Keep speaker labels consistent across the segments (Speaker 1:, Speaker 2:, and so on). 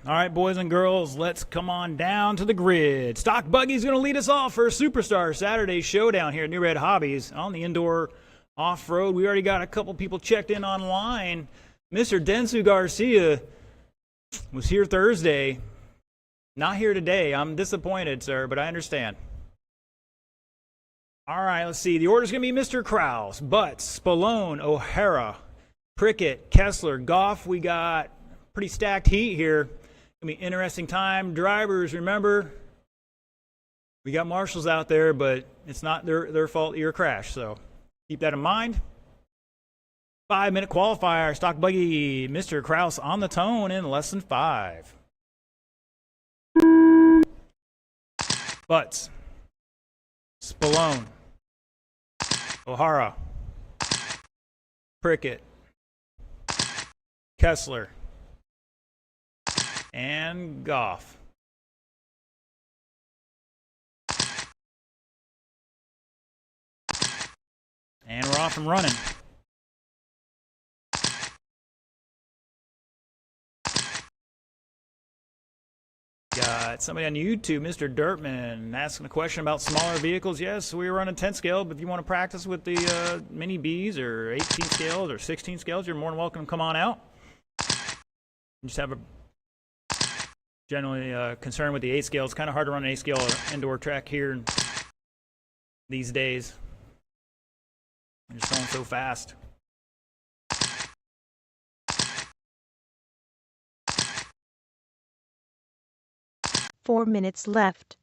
Speaker 1: All right, boys and girls, let's come on down to the grid. Stock Buggy's going to lead us off for Superstar Saturday Showdown here at New Red Hobbies on the indoor off-road. We already got a couple people checked in online. Mr. Densu Garcia was here Thursday. Not here today. I'm disappointed, sir, but I understand. All right, let's see. The order's going to be Mr. Kraus, Butts, Spallone, O'Hara, Prickett, Kessler, Goff. We got pretty stacked heat here. Gonna be interesting time. Drivers, remember, we got marshals out there, but it's not their fault your crash, so keep that in mind. 5-minute qualifier, Stock Buggy, Mr. Kraus on the tone in less than 5. Butts, Spallone, O'Hara, Prickett, Kessler, and Goff. And we're off and running. Got somebody on YouTube, Mr. Dirtman, asking a question about smaller vehicles. Yes, we run a 10 scale, but if you want to practice with the mini Bs or 18 scales or 16 scales, you're more than welcome to come on out. You just have a generally concerned with the 8 scale. It's kind of hard to run an 8 scale indoor track here these days. They're just going so fast.
Speaker 2: Four minutes left.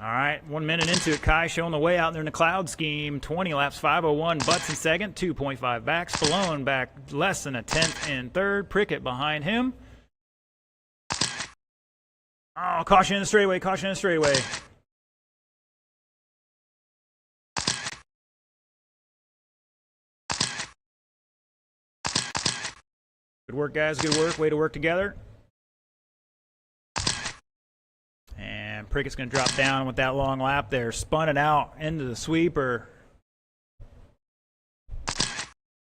Speaker 1: All right, 1 minute into it. Kai showing the way out there in the cloud scheme. 20 laps, 5:01. Butts in second, 2.5 back. Spallone back less than a tenth in third. Prickett behind him. Oh, caution in the straightaway, caution in the straightaway. Good work, guys, good work. Way to work together. And Prickett's going to drop down with that long lap there. Spun it out into the sweeper.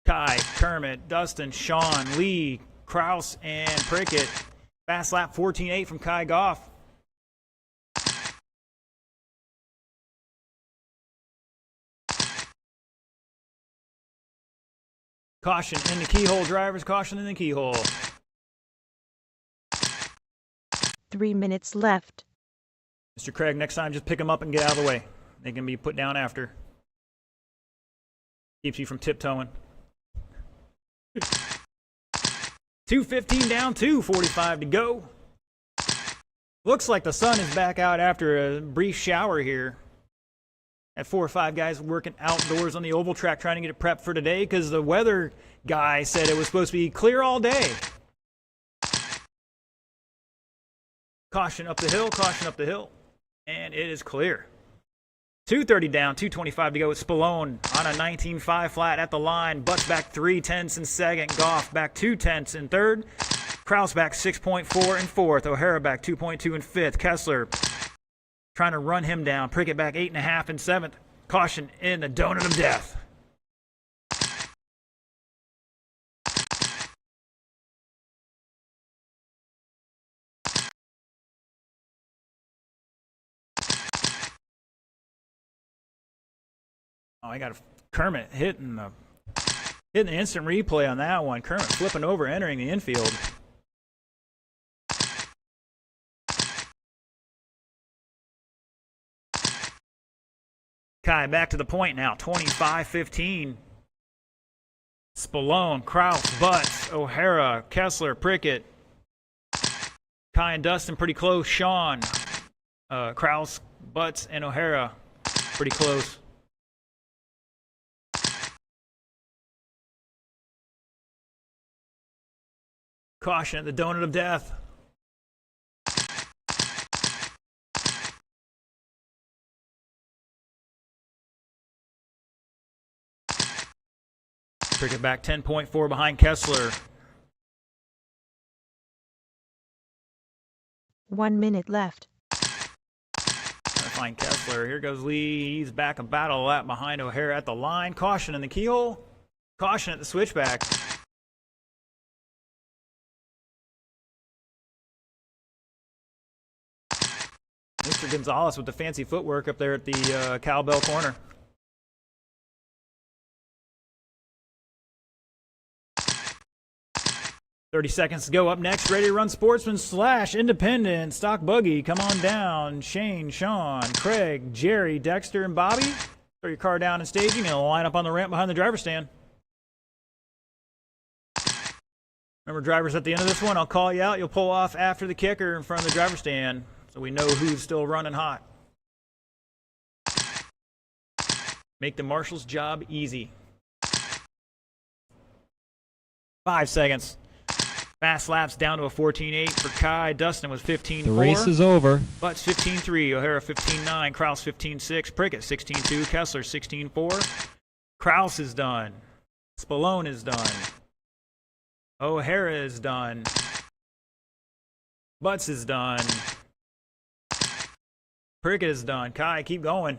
Speaker 1: Kai, Kermit, Dustin, Sean, Lee, Kraus, and Prickett. Fast lap 14.8 from Kai Goff. Caution in the keyhole, drivers. Caution in the keyhole.
Speaker 2: 3 minutes left.
Speaker 1: Mr. Craig, next time just pick them up and get out of the way. They can be put down after. Keeps you from tiptoeing. 2:15 down, 2:45 to go. Looks like the sun is back out after a brief shower here. At 4 or 5 guys working outdoors on the oval track trying to get it prepped for today because the weather guy said it was supposed to be clear all day. Caution up the hill, caution up the hill. And it is clear. 2:30 down, 2:25 to go with Spallone on a 19.5 flat at the line. Butts back 3/10 in second. Goff back 2/10 in third. Kraus back 6.4 in fourth. O'Hara back 2.2 in fifth. Kessler trying to run him down. Prickett back 8.5 in seventh. Caution in the donut of death. Oh, I got a Kermit hitting the instant replay on that one. Kermit flipping over, entering the infield. Kai back to the point now, 25-15. Spallone, Kraus, Butts, O'Hara, Kessler, Prickett. Kai and Dustin pretty close. Sean, Kraus, Butts, and O'Hara pretty close. Caution at the donut of death. Prickett back 10.4 behind Kessler.
Speaker 2: 1 minute left.
Speaker 1: Trying to find Kessler. Here goes Lee. He's back about a lap behind O'Hara at the line. Caution in the keyhole. Caution at the switchback. Mr. Gonzalez with the fancy footwork up there at the cowbell corner. "30 seconds to go. Up next, Ready to Run Sportsman / Independent Stock Buggy. Come on down. Shane, Sean, Craig, Jerry, Dexter, and Bobby. Throw your car down in staging and line up on the ramp behind the driver's stand. Remember, drivers, at the end of this one, I'll call you out. You'll pull off after the kicker in front of the driver's stand so we know who's still running hot. Make the marshal's job easy. 5 seconds. Fast laps down to a 14.8 for Kai. Dustin was 15.4.
Speaker 3: The race is over.
Speaker 1: Butts 15.3. O'Hara 15.9. Kraus 15.6. Prickett 16.2. Kessler 16.4. Kraus is done. Spallone is done. O'Hara is done. Butts is done. Prickett is done. Kai, keep going.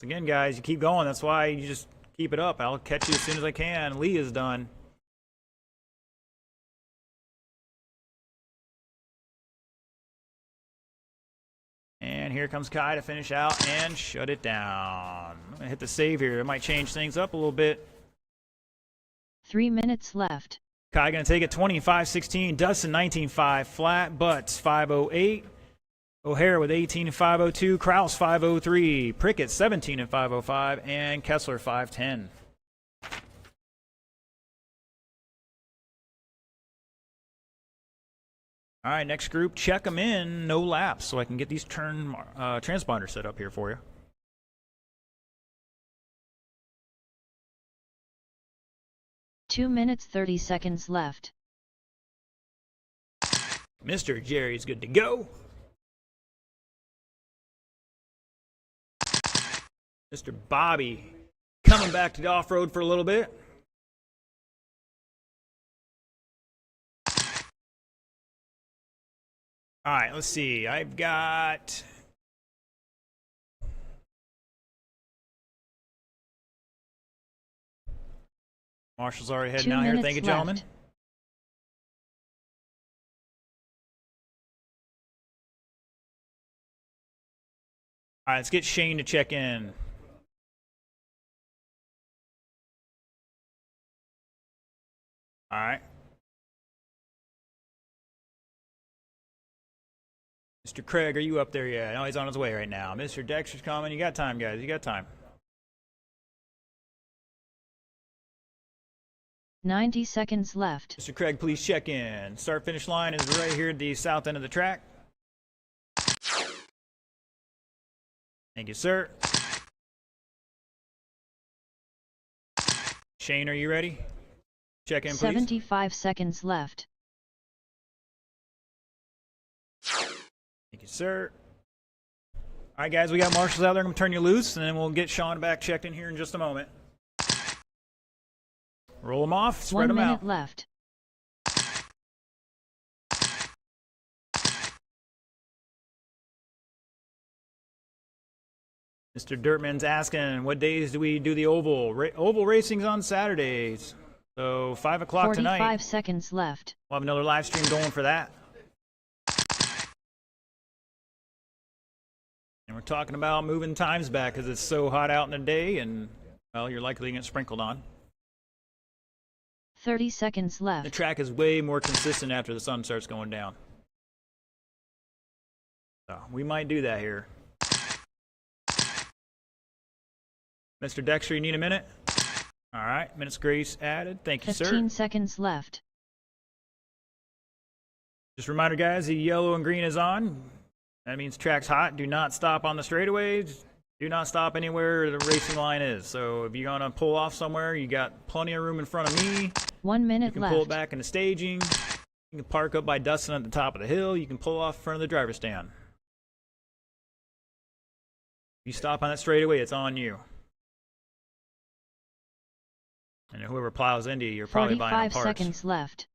Speaker 1: Again, guys, you keep going. That's why you just keep it up. I'll catch you as soon as I can. Lee is done. And here comes Kai to finish out and shut it down. I'm going to hit the save here. It might change things up a little bit.
Speaker 4: 3 minutes left.
Speaker 1: Kai going to take it 25.16. Dustin 19.5 flat. Butts 5.08. O'Hara with 18.502. Kraus 5.03. Prickett 17.505. And Kessler 5.10. All right, next group, check them in. No laps, so I can get these transponders set up here for you.
Speaker 4: Two minutes 30 seconds left.
Speaker 1: Mr. Jerry's good to go. Mr. Bobby coming back to the off-road for a little bit. All right, let's see. I've got Marshall's already heading out here. Thank you, gentlemen.
Speaker 4: Left.
Speaker 1: All right, let's get Shane to check in. All right. Mr. Craig, are you up there yet? No, he's on his way right now. Mr. Dexter's coming. You got time, guys. You got time.
Speaker 4: 90 seconds left.
Speaker 1: Mr. Craig, please check in. Start-finish line is right here at the south end of the track. Thank you, sir. Shane, are you ready? Check in, please.
Speaker 4: 75 seconds left.
Speaker 1: Thank you, sir. All right, guys, we got marshals out there. I'm going to turn you loose, and then we'll get Sean back checked in here in just a moment. Roll them off, spread
Speaker 4: 1
Speaker 1: them
Speaker 4: minute
Speaker 1: out.
Speaker 4: left.
Speaker 1: Mr. Dirtman's asking, what days do we do the oval? Oval racing's on Saturdays. So 5 o'clock tonight.
Speaker 4: 45 seconds left.
Speaker 1: We'll have another live stream going for that. And we're talking about moving times back because it's so hot out in the day and, well, you're likely to get sprinkled on.
Speaker 4: 30 seconds
Speaker 1: The
Speaker 4: left. track
Speaker 1: track is way more consistent after the sun starts going down. So we might do that here. Mr. Dexter, you need a minute? All right, minute's grace added. Thank you,
Speaker 4: 15
Speaker 1: sir.
Speaker 4: seconds left.
Speaker 1: Just a reminder, guys, the yellow and green is on. That means track's hot. Do not stop on the straightaways. Do not stop anywhere the racing line is. So if you're going to pull off somewhere, you got plenty of room in front of me.
Speaker 4: 1
Speaker 1: You
Speaker 4: minute
Speaker 1: can
Speaker 4: left.
Speaker 1: pull it back into staging. You can park up by Dustin at the top of the hill. You can pull off in front of the driver's stand. If you stop on that straightaway, it's on you. And whoever plows into you, you're probably buying
Speaker 4: 45
Speaker 1: parts.
Speaker 4: seconds left.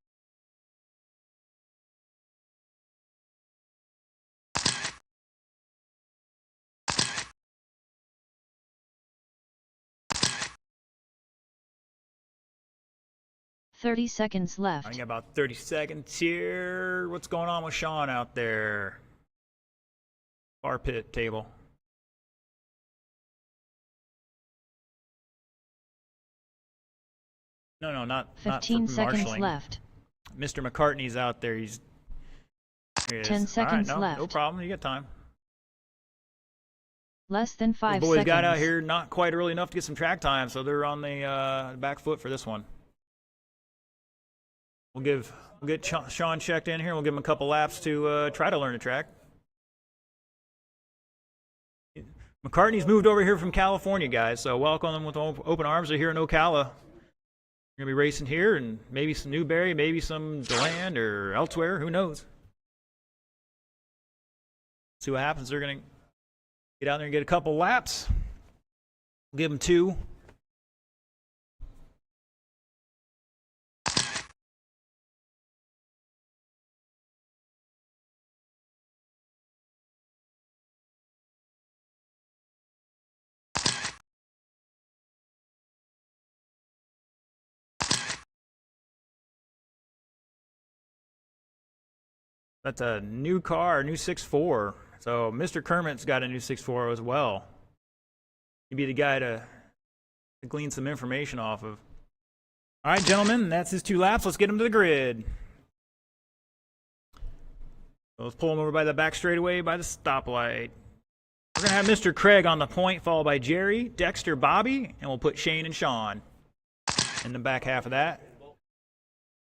Speaker 4: "30 seconds
Speaker 1: I
Speaker 4: left.
Speaker 1: got about 30 seconds here. What's going on with Sean out there? tar pit table. No, not
Speaker 4: 15
Speaker 1: for
Speaker 4: seconds
Speaker 1: marshalling.
Speaker 4: left.
Speaker 1: Mr. McCartney's out there. Here he is.
Speaker 4: 10
Speaker 1: All right,
Speaker 4: seconds
Speaker 1: no
Speaker 4: left.
Speaker 1: problem. You got time.
Speaker 4: Less than 5
Speaker 1: The boys
Speaker 4: seconds.
Speaker 1: got out here not quite early enough to get some track time, so they're on the back foot for this one. We'll get Sean checked in here. We'll give him a couple laps to try to learn the track. McCartney's moved over here from California, guys, so welcome them with open arms. They're here in Ocala. We're going to be racing here, and maybe some Newberry, maybe some DeLand or elsewhere. Who knows? See what happens. They're going to get out there and get a couple laps. We'll give them 2. That's a new car, a new 6.4. So Mr. Kermit's got a new 6.4 as well. He'd be the guy to glean some information off of. All right, gentlemen, that's his 2 laps. Let's get him to the grid. So let's pull him over by the back straightaway by the stoplight. We're going to have Mr. Craig on the point, followed by Jerry, Dexter, Bobby, and we'll put Shane and Sean in the back half of that.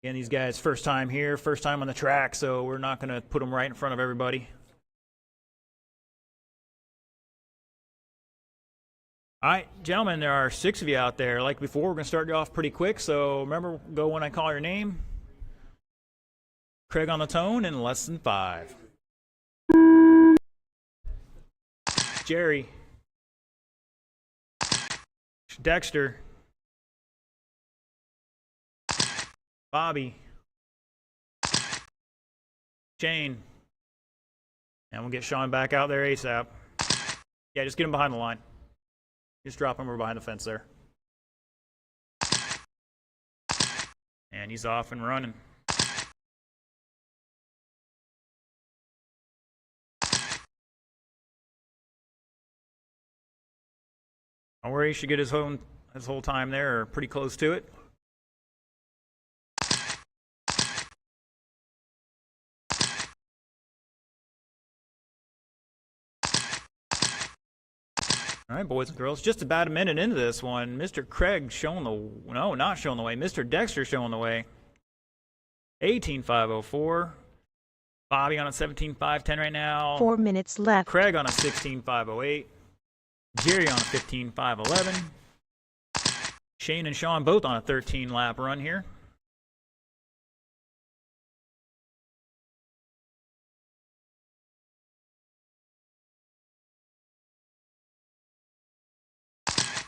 Speaker 1: Again, these guys, first time here, first time on the track, so we're not going to put them right in front of everybody. All right, gentlemen, there are 6 of you out there. Like before, we're going to start you off pretty quick, so remember, go when I call your name. Craig on the tone in less than 5. Jerry. Dexter. Bobby, Shane, and we'll get Sean back out there ASAP. Yeah, just get him behind the line. Just drop him over behind the fence there. And he's off and running. Don't worry, he should get his whole time there, or pretty close to it. All right, boys and girls, just about a minute into this one, Mr. Craig showing the, no, not showing the way, Mr. Dexter showing the way. 18.504. Bobby on a 17.510 right now.
Speaker 2: 4 minutes left.
Speaker 1: Craig on a 16.508. Jerry on a 15.511. Shane and Sean both on a 13-lap run here.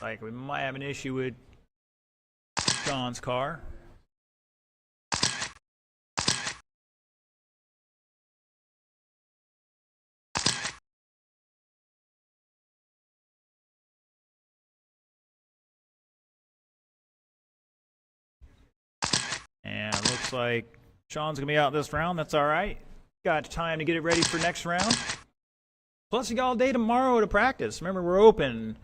Speaker 1: Like we might have an issue with Sean's car. And it looks like Sean's going to be out this round. That's all right. Got time to get it ready for next round. Plus, you got all day tomorrow to practice. Remember, we're open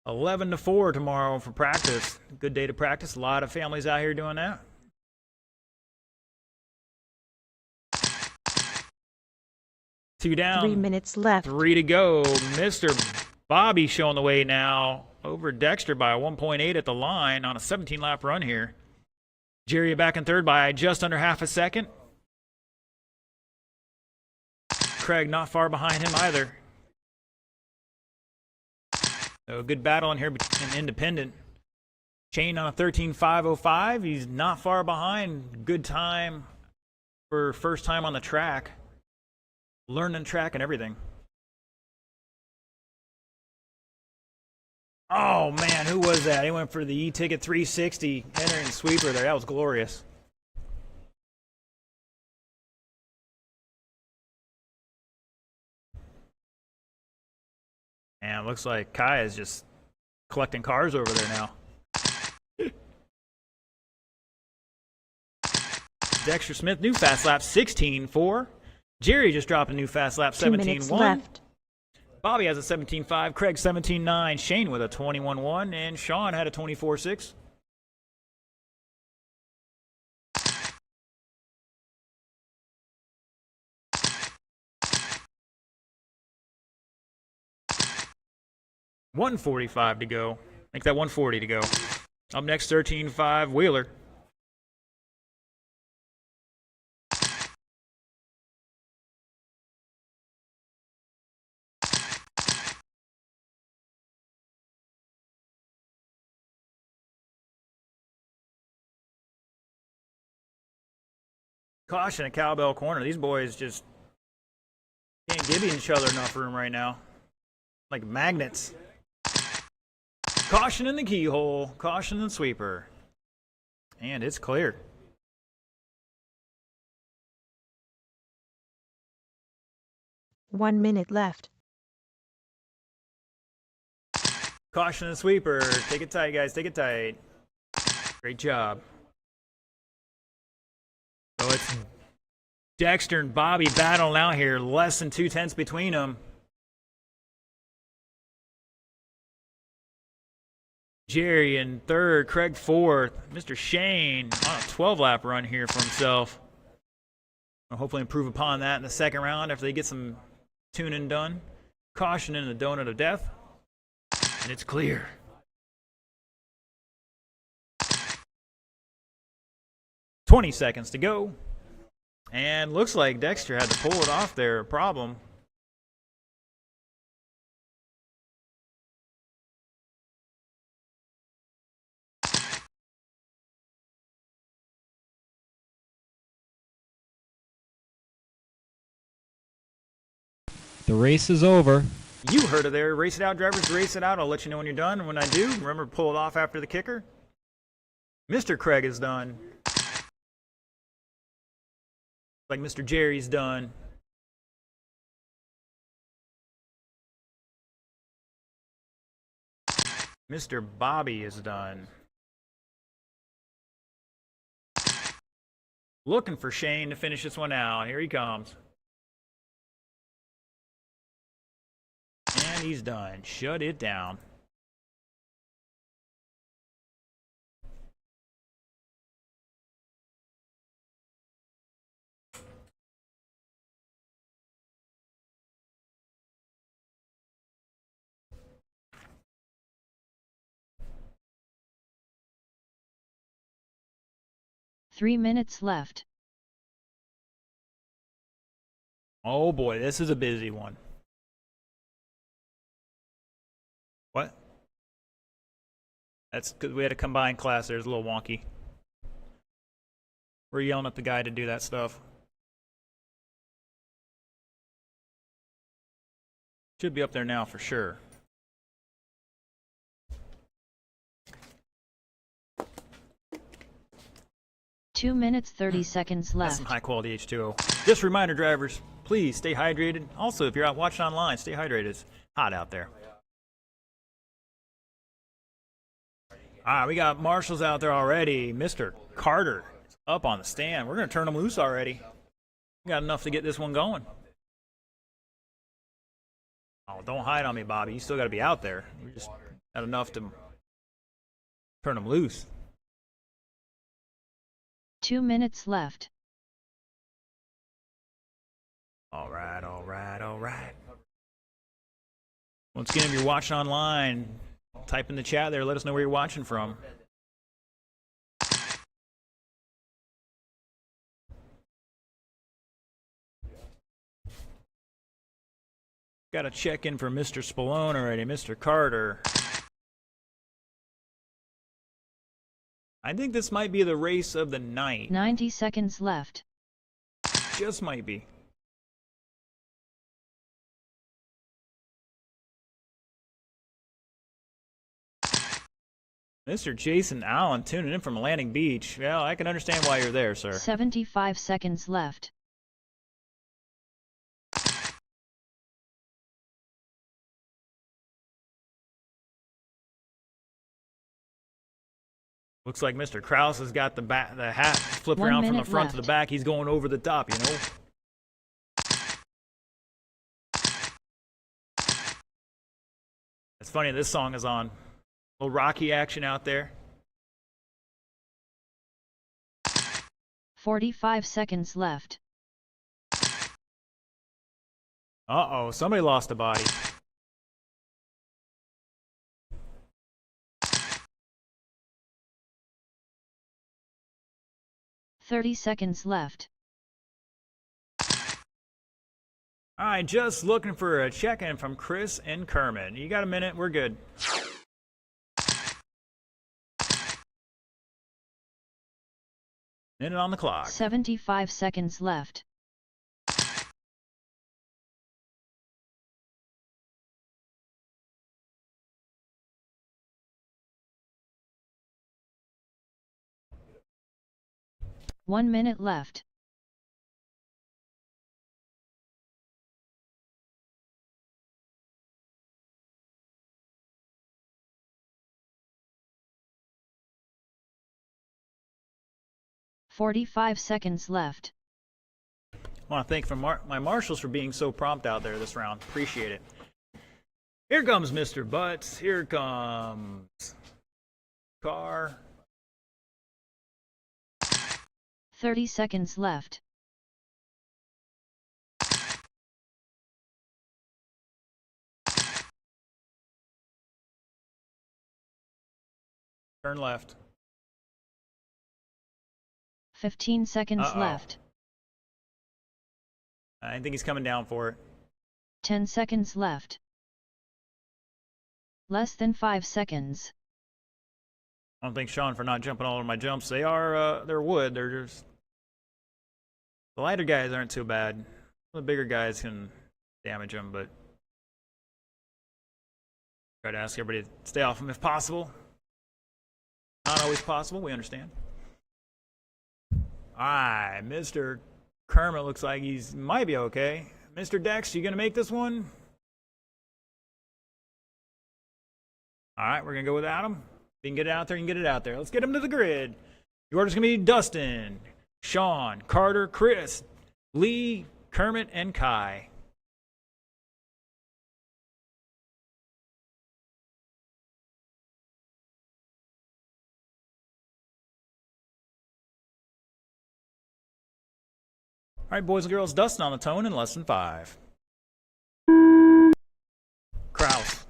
Speaker 1: 11 to 4 tomorrow for practice. Good day to practice. A lot of families out here doing that. Two down.
Speaker 2: 3 minutes left.
Speaker 1: 3 to go. Mr. Bobby showing the way now over Dexter by 1.8 at the line on a 17-lap run here. Jerry back in third by just under half a second. Craig not far behind him either. So good battle in here between Independent. Shane on a 13.505. He's not far behind. Good time for first time on the track. Learning track and everything. Oh, man, who was that? He went for the E-Ticket 360 entering sweeper there. That was glorious. And it looks like Kai is just collecting cars over there now. Dexter Smith, new fast lap 16.4. Jerry just dropped a new fast lap
Speaker 2: 2 minutes
Speaker 1: 17.1.
Speaker 2: left.
Speaker 1: Bobby has a 17.5, Craig 17.9, Shane with a 21.1, and Sean had a 24.6. $145 to go. Make that 140 to go. Up next, 13.5, Wheeler. Caution at Cowbell Corner. These boys just can't give each other enough room right now. Like magnets. Caution in the keyhole. Caution in the sweeper. And it's clear.
Speaker 2: One minute left.
Speaker 1: Caution in the sweeper. Take it tight, guys. Take it tight. Great job. So it's Dexter and Bobby battling out here. Less than 2/10 between them. Jerry in third, Craig fourth. Mr. Shane on a 12-lap run here for himself. I'll hopefully improve upon that in the second round after they get some tuning done. Caution in the donut of death. And it's clear. $20 seconds to go. And looks like Dexter had to pull it off there. Problem.
Speaker 3: The race is over.
Speaker 1: You heard it there. Race it out, drivers. Race it out. I'll let you know when you're done. And when I do, remember to pull it off after the kicker. Mr. Craig is done. Like Mr. Jerry's done. Mr. Bobby is done. Looking for Shane to finish this one out. Here he comes. And he's done. Shut it down.
Speaker 4: Three minutes left.
Speaker 1: Oh boy, this is a busy one. What? That's because we had a combined class there. It's a little wonky. We're yelling at the guy to do that stuff. Should be up there now for sure.
Speaker 4: Two minutes 30 seconds
Speaker 1: That's
Speaker 4: left.
Speaker 1: some high quality H2O. Just a reminder, drivers, please stay hydrated. Also, if you're out watching online, stay hydrated. It's hot out there. All right, we got marshals out there already. Mr. Carter is up on the stand. We're going to turn him loose already. We got enough to get this one going. Oh, don't hide on me, Bobby. You still got to be out there. We just got enough to turn him loose.
Speaker 4: 2 minutes left.
Speaker 1: All right, all right, all right. Once again, if you're watching online, type in the chat there. Let us know where you're watching from. Got a check in for Mr. Spallone already. Mr. Carter. I think this might be the race of the night.
Speaker 4: 90 seconds left.
Speaker 1: Just might be. Mr. Jason Allen tuning in from Atlantic Beach. Well, I can understand why you're there, sir.
Speaker 4: 75 seconds left.
Speaker 1: Looks like Mr. Kraus has got the hat flipped
Speaker 4: 1
Speaker 1: around from the
Speaker 4: minute
Speaker 1: front to the
Speaker 4: left.
Speaker 1: back. He's going over the top, you know. It's funny this song is on. A little Rocky action out there.
Speaker 4: 45 seconds left.
Speaker 1: Uh-oh, somebody lost a body.
Speaker 4: Thirty seconds left.
Speaker 1: All right, just looking for a check-in from Chris and Kermit. You got a minute? We're good. Minute on the clock.
Speaker 4: 75 seconds left. One minute left. "45 seconds left.
Speaker 1: I want to thank my marshals for being so prompt out there this round. Appreciate it. Here comes Mr. Butts. Here comes Car.
Speaker 4: 30 seconds left.
Speaker 1: Turn left.
Speaker 4: 15 seconds
Speaker 1: Uh-oh.
Speaker 4: left.
Speaker 1: I think he's coming down for it.
Speaker 4: 10 seconds left. Less than 5 seconds.
Speaker 1: I don't thank Sean for not jumping all over my jumps. They're wood. They're just... The lighter guys aren't too bad. The bigger guys can damage them, but... Try to ask everybody to stay off them if possible. Not always possible, we understand. Alright, Mr. Kermit looks like he's might be okay. Mr. Dex, you gonna make this one? Alright, we're gonna go without him. If you can get it out there, you can get it out there. Let's get him to the grid. The order's gonna be Dustin, Sean, Carter, Chris, Lee, Kermit, and Kai. All right, boys and girls, Dustin on the tone in less than 5. Kraus.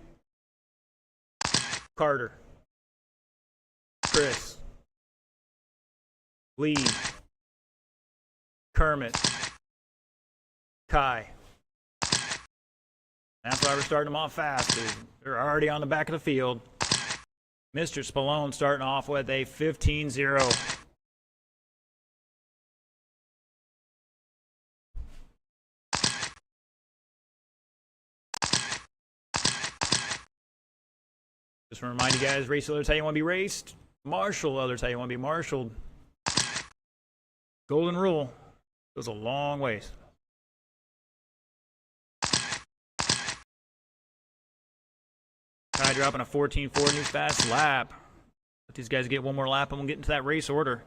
Speaker 1: Carter. Chris. Lee. Kermit. Kai. That's why we're starting them off fast. They're already on the back of the field. Mr. Spallone starting off with a 15-0. Just want to remind you guys, race others how you want to be raced. Marshal others how you want to be marshaled. Golden rule goes a long ways. Kai dropping a 14.4 new fast lap. Let these guys get one more lap and we'll get into that race order.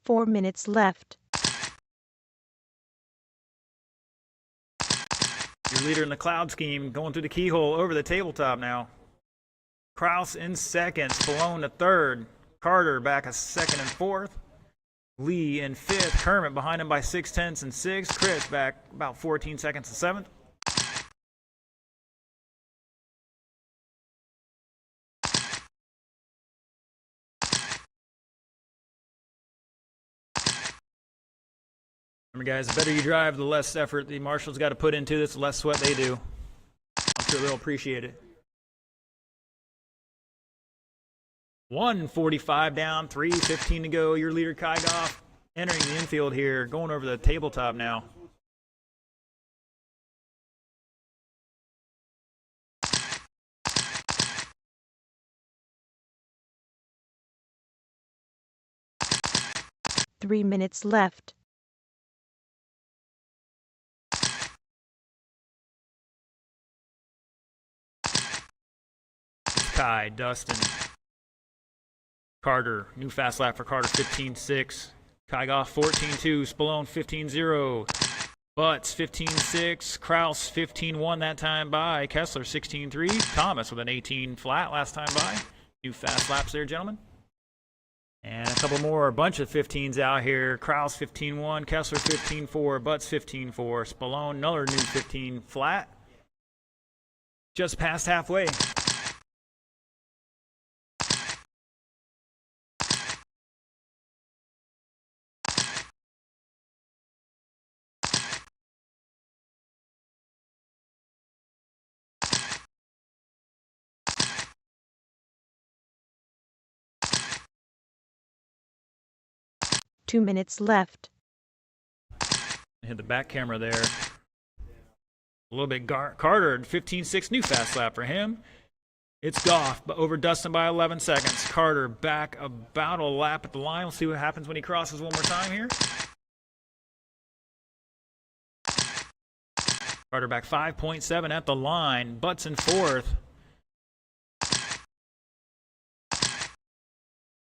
Speaker 2: Four minutes left.
Speaker 1: Your leader in the cloud scheme going through the keyhole over the tabletop now. Kraus in second, Spallone to third, Carter back a second and fourth, Lee in fifth, Kermit behind him by 6/10 and sixth, Chris back about 14 seconds to seventh. Remember guys, the better you drive, the less effort the marshals got to put into this, the less sweat they do. I'm sure they'll appreciate it. 1:45 down, 3:15 to go. Your leader Kai Goff entering the infield here, going over the tabletop now.
Speaker 2: Three minutes left.
Speaker 1: Kai, Dustin, Carter, new fast lap for Carter, 15.6. Kygoff 14-2, Spallone 15-0, Butts 15-6, Kraus 15-1 that time by, Kessler 16-3, Thomas with an 18 flat last time by. New fast laps there, gentlemen. And a couple more, a bunch of 15s out here. Kraus 15-1, Kessler 15-4, Butts 15-4, Spallone another new 15 flat. Just past halfway.
Speaker 2: Two minutes left.
Speaker 1: Hit the back camera there. A little bit Carter, 15-6, new fast lap for him. It's Goff over Dustin by 11 seconds. Carter back about a lap at the line. We'll see what happens when he crosses one more time here. Carter back 5.7 at the line. Butts in fourth.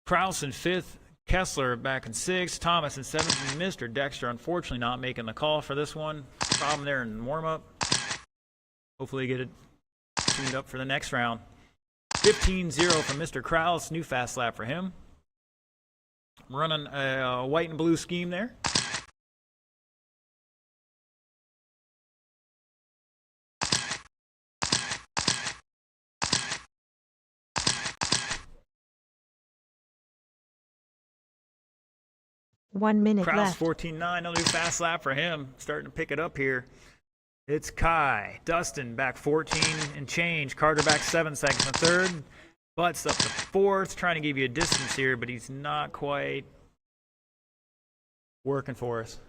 Speaker 1: Kraus in fifth. Kessler back in sixth. Thomas in seventh. Mr. Dexter unfortunately not making the call for this one. Problem there in warm-up. Hopefully get it tuned up for the next round. 15-0 from Mr. Kraus. New fast lap for him. Running a white and blue scheme there.
Speaker 2: One minute
Speaker 1: Kraus
Speaker 2: left.
Speaker 1: 14-9, another new fast lap for him. Starting to pick it up here. It's Kai. Dustin back 14 and change. Carter back 7 seconds in third. Butts up to fourth. Trying to give you a distance here, but he's not quite working for us.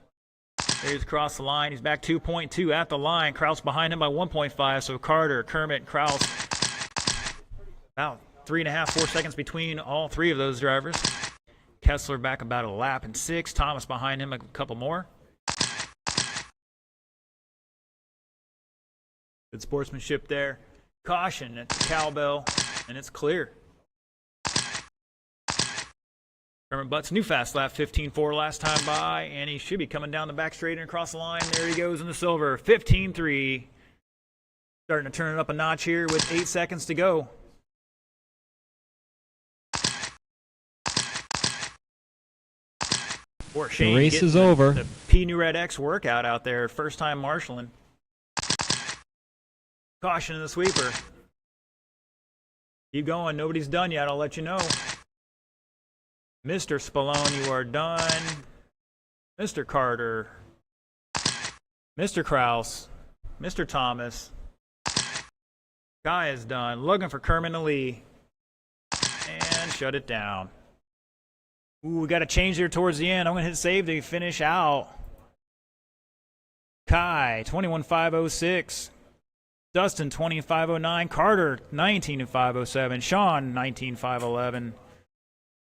Speaker 1: Here's across the line. He's back 2.2 at the line. Kraus behind him by 1.5. So Carter, Kermit, Kraus. About 3.5, 4 seconds between all three of those drivers. Kessler back about a lap and 6. Thomas behind him a couple more. Good sportsmanship there. Caution at the cowbell, and it's clear. Herman Butts, new fast lap, 15-4 last time by, and he should be coming down the back straight and across the line. There he goes in the silver, 15-3. Starting to turn it up a notch here with 8 seconds to go. Poor Shane
Speaker 3: The race
Speaker 1: getting
Speaker 3: is over.
Speaker 1: The P New Red X workout out there, first time marshaling. Caution in the sweeper. Keep going, nobody's done yet, I'll let you know. Mr. Spallone, you are done. Mr. Carter. Mr. Kraus. Mr. Thomas. Guy is done. Looking for Kerman Ali. And shut it down. Ooh, we got to change here towards the end. I'm going to hit save to finish out. Kai, 21.506. Dustin, 20.509. Carter, 19.507. Sean, 19.511.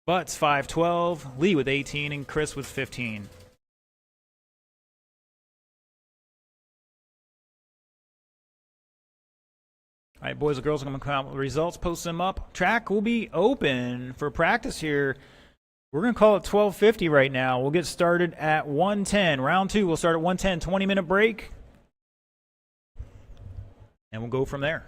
Speaker 1: Butts, 5.12. Lee with 18. And Chris with 15. All right, boys and girls, I'm going to come out with the results, post them up. Track will be open for practice here. We're going to call it 12:50 right now. We'll get started at 1:10. Round 2, we'll start at 1:10, 20-minute break. And we'll go from there.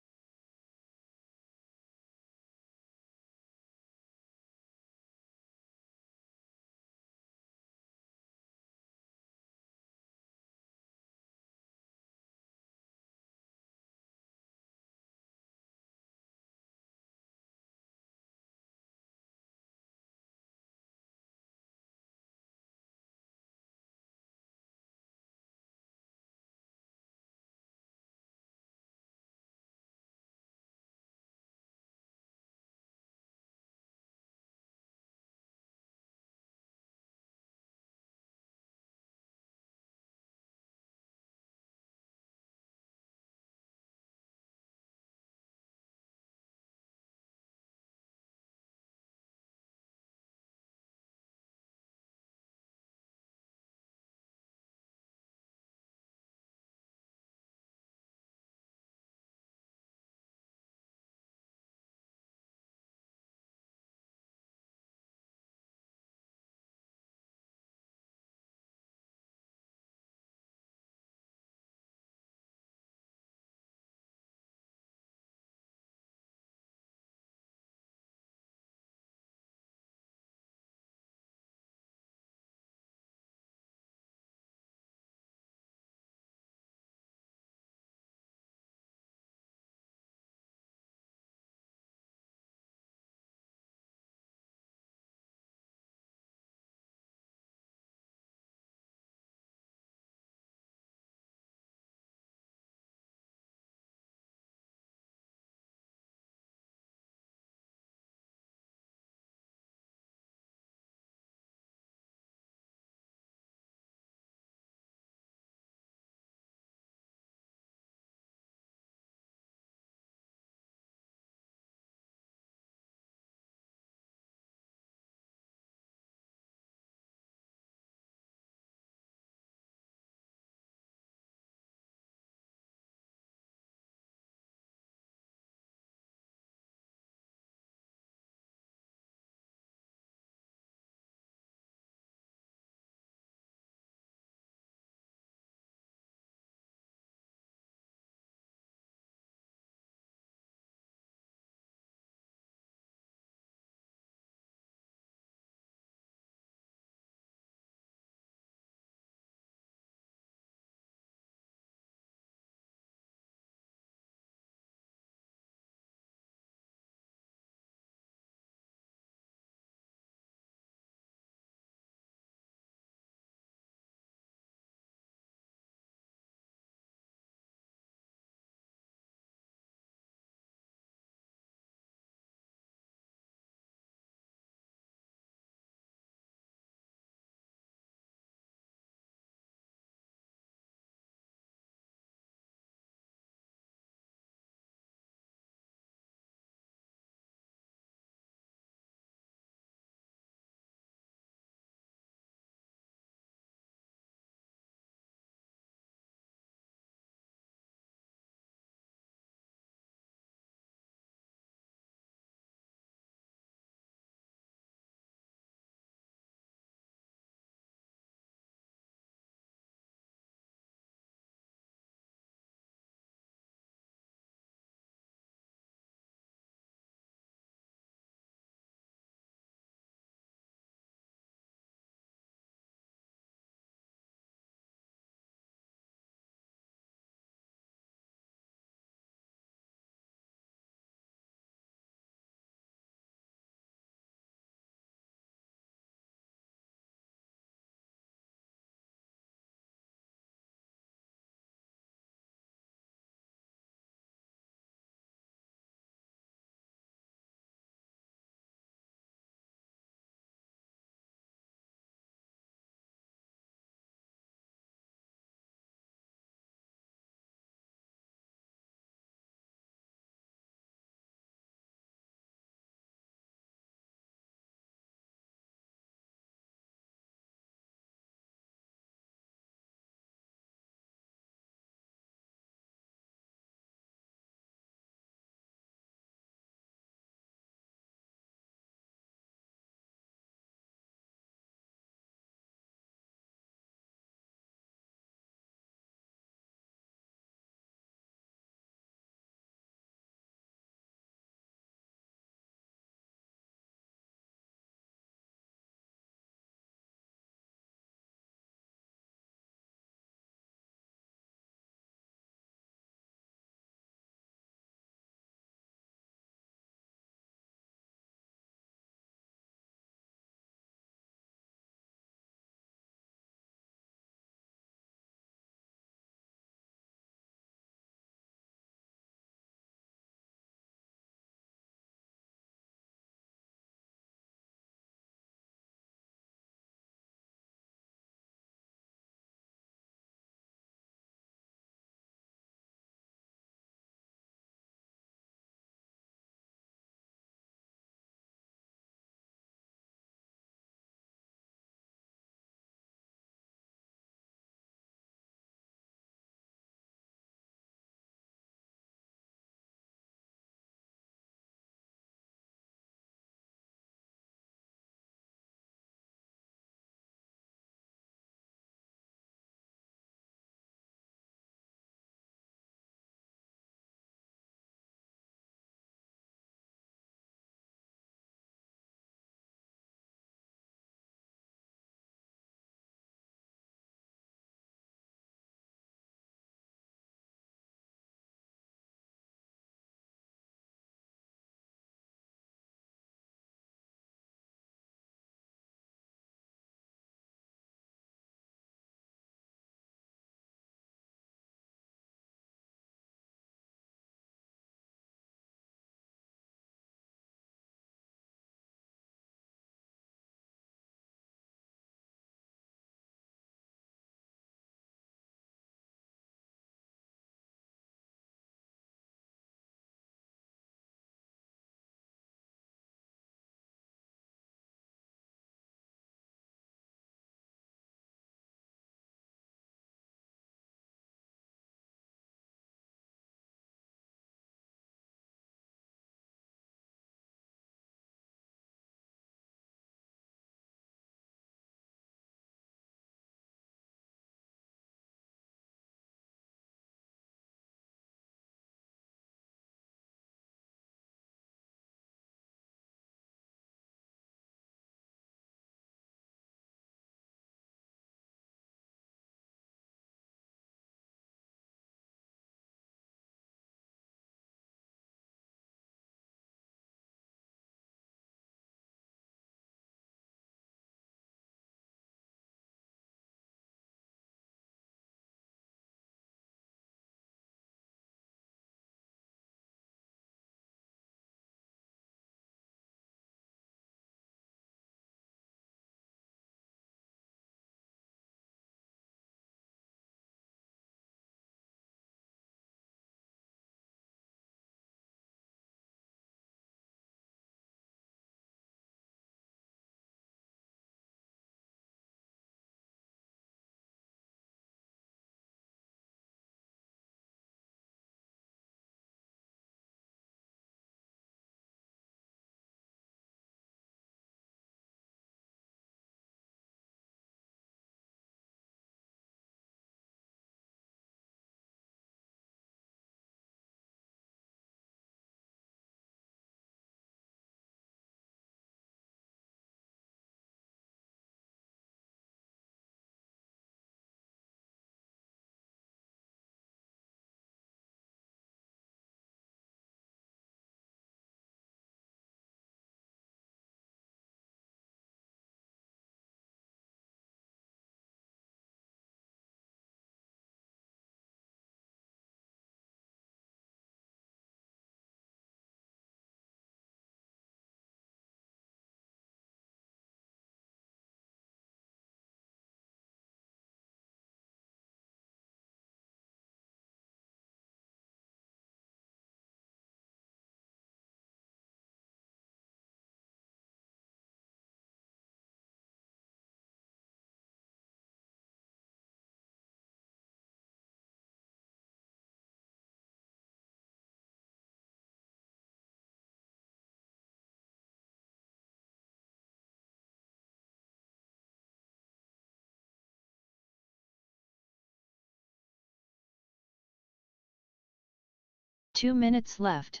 Speaker 4: 2 minutes left.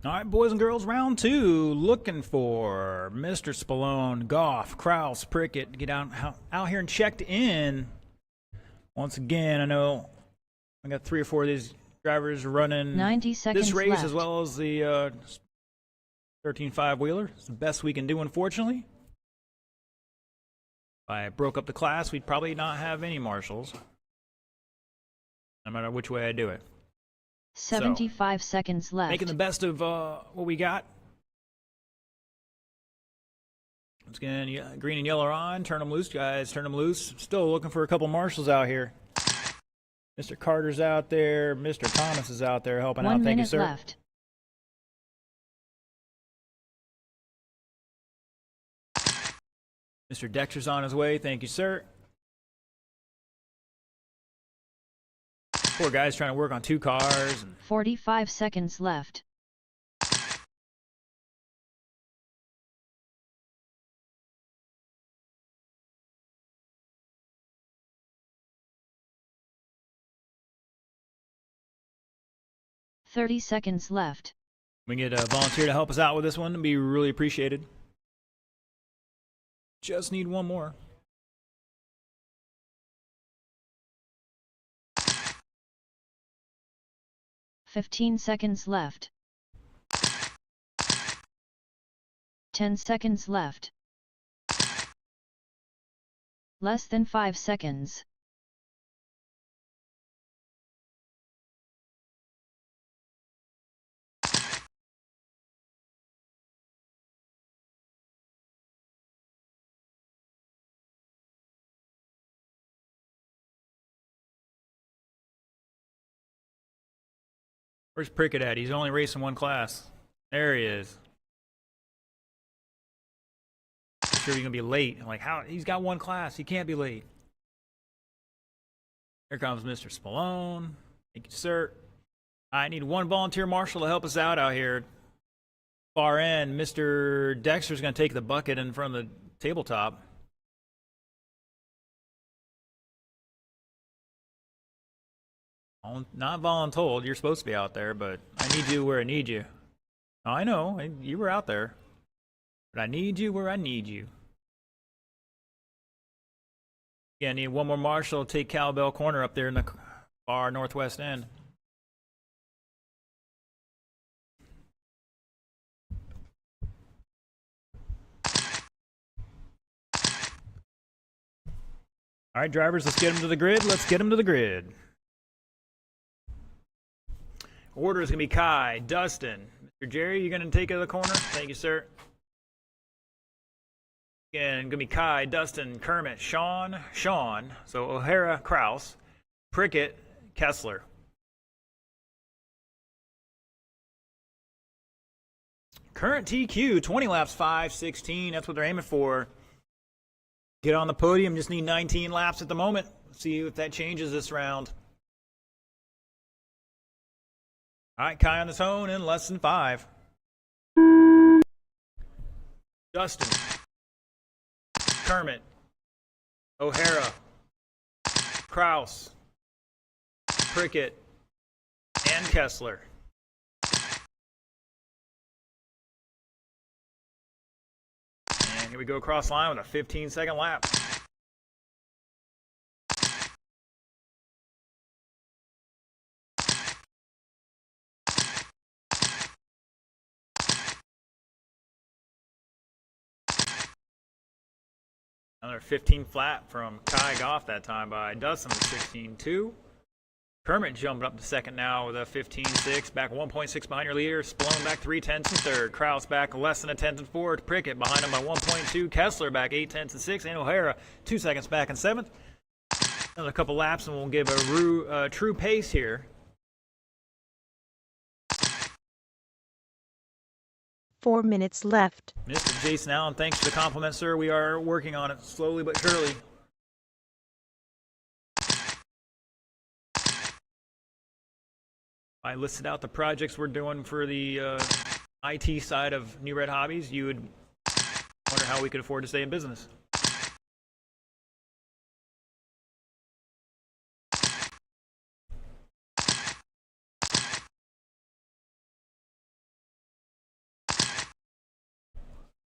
Speaker 1: All right, boys and girls, round 2. Looking for Mr. Spallone, Goff, Kraus, Prickett to get out here and checked in. Once again, I know I got 3 or 4 of these drivers running
Speaker 4: 90 seconds
Speaker 1: this race
Speaker 4: left.
Speaker 1: as well as the 13.5 wheeler. It's the best we can do, unfortunately. If I broke up the class, we'd probably not have any marshals, no matter which way I do it.
Speaker 4: 75 seconds left.
Speaker 1: Making the best of what we got. Once again, green and yellow are on. Turn them loose, guys. Turn them loose. Still looking for a couple marshals out here. Mr. Carter's out there. Mr. Thomas is out there helping
Speaker 4: 1
Speaker 1: out. Thank you,
Speaker 4: minute
Speaker 1: sir.
Speaker 4: left.
Speaker 1: Mr. Dexter's on his way. Thank you, sir. Poor guy's trying to work on 2 cars.
Speaker 4: 45 seconds left. "30 seconds left.
Speaker 1: We can get a volunteer to help us out with this one. It'd be really appreciated. Just need one more.
Speaker 4: "15 seconds left. 10 seconds left. Less than 5 seconds.
Speaker 1: Where's Prickett at? He's only racing 1 class. There he is. I'm sure he's gonna be late. I'm like, how? He's got 1 class. He can't be late. Here comes Mr. Spallone. Thank you, sir. I need 1 volunteer marshal to help us out here. Far end, Mr. Dexter's gonna take the bucket in front of the tabletop. Not voluntold. You're supposed to be out there, but I need you where I need you. Oh, I know. You were out there. But I need you where I need you. Yeah, I need 1 more marshal to take Cowbell Corner up there in the far northwest end. All right, drivers, let's get them to the grid. Let's get them to the grid. Order is going to be Kai, Dustin. Mr. Jerry, you're going to take the corner? Thank you, sir. Again, going to be Kai, Dustin, Kermit, Sean. So O'Hara, Kraus, Prickett, Kessler. Current TQ, 20 laps, 5:16. That's what they're aiming for. Get on the podium. Just need 19 laps at the moment. See if that changes this round. All right, Kai on his own in less than 5. Dustin, Kermit, O'Hara, Kraus, Prickett, and Kessler. And here we go across line with a 15-second lap. Another 15 flat from Kai Goff that time by Dustin with 16.2. Kermit jumping up to second now with a 15.6. Back 1.6 behind your leader. Spallone back 3/10 and third. Kraus back less than a 10th and fourth. Prickett behind him by 1.2. Kessler back 8/10 and 6. And O'Hara 2 seconds back in 7th. Another couple laps and we'll give a true pace here.
Speaker 2: 4 minutes left.
Speaker 1: Mr. Jason Allen, thanks for the compliment, sir. We are working on it slowly but surely. I listed out the projects we're doing for the IT side of New Red Hobbies, you would wonder how we could afford to stay in business.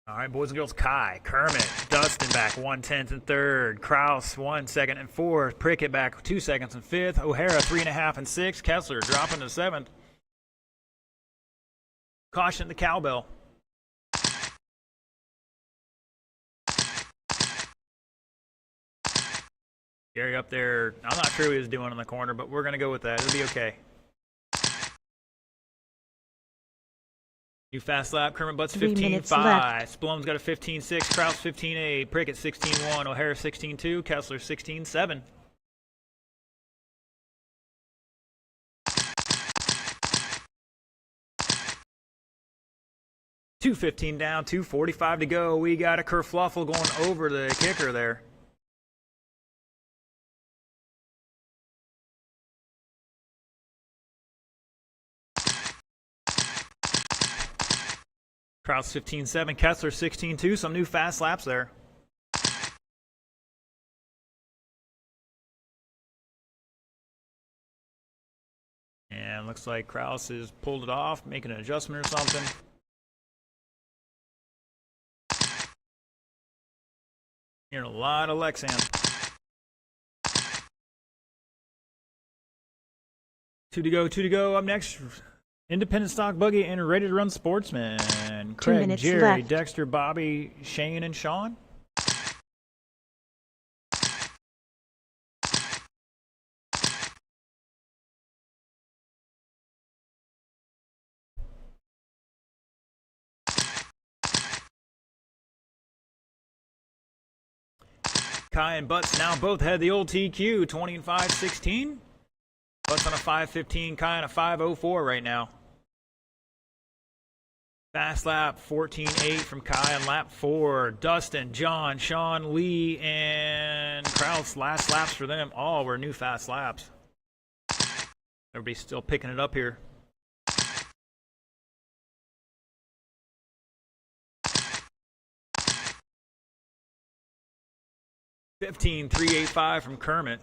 Speaker 1: All right, boys and girls, Kai, Kermit, Dustin back 1/10 and 3rd, Kraus 1 second and 4th, Prickett back 2 seconds and 5th, O'Hara 3.5 and 6th, Kessler dropping to 7th. Caution the cowbell. Gary up there, I'm not sure what he was doing in the corner, but we're going to go with that. It'll be okay. New fast lap, Kermit Butts 15.5. Spalone's got a 15.6, Kraus 15.8, Prickett 16.1, O'Hara 16.2, Kessler 16.7. $2.15 down, $2.45 to go. We got a kerfluffle going over the kicker there. Kraus 15.7, Kessler 16.2, some new fast laps there. And looks like Kraus has pulled it off, making an adjustment or something. Hearing a lot of Lexan. 2 to go. Up next, Independent Stock Buggy and Ready to Run Sportsman. Craig, Jerry,
Speaker 2: left.
Speaker 1: Dexter, Bobby, Shane, and Sean. Kai and Butts now both had the old TQ, 20 and 5.16. Butts on a 5.15, Kai on a 5.04 right now. Fast lap, 14.8 from Kai on lap 4. Dustin, John, Sean, Lee, and Kraus, last laps for them. All were new fast laps. Everybody's still picking it up here. $15.385 from Kermit.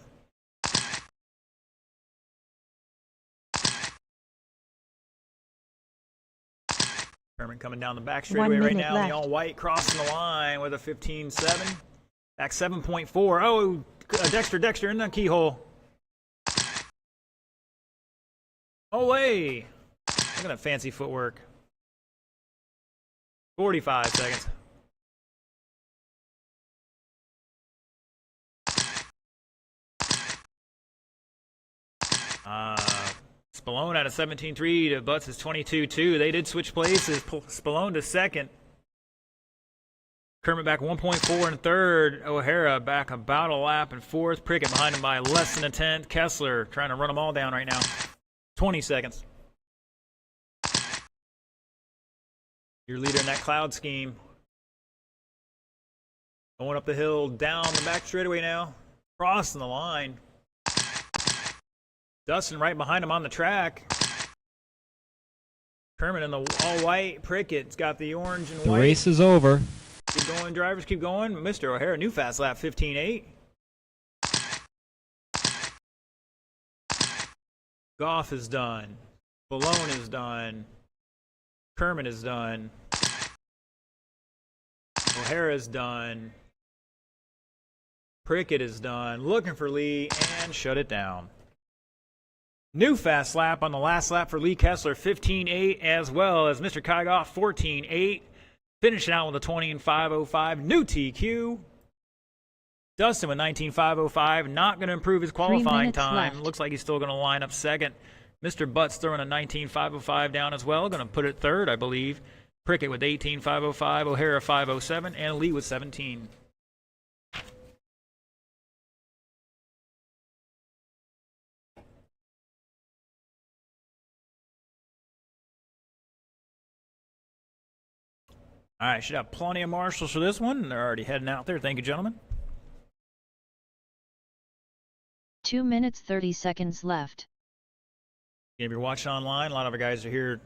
Speaker 1: Kermit coming down the back straightaway right now. The all white crossing the line with a 15.7. Back 7.4. Oh, Dexter in the keyhole. Olay! Look at that fancy footwork. 45 seconds. Spallone at a 17.3 to Butts is 22.2. They did switch places. Spallone to second. Kermit back 1.4 in third. O'Hara back about a lap in fourth. Prickett behind him by less than a tenth. Kessler trying to run them all down right now. 20 seconds. Your leader in that cloud scheme. Going up the hill, down the back straightaway now. Crossing the line. Dustin right behind him on the track. Kermit in the all-white. Prickett's got the orange and white.
Speaker 3: The race is over.
Speaker 1: Keep going, drivers, keep going. Mr. O'Hara, new fast lap, 15.8. Goff is done. Spallone is done. Kermit is done. O'Hara is done. Prickett is done. Looking for Lee and shut it down. New fast lap on the last lap for Lee Kessler, 15.8, as well as Mr. Kai Goff, 14.8. Finishing out with a 20 and 5.05. New TQ. Dustin with 19.505. Not going to improve his qualifying time.
Speaker 4: Left.
Speaker 1: Looks like he's still going to line up second. Mr. Butts throwing a 19.505 down as well. Going to put it third, I believe. Prickett with 18.505. O'Hara 507. And Lee with 17. All right, should have plenty of marshals for this one. They're already heading out there. Thank you, gentlemen.
Speaker 4: 2 minutes 30 seconds left.
Speaker 1: If you're watching online, a lot of our guys are here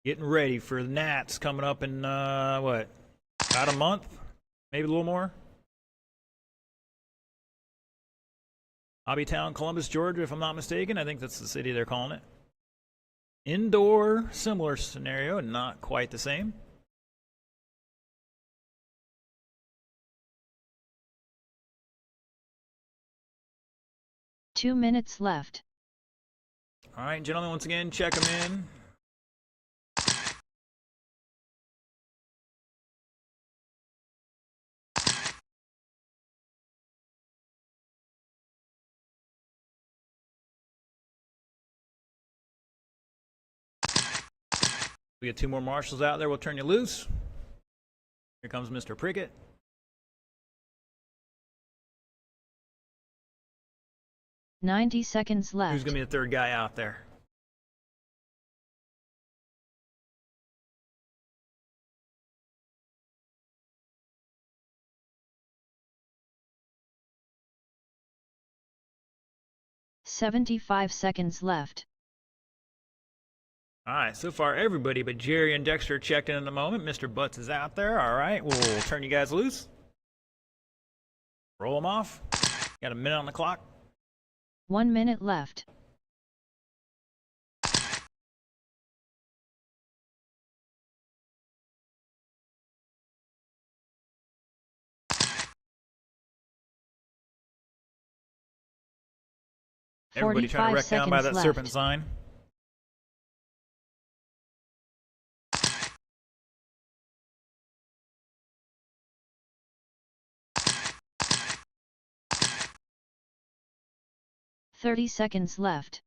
Speaker 1: getting ready for the Nats coming up in, what, about a month? Maybe a little more? Hobbytown, Columbus, Georgia, if I'm not mistaken. I think that's the city they're calling it. Indoor, similar scenario, not quite the same.
Speaker 4: Two minutes left.
Speaker 1: All right, gentlemen, once again, check them in. We get two more marshals out there. We'll turn you loose. Here comes Mr. Prickett.
Speaker 4: Ninety seconds left.
Speaker 1: Who's going to be the third guy out there?
Speaker 4: $75 seconds left.
Speaker 1: All right, so far everybody but Jerry and Dexter checked in the moment. Mr. Butts is out there. All right, we'll turn you guys loose. Roll them off. Got a minute on the clock.
Speaker 4: 1 minute left.
Speaker 1: Everybody trying to wreck down by that
Speaker 4: left.
Speaker 1: serpent sign.
Speaker 4: $30 seconds left.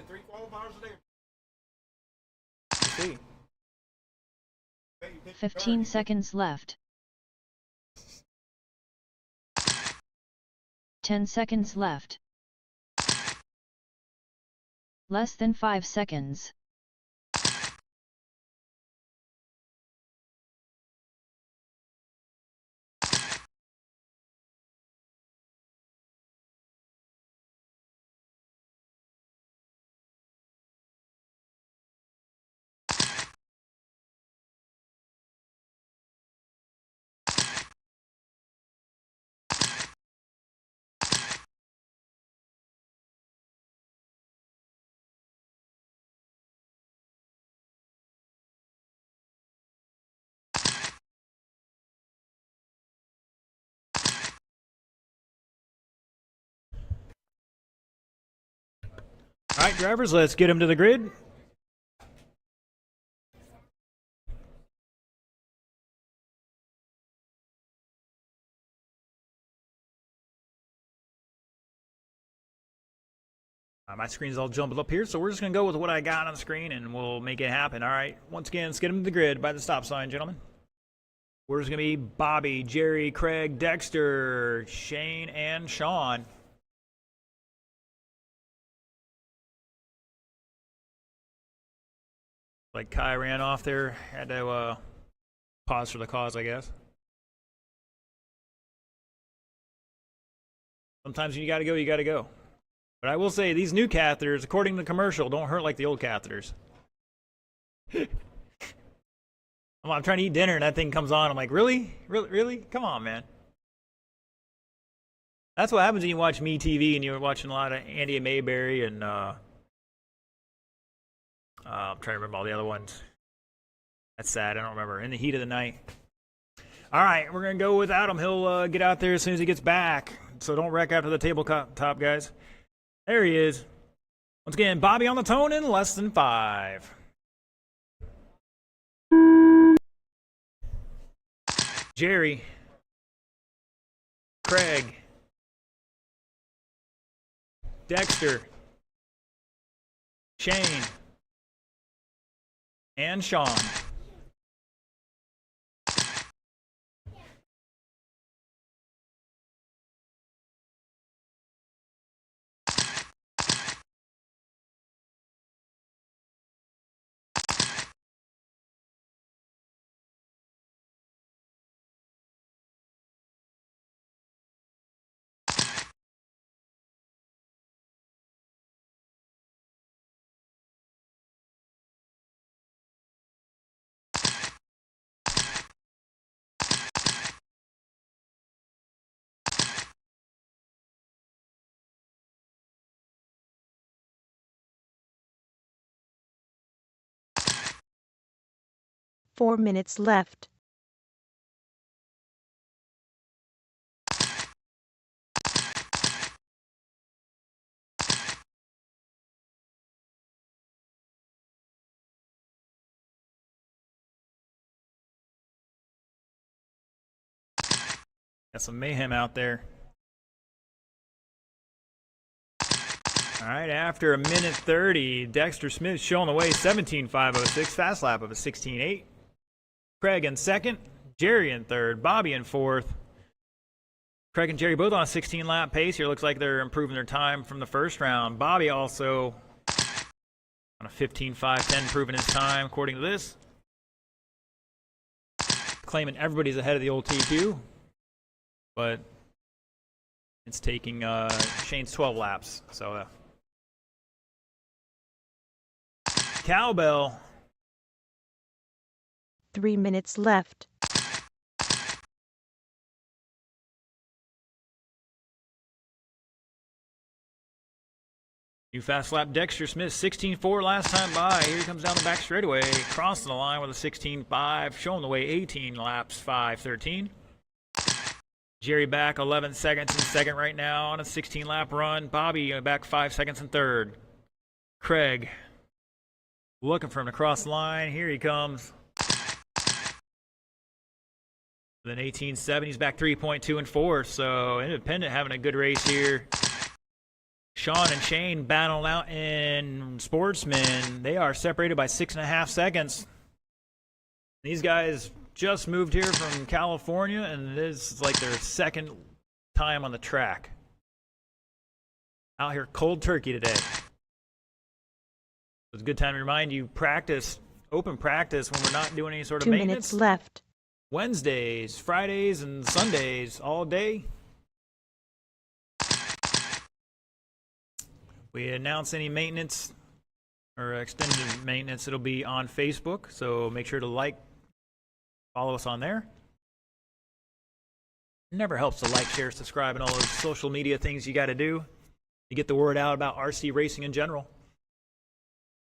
Speaker 5: Three qualifiers a day.
Speaker 1: See.
Speaker 4: 15 seconds left. 10 seconds left. Less than 5 seconds.
Speaker 1: All right, drivers, let's get them to the grid. My screen's all jumbled up here, so we're just going to go with what I got on the screen, and we'll make it happen. All right, once again, let's get them to the grid by the stop sign, gentlemen. Where's going to be Bobby, Jerry, Craig, Dexter, Shane, and Sean. Like Kai ran off there, had to pause for the cause, I guess. Sometimes when you got to go, you got to go. But I will say, these new catheters, according to the commercial, don't hurt like the old catheters. I'm trying to eat dinner and that thing comes on. I'm like, really? Really? Come on, man. That's what happens when you watch Me TV and you're watching a lot of Andy Mayberry and I'm trying to remember all the other ones. That's sad. I don't remember. In the Heat of the Night. All right, we're going to go with Adam. He'll get out there as soon as he gets back. So don't wreck after the tabletop, guys. There he is. Once again, Bobby on the tone in less than 5. Jerry. Craig. Dexter. Shane. And Sean.
Speaker 2: 4 minutes left.
Speaker 1: Got some mayhem out there. All right, after a minute 30, Dexter Smith showing the way, 17.506, fast lap of a 16.8. Craig in second, Jerry in third, Bobby in fourth. Craig and Jerry both on a 16-lap pace here. Looks like they're improving their time from the first round. Bobby also on a 15.510, improving his time according to this. Claiming everybody's ahead of the old TQ, but it's taking Shane's 12 laps. So cowbell.
Speaker 2: 3 minutes left.
Speaker 1: New fast lap, Dexter Smith, 16.4 last time by. Here he comes down the back straightaway, crossing the line with a 16.5, showing the way 18 laps, 5.13. Jerry back 11 seconds in second right now on a 16-lap run. Bobby back 5 seconds in third. Craig looking for him to cross the line. Here he comes. With an 18.7, he's back 3.2 and 4. So Independent having a good race here. Sean and Shane battling out in Sportsman. They are separated by 6.5 seconds. These guys just moved here from California, and this is like their second time on the track. Out here cold turkey today. It's a good time to remind you, practice, open practice when we're not doing any sort of
Speaker 2: 2
Speaker 1: maintenance.
Speaker 2: minutes left.
Speaker 1: Wednesdays, Fridays, and Sundays all day. We announce any maintenance or extended maintenance, it'll be on Facebook, so make sure to like, follow us on there. It never helps to like, share, subscribe, and all those social media things you got to do to get the word out about RC racing in general.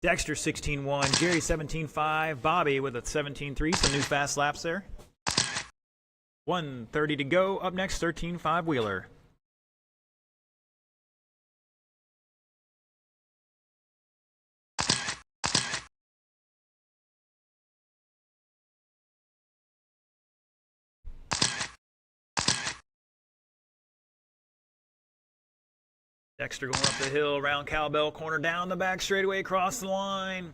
Speaker 1: Dexter 16.1, Jerry 17.5, Bobby with a 17.3, some new fast laps there. 1:30 to go. Up next, 13.5 Wheeler. Dexter going up the hill, around Cowbell corner, down the back straightaway, across the line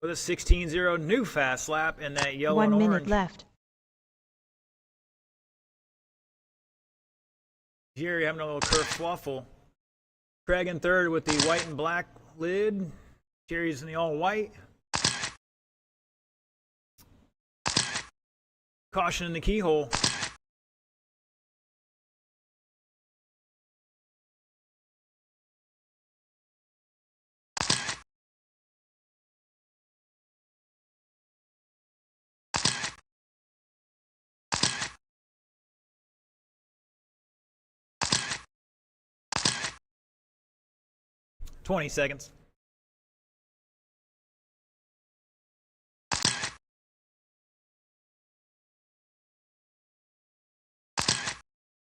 Speaker 1: with a 16.0 new fast lap in that yellow
Speaker 2: 1
Speaker 1: and
Speaker 2: minute
Speaker 1: orange.
Speaker 2: left.
Speaker 1: Jerry having a little kerfluffle. Craig in third with the white and black lid. Jerry's in the all white. Caution in the keyhole. $20.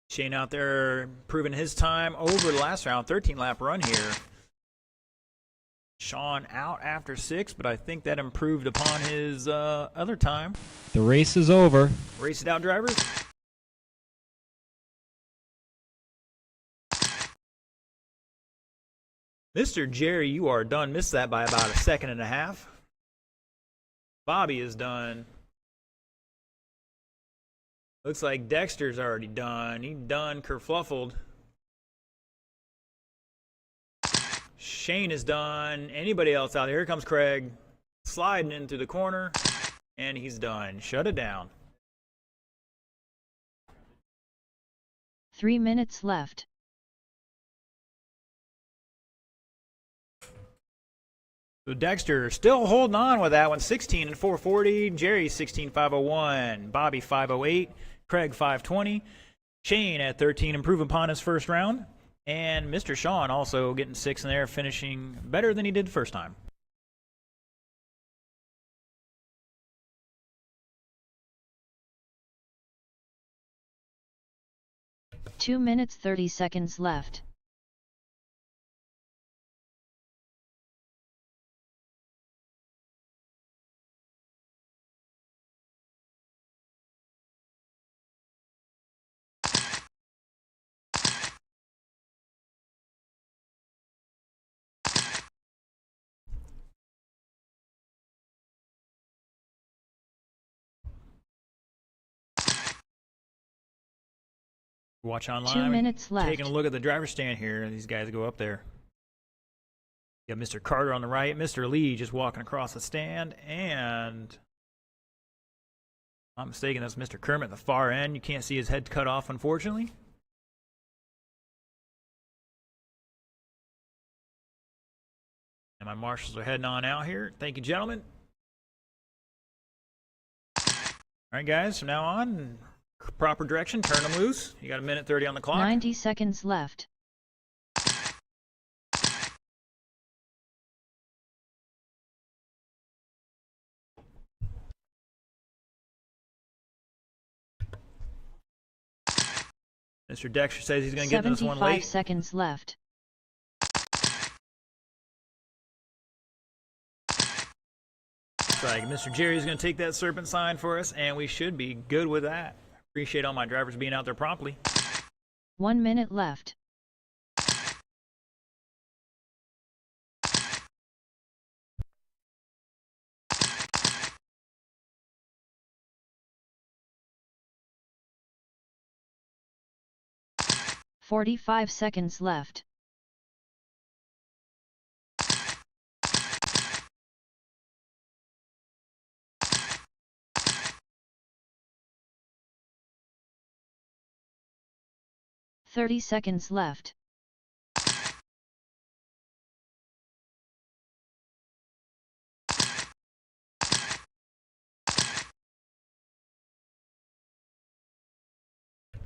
Speaker 1: Shane out there proving his time over the last round, 13-lap run here. Sean out after 6, but I think that improved upon his other time.
Speaker 3: The race is over.
Speaker 1: Race it out, drivers. Mr. Jerry, you are done. Missed that by about a second and a half. Bobby is done. Looks like Dexter's already done. He done kerfluffled. Shane is done. Anybody else out here? Here comes Craig. Sliding in through the corner. And he's done. Shut it down.
Speaker 4: 3 minutes left.
Speaker 1: So Dexter still holding on with that one. 16 and 440. Jerry 16.501. Bobby 508. Craig 520. Shane at 13, improving upon his first round. And Mr. Sean also getting 6 in there, finishing better than he did the first time.
Speaker 4: 2 minutes 30 seconds left.
Speaker 1: Watch online.
Speaker 4: 2 minutes left.
Speaker 1: Taking a look at the driver's stand here. These guys go up there. You got Mr. Carter on the right, Mr. Lee just walking across the stand, and if I'm not mistaken, that's Mr. Kermit at the far end. You can't see his head cut off, unfortunately. And my marshals are heading on out here. Thank you, gentlemen. All right, guys, from now on, proper direction, turn them loose. You got 1:30 on the clock.
Speaker 4: 90 seconds left.
Speaker 1: Mr. Dexter says he's going to get this one
Speaker 4: 75
Speaker 1: late.
Speaker 4: seconds left.
Speaker 1: Looks like Mr. Jerry's going to take that serpent sign for us, and we should be good with that. Appreciate all my drivers being out there promptly.
Speaker 4: 1 minute left. "45 seconds left. "30 seconds left.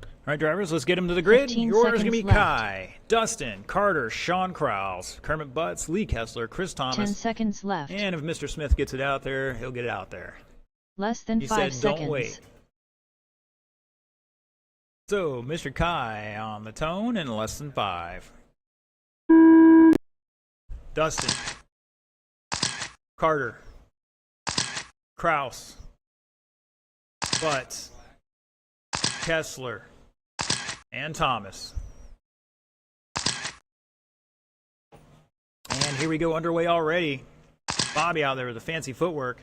Speaker 1: All right, drivers, let's get them to the grid.
Speaker 4: 15
Speaker 1: Your order's going to be
Speaker 4: seconds left.
Speaker 1: Kai, Dustin, Carter, Sean Krause, Kermit Butts, Lee Kessler, Chris
Speaker 4: 10
Speaker 1: Thomas.
Speaker 4: seconds left.
Speaker 1: And if Mr. Smith gets it out there, he'll get it out there.
Speaker 4: Less than
Speaker 1: He
Speaker 4: 5
Speaker 1: said,
Speaker 4: seconds.
Speaker 1: don't wait. So, Mr. Kai on the tone in less than 5. Dustin, Carter, Krause, Butts, Kessler, and Thomas. And here we go, underway already. Bobby out there with the fancy footwork.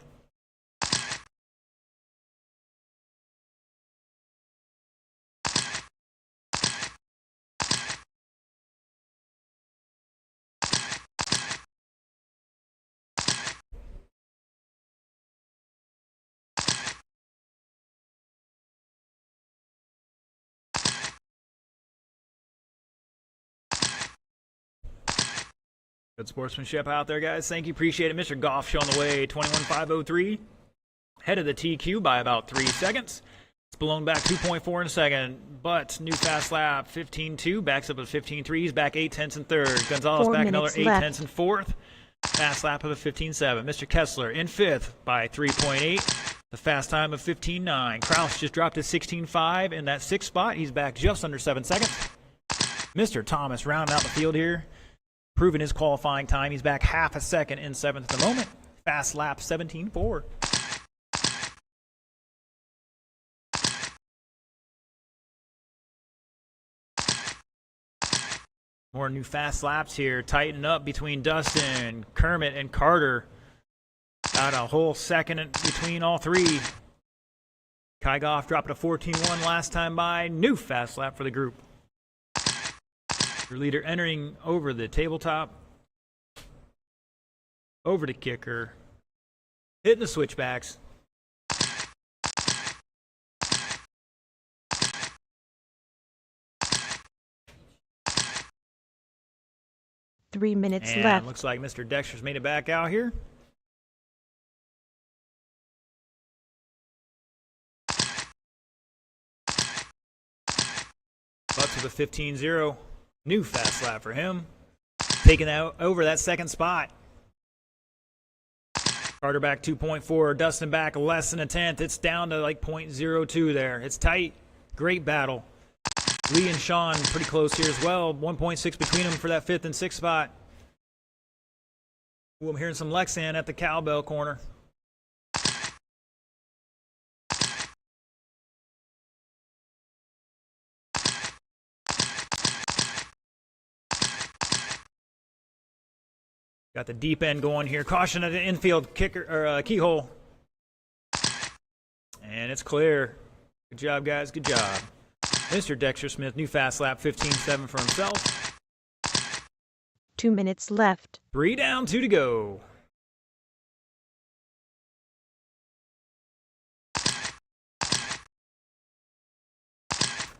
Speaker 1: Good sportsmanship out there, guys. Thank you. Appreciate it. Mr. Goff showing the way. 21.503. Head of the TQ by about 3 seconds. It's blown back 2.4 in a second. But new fast lap 15.2. Backs up at 15.3. He's back 8 tenths in third. Gonzalez
Speaker 2: 4
Speaker 1: back another
Speaker 2: minutes
Speaker 1: 8
Speaker 2: left.
Speaker 1: tenths in fourth. Fast lap of a 15.7. Mr. Kessler in fifth by 3.8. The fast time of 15.9. Krause just dropped to 16.5 in that sixth spot. He's back just under 7 seconds. Mr. Thomas rounding out the field here. Proving his qualifying time. He's back half a second in seventh at the moment. Fast lap 17.4. More new fast laps here. Tighten up between Dustin, Kermit, and Carter. About a whole second between all three. Kai Goff dropped a 14.1 last time by. New fast lap for the group. Your leader entering over the tabletop, over the kicker, hitting the switchbacks.
Speaker 2: Three minutes
Speaker 1: And
Speaker 2: left.
Speaker 1: looks like Mr. Dexter's made it back out here. Butts with a 15.0. New fast lap for him. Taking out over that second spot. Carter back 2.4. Dustin back less than a tenth. It's down to like 0.02 there. It's tight. Great battle. Lee and Sean pretty close here as well. 1.6 between them for that 5th and 6th spot. Ooh, I'm hearing some Lexan at the cowbell corner. Got the deep end going here. Caution at the infield kicker or keyhole. And it's clear. Good job, guys. Good job. Mr. Dexter Smith, new fast lap, 15.7 for himself.
Speaker 2: 2 minutes left.
Speaker 1: 3 down, 2 to go.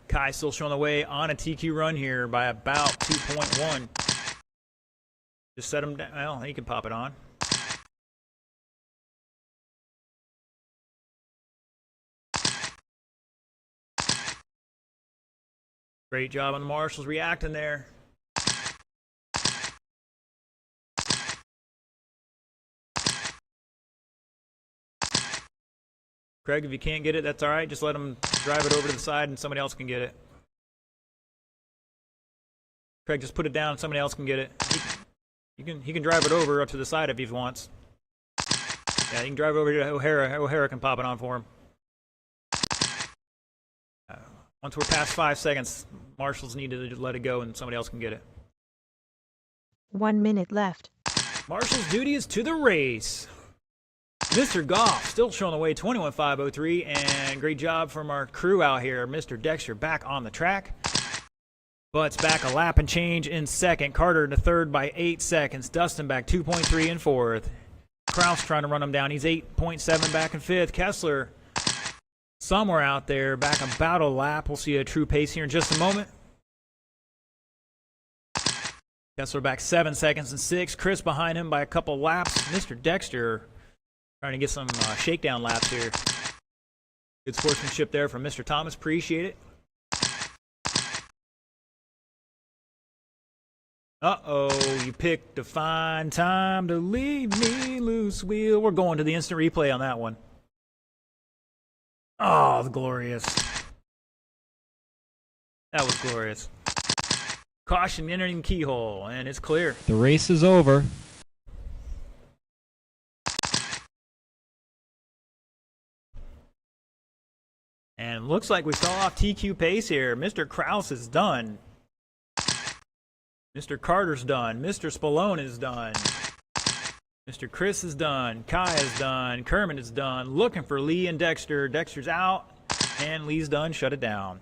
Speaker 1: Kai still showing the way on a TQ run here by about 2.1. Just set him down. Well, he can pop it on. Great job on the marshals reacting there. Craig, if you can't get it, that's all right. Just let him drive it over to the side and somebody else can get it. Craig, just put it down and somebody else can get it. He can drive it over up to the side if he wants. Yeah, he can drive it over to O'Hara. O'Hara can pop it on for him. Once we're past 5 seconds, marshals need to let it go and somebody else can get it.
Speaker 2: 1 minute left.
Speaker 1: Marshall's duty is to the race. Mr. Goff still showing the way, 21.503, and great job from our crew out here. Mr. Dexter back on the track. Butts back a lap and change in second. Carter into third by 8 seconds. Dustin back 2.3 in fourth. Kraus trying to run him down. He's 8.7 back in fifth. Kessler somewhere out there back about a lap. We'll see a true pace here in just a moment. Kessler back 7 seconds and 6. Chris behind him by a couple laps. Mr. Dexter trying to get some shakedown laps here. Good sportsmanship there from Mr. Thomas. Appreciate it. Uh-oh, you picked a fine time to leave me loose, wheel. We're going to the instant replay on that one. Oh, glorious. That was glorious. Caution entering keyhole, and it's clear.
Speaker 3: The race is over.
Speaker 1: And looks like we fell off TQ pace here. Mr. Kraus is done. Mr. Carter's done. Mr. Spallone is done. Mr. Chris is done. Kai is done. Kermit is done. Looking for Lee and Dexter. Dexter's out. And Lee's done. Shut it down.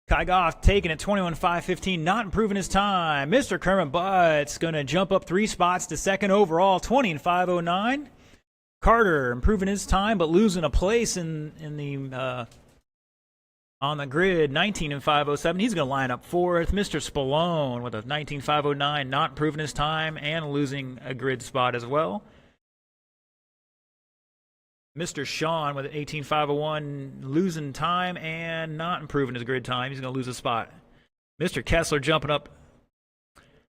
Speaker 1: Kai Goff taking it 21.515. Not improving his time. Mr. Kermit Butts going to jump up 3 spots to second overall. 20.509. Carter improving his time but losing a place in the on the grid. 19.507. He's going to line up fourth. Mr. Spallone with a 19.509, not improving his time and losing a grid spot as well. Mr. Sean with an 18.501, losing time and not improving his grid time. He's going to lose a spot. Mr. Kessler jumping up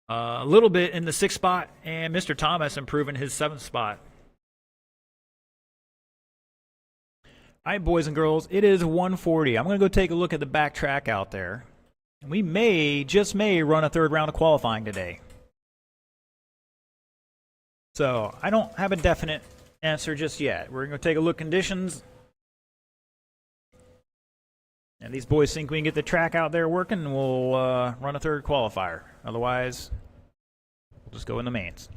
Speaker 1: a little bit in the 6th spot, and Mr. Thomas improving his 7th spot. All right, boys and girls, it is 1:40. I'm going to go take a look at the back track out there. We may, just may, run a 3rd round of qualifying today. So I don't have a definite answer just yet. We're going to take a look at conditions. And these boys think we can get the track out there working, and we'll run a 3rd qualifier. Otherwise, we'll just go in the mains.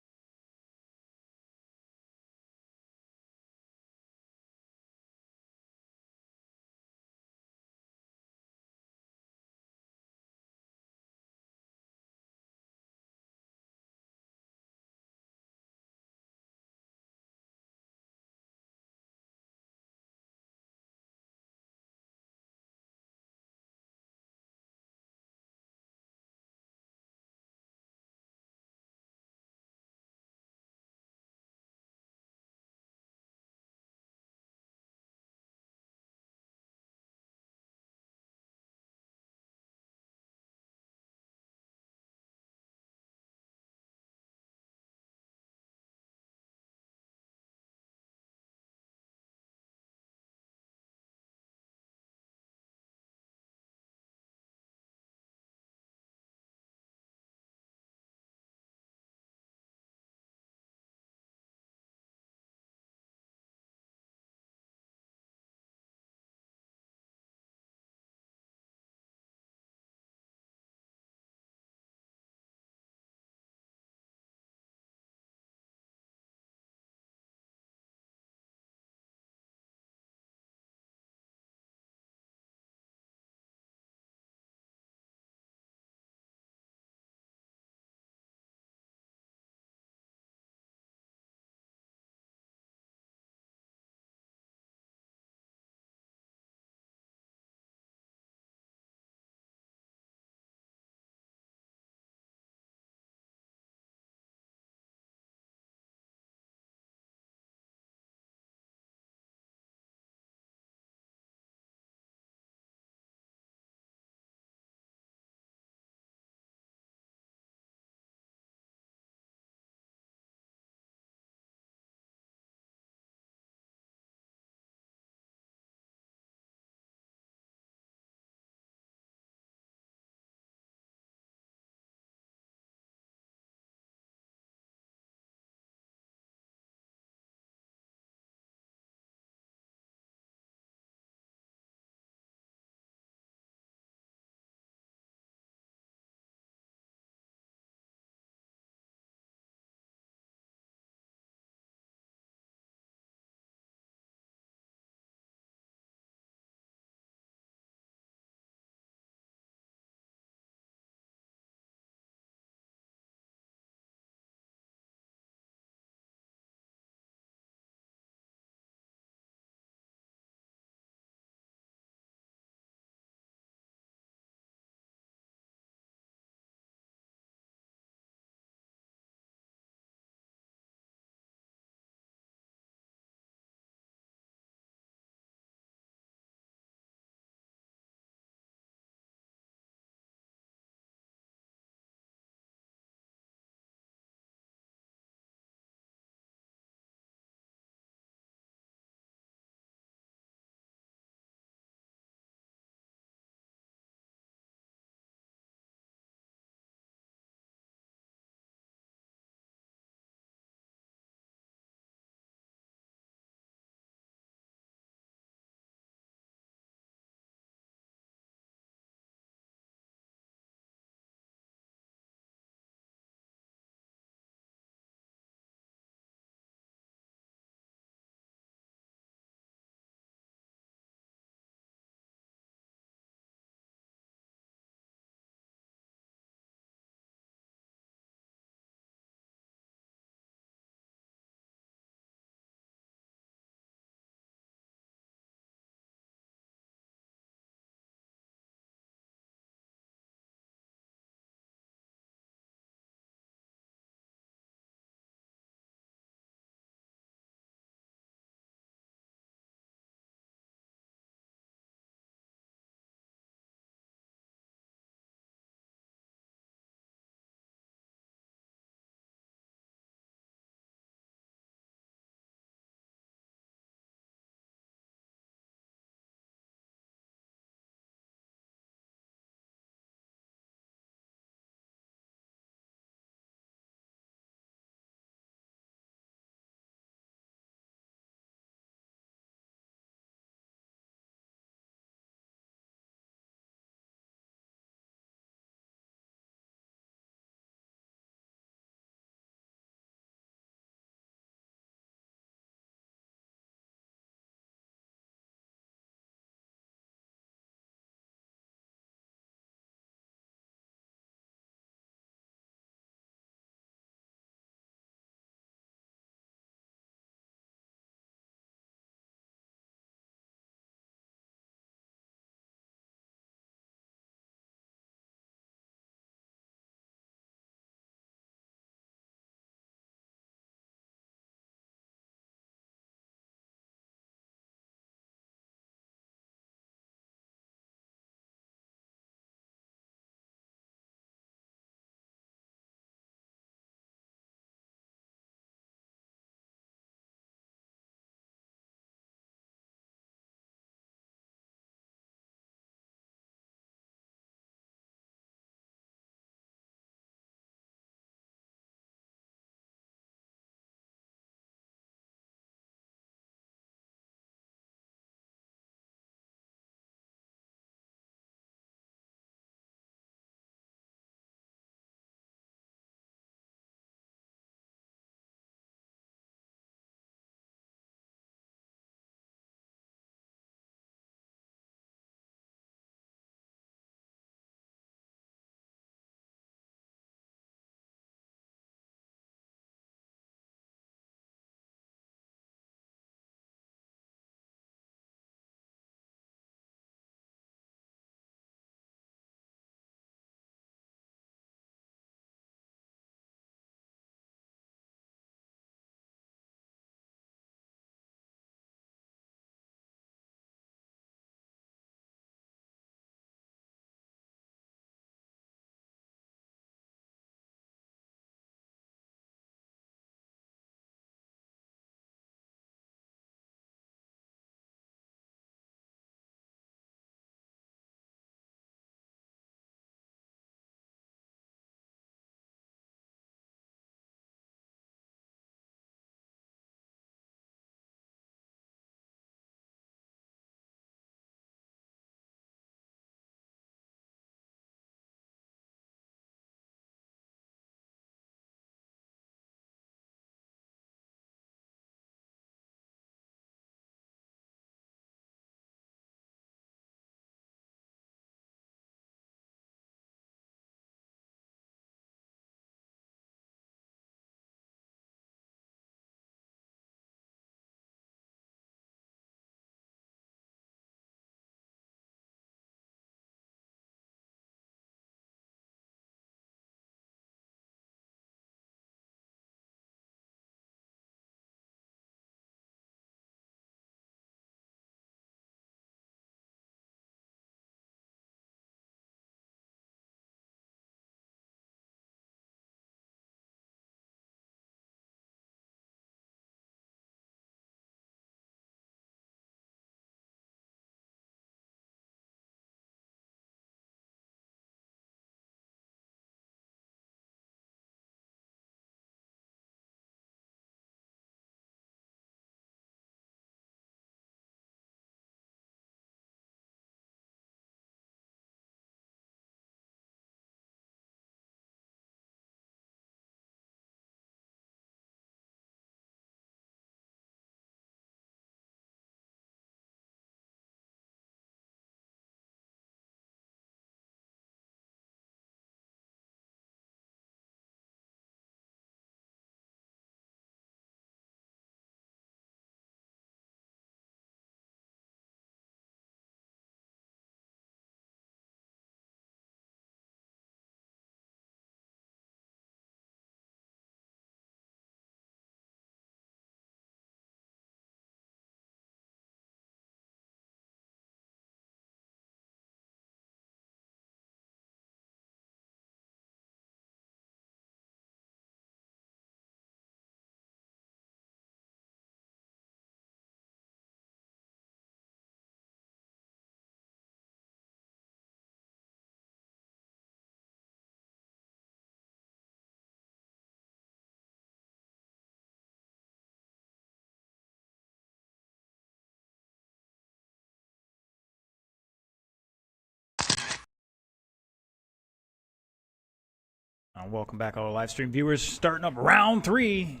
Speaker 1: Welcome back, all the live stream viewers. Starting up round 3.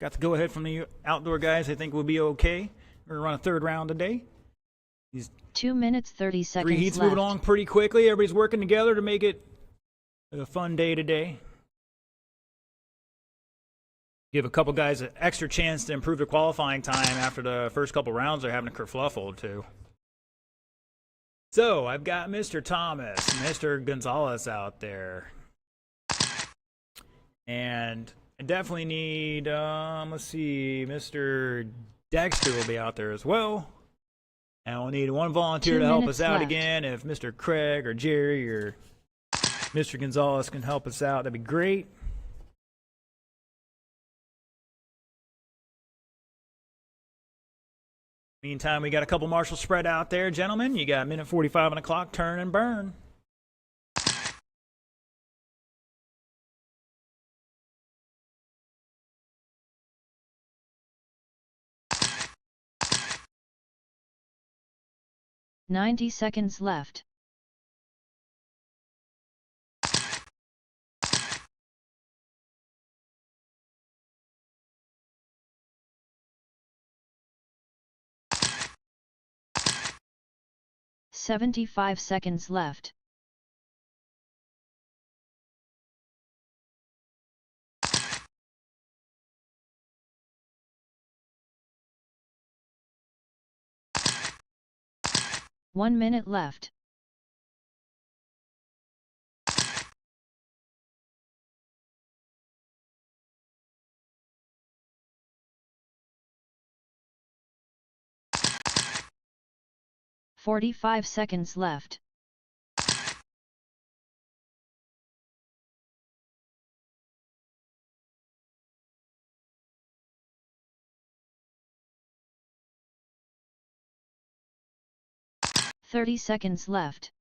Speaker 1: Got the go ahead from the outdoor guys. I think we'll be okay. We're gonna run a third round today. These
Speaker 4: 2 minutes 30 seconds
Speaker 1: 3 heats
Speaker 4: left.
Speaker 1: moving along pretty quickly. Everybody's working together to make it a fun day today. Give a couple guys an extra chance to improve their qualifying time after the first couple rounds they're having a kerfluffle too. So I've got Mr. Thomas, Mr. Gonzalez out there. And I definitely need, let's see, Mr. Dexter will be out there as well. And we'll need one volunteer
Speaker 4: 2
Speaker 1: to help
Speaker 4: minutes
Speaker 1: us out
Speaker 4: left.
Speaker 1: again. If Mr. Craig or Jerry or Mr. Gonzalez can help us out, that'd be great. Meantime, we got a couple marshals spread out there, gentlemen. You got minute 45 on the clock, turn and burn.
Speaker 4: $90 seconds left. $75 seconds left. One minute left. $45 seconds left. $30 seconds left.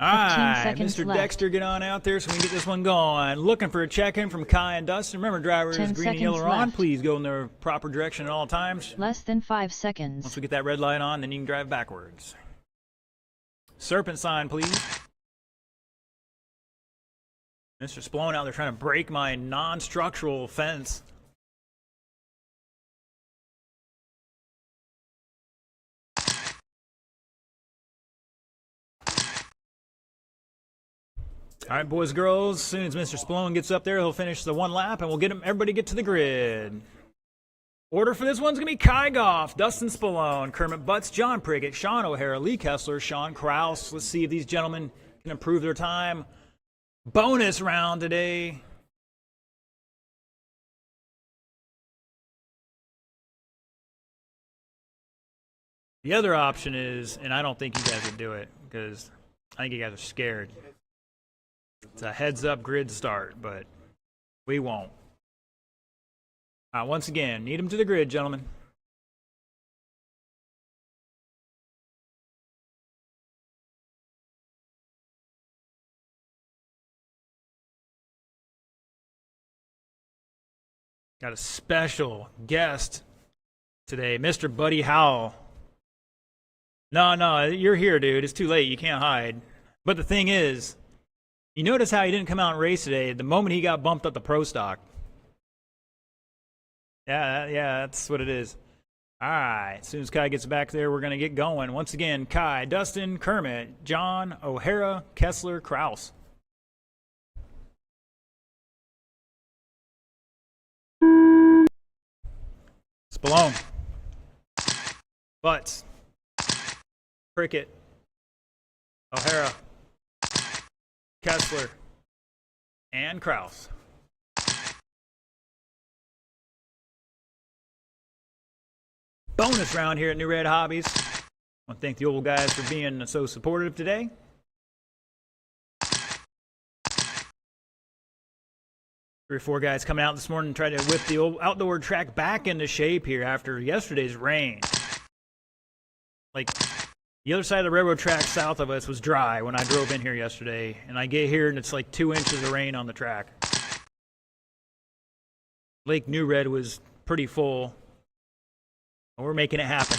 Speaker 1: All right,
Speaker 4: seconds
Speaker 1: Mr.
Speaker 4: left.
Speaker 1: Dexter, get on out there so we can get this one going. Looking for a check-in from Kai and Dustin. Remember, drivers
Speaker 4: 10
Speaker 1: green and yellow
Speaker 4: seconds
Speaker 1: are on.
Speaker 4: left.
Speaker 1: Please go in the proper direction at all times.
Speaker 4: Less than 5 seconds.
Speaker 1: Once we get that red light on, then you can drive backwards. Serpent sign, please. Mr. Splone out there trying to break my non-structural fence. All right, boys, girls, as soon as Mr. Splone gets up there, he'll finish the one lap, and we'll get everybody get to the grid. Order for this one's going to be Kai Goff, Dustin Spallone, Kermit Butts, John Prickett, Sean O'Hara, Lee Kessler, Sean Kraus. Let's see if these gentlemen can improve their time. Bonus round today. The other option is, and I don't think you guys would do it, because I think you guys are scared. It's a heads-up grid start, but we won't. Once again, need them to the grid, gentlemen. Got a special guest today, Mr. Buddy Howell. No, you're here, dude. It's too late. You can't hide. But the thing is, you notice how he didn't come out and race today the moment he got bumped up the pro stock. Yeah, that's what it is. All right, as soon as Kai gets back there, we're going to get going. Once again, Kai, Dustin, Kermit, John, O'Hara, Kessler, Kraus. Spallone. Butts. Prickett. O'Hara. Kessler. And Kraus. Bonus round here at New Red Hobbies. I want to thank the old guys for being so supportive today. Three or four guys coming out this morning and trying to whip the old outdoor track back into shape here after yesterday's rain. Like, the other side of the railroad track south of us was dry when I drove in here yesterday, and I get here and it's like 2 inches of rain on the track. Lake New Red was pretty full. We're making it happen.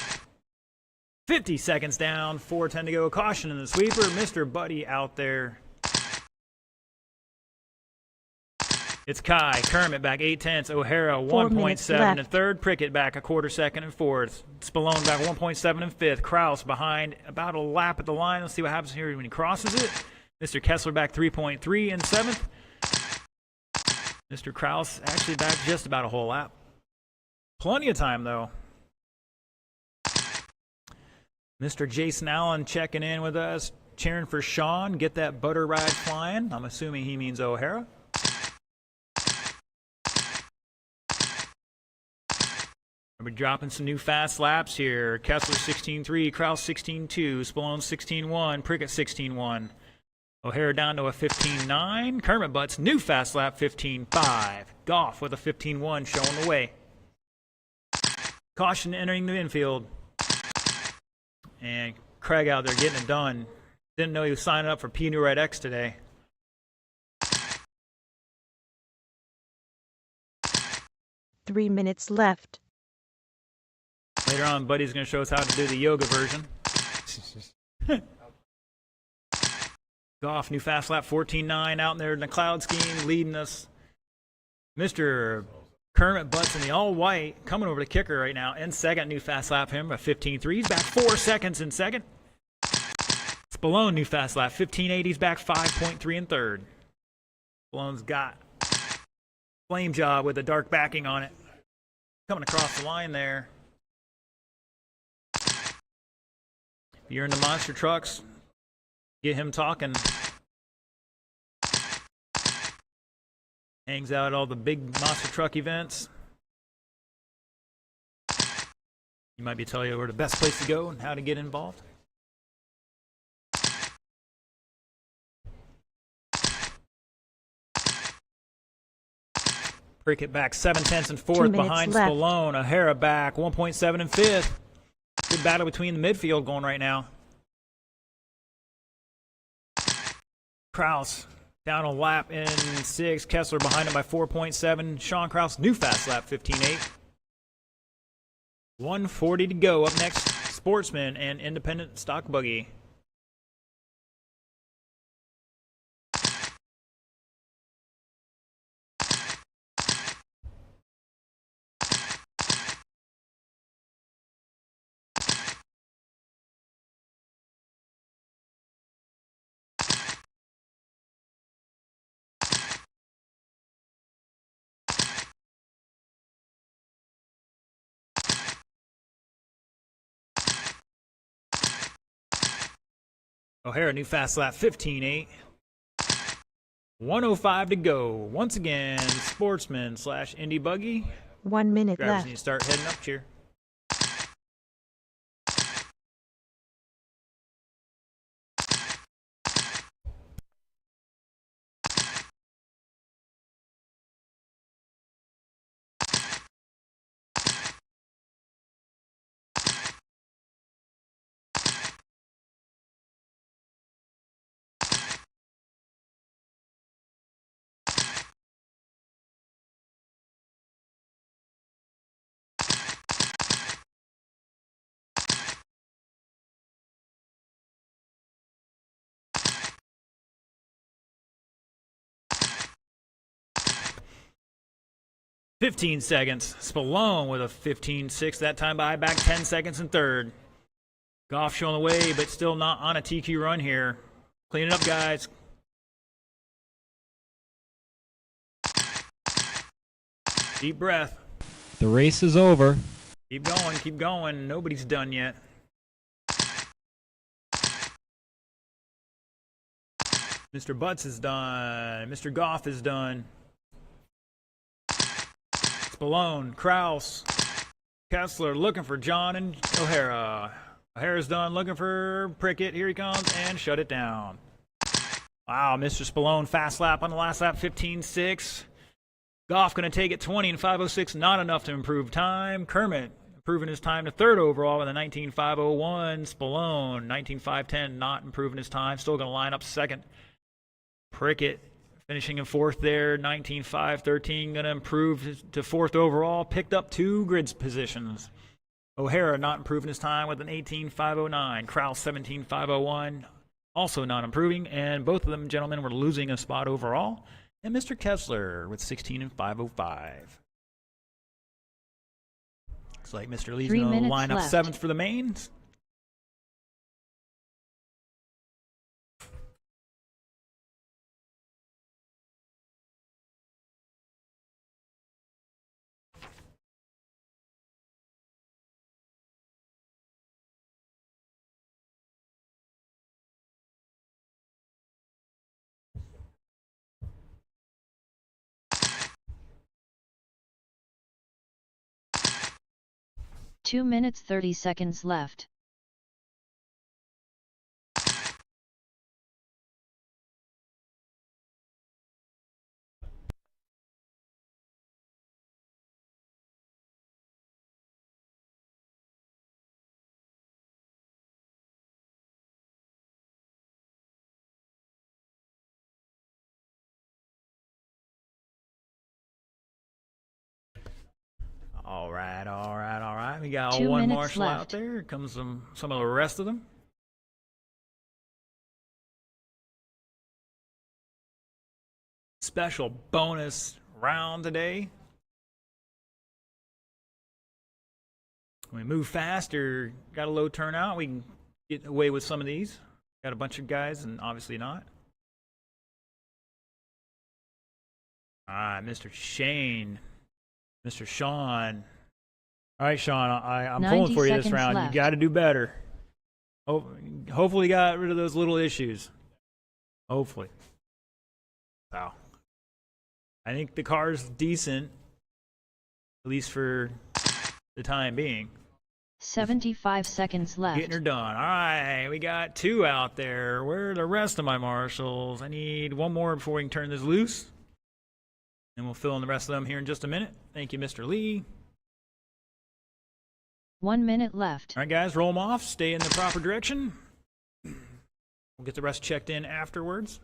Speaker 1: 50 seconds down, 4:10 to go. Caution in the sweeper. Mr. Buddy out there. It's Kai. Kermit back 8/10. O'Hara 1.7 in third. Prickett back a quarter second in fourth. Spallone back 1.7 in fifth. Kraus behind about a lap at the line. Let's see what happens here when he crosses it. Mr. Kessler back 3.3 in seventh. Mr. Kraus actually back just about a whole lap. Plenty of time, though. Mr. Jason Allen checking in with us, cheering for Sean. Get that butter ride flying. I'm assuming he means O'Hara. We're dropping some new fast laps here. Kessler 16.3, Kraus 16.2, Spallone 16.1, Prickett 16.1. O'Hara down to a 15.9. Kermit Butts, new fast lap 15.5. Goff with a 15.1 showing the way. Caution entering the infield. And Craig out there getting it done. Didn't know he was signing up for P New Red X today.
Speaker 2: Three minutes left.
Speaker 1: Later on, Buddy's going to show us how to do the yoga version. Goff, new fast lap 14.9 out in there in the cloud scheme, leading us. Mr. Kermit Butts in the all-white, coming over to kicker right now. In second, new fast lap him, a 15.3. He's back 4 seconds in second. Spallone, new fast lap 15.8. He's back 5.3 in third. Spallone's got flame job with a dark backing on it. Coming across the line there. If you're in the monster trucks, get him talking. Hangs out at all the big monster truck events. He might be telling you where the best place to go and how to get involved. Prickett back 7/10 in fourth behind
Speaker 2: left.
Speaker 1: Spallone. O'Hara back 1.7 in fifth. Good battle between the midfield going right now. Kraus down a lap in sixth. Kessler behind him by 4.7. Sean Kraus, new fast lap 15.8. 1:40 to go. Up next, Sportsman and Independent Stock Buggy. O'Hara, new fast lap 15.8. 1:05 to go. Once again, Sportsman / Indy Buggy.
Speaker 2: 1 minute
Speaker 1: Drivers
Speaker 2: left.
Speaker 1: need to start heading up here. "15 seconds. Spallone with a 15.6 that time by, back 10 seconds in third. Goff showing the way, but still not on a TQ run here. Clean it up, guys. Deep breath.
Speaker 3: The race is over.
Speaker 1: Keep going, keep going. Nobody's done yet. Mr. Butts is done. Mr. Goff is done. Spallone, Kraus, Kessler looking for John and O'Hara. O'Hara's done looking for Prickett. Here he comes and shut it down. Wow, Mr. Spallone fast lap on the last lap, 15.6. Goff going to take it 20 and 5.06, not enough to improve time. Kermit improving his time to third overall with a 19.501. Spallone, 19.510, not improving his time. Still going to line up second. Prickett finishing in fourth there, 19.513, going to improve to fourth overall. Picked up 2 grid positions. O'Hara not improving his time with an 18.509. Kraus 17.501, also not improving. And both of them gentlemen were losing a spot overall. And Mr. Kessler with 16.505. Looks like Mr. Lee's
Speaker 4: 3
Speaker 1: going to
Speaker 4: minutes
Speaker 1: line up
Speaker 4: left.
Speaker 1: 7th for the mains.
Speaker 4: Two minutes 30 seconds left.
Speaker 1: All right, all right, all right. We got
Speaker 4: 2
Speaker 1: one
Speaker 4: minutes
Speaker 1: marshal out
Speaker 4: left.
Speaker 1: there. Here comes some of the rest of them. Special bonus round today. When we move fast or got a low turnout, we can get away with some of these. Got a bunch of guys and obviously not. All right, Mr. Shane. Mr. Sean. All right, Sean, I'm
Speaker 4: 90
Speaker 1: pulling for you this
Speaker 4: seconds
Speaker 1: round.
Speaker 4: left.
Speaker 1: You got to do better. Hopefully, got rid of those little issues. Hopefully. So, I think the car's decent, at least for the time being.
Speaker 4: 75 seconds left.
Speaker 1: Getting her done. All right, we got 2 out there. Where are the rest of my marshals? I need 1 more before we can turn this loose. And we'll fill in the rest of them here in just a minute. Thank you, Mr. Lee.
Speaker 4: 1 minute left.
Speaker 1: All right, guys, roll them off. Stay in the proper direction. We'll get the rest checked in afterwards.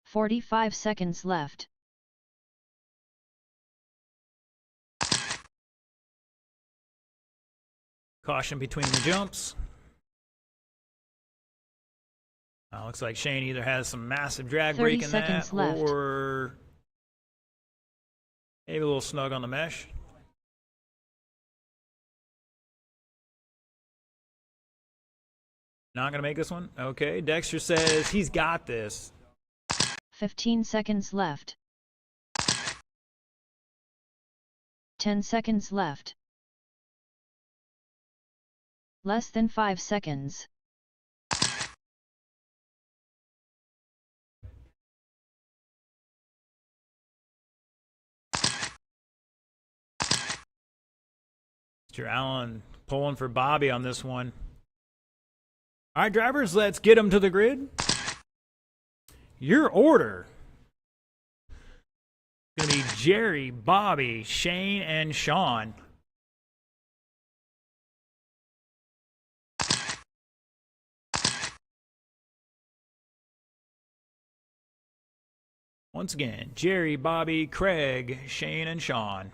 Speaker 4: "45 seconds left.
Speaker 1: Caution between the jumps. Looks like Shane either has some massive drag
Speaker 4: 30
Speaker 1: brake in that,
Speaker 4: seconds left.
Speaker 1: or maybe a little snug on the mesh. Not going to make this one? Okay, Dexter says he's got this.
Speaker 4: 15 seconds left. 10 seconds left. Less than 5 seconds.
Speaker 1: Mr. Allen pulling for Bobby on this one. All right, drivers, let's get them to the grid. Your order is going to be Jerry, Bobby, Shane, and Sean. Once again, Jerry, Bobby, Craig, Shane, and Sean.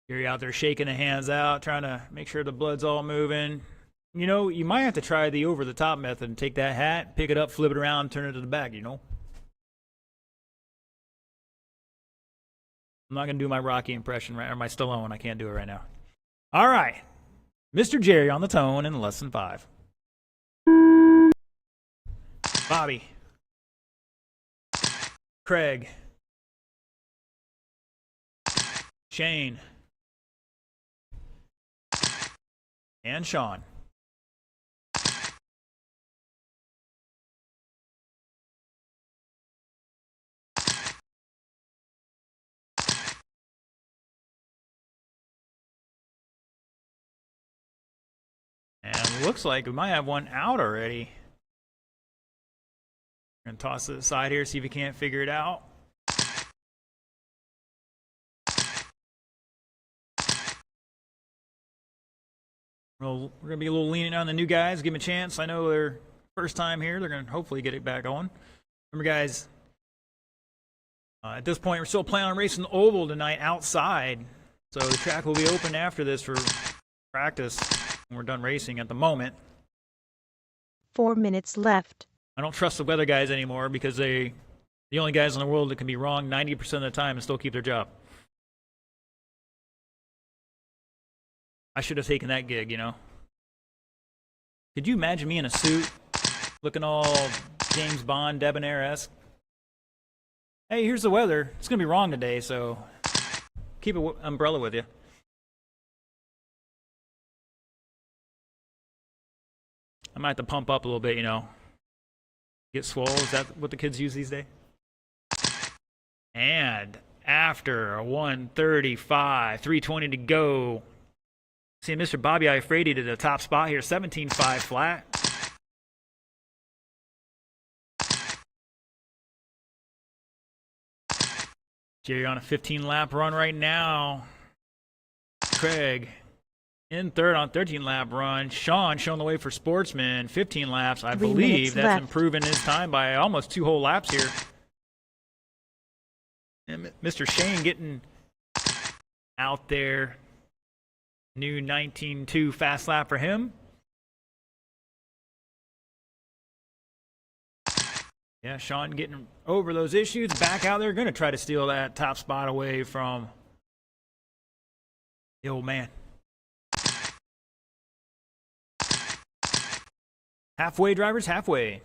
Speaker 1: Jerry out there shaking the hands out, trying to make sure the blood's all moving. You know, you might have to try the over-the-top method and take that hat, pick it up, flip it around, turn it to the back, you know? I'm not going to do my Rocky impression, right, or my Stallone. I can't do it right now. All right. Mr. Jerry on the tone in lesson 5. Bobby. Craig. Shane. And Sean. And looks like we might have one out already. We're going to toss it aside here, see if we can't figure it out. Well, we're going to be a little lenient on the new guys. Give them a chance. I know they're first time here. They're going to hopefully get it back on. Remember, guys, at this point, we're still planning on racing the oval tonight outside. So the track will be open after this for practice when we're done racing at the moment.
Speaker 2: 4 minutes left.
Speaker 1: I don't trust the weather guys anymore because they're the only guys in the world that can be wrong 90% of the time and still keep their job. I should have taken that gig, you know. Could you imagine me in a suit, looking all James Bond, debonair-esque? Hey, here's the weather. It's going to be wrong today, so keep an umbrella with you. I might have to pump up a little bit, you know. Get swole. Is that what the kids use these days? And after a 1:35, 3:20 to go. See, Mr. Bobby Ifredi to the top spot here, 17.5 flat. Jerry on a 15-lap run right now. Craig in third on 13-lap run. Sean showing the way for Sportsman, 15 laps. I
Speaker 2: 3
Speaker 1: believe
Speaker 2: minutes
Speaker 1: that's
Speaker 2: left.
Speaker 1: improving his time by almost 2 whole laps here. And Mr. Shane getting out there. New 19.2 fast lap for him. Yeah, Sean getting over those issues. Back out there. Going to try to steal that top spot away from the old man. Halfway, drivers, halfway.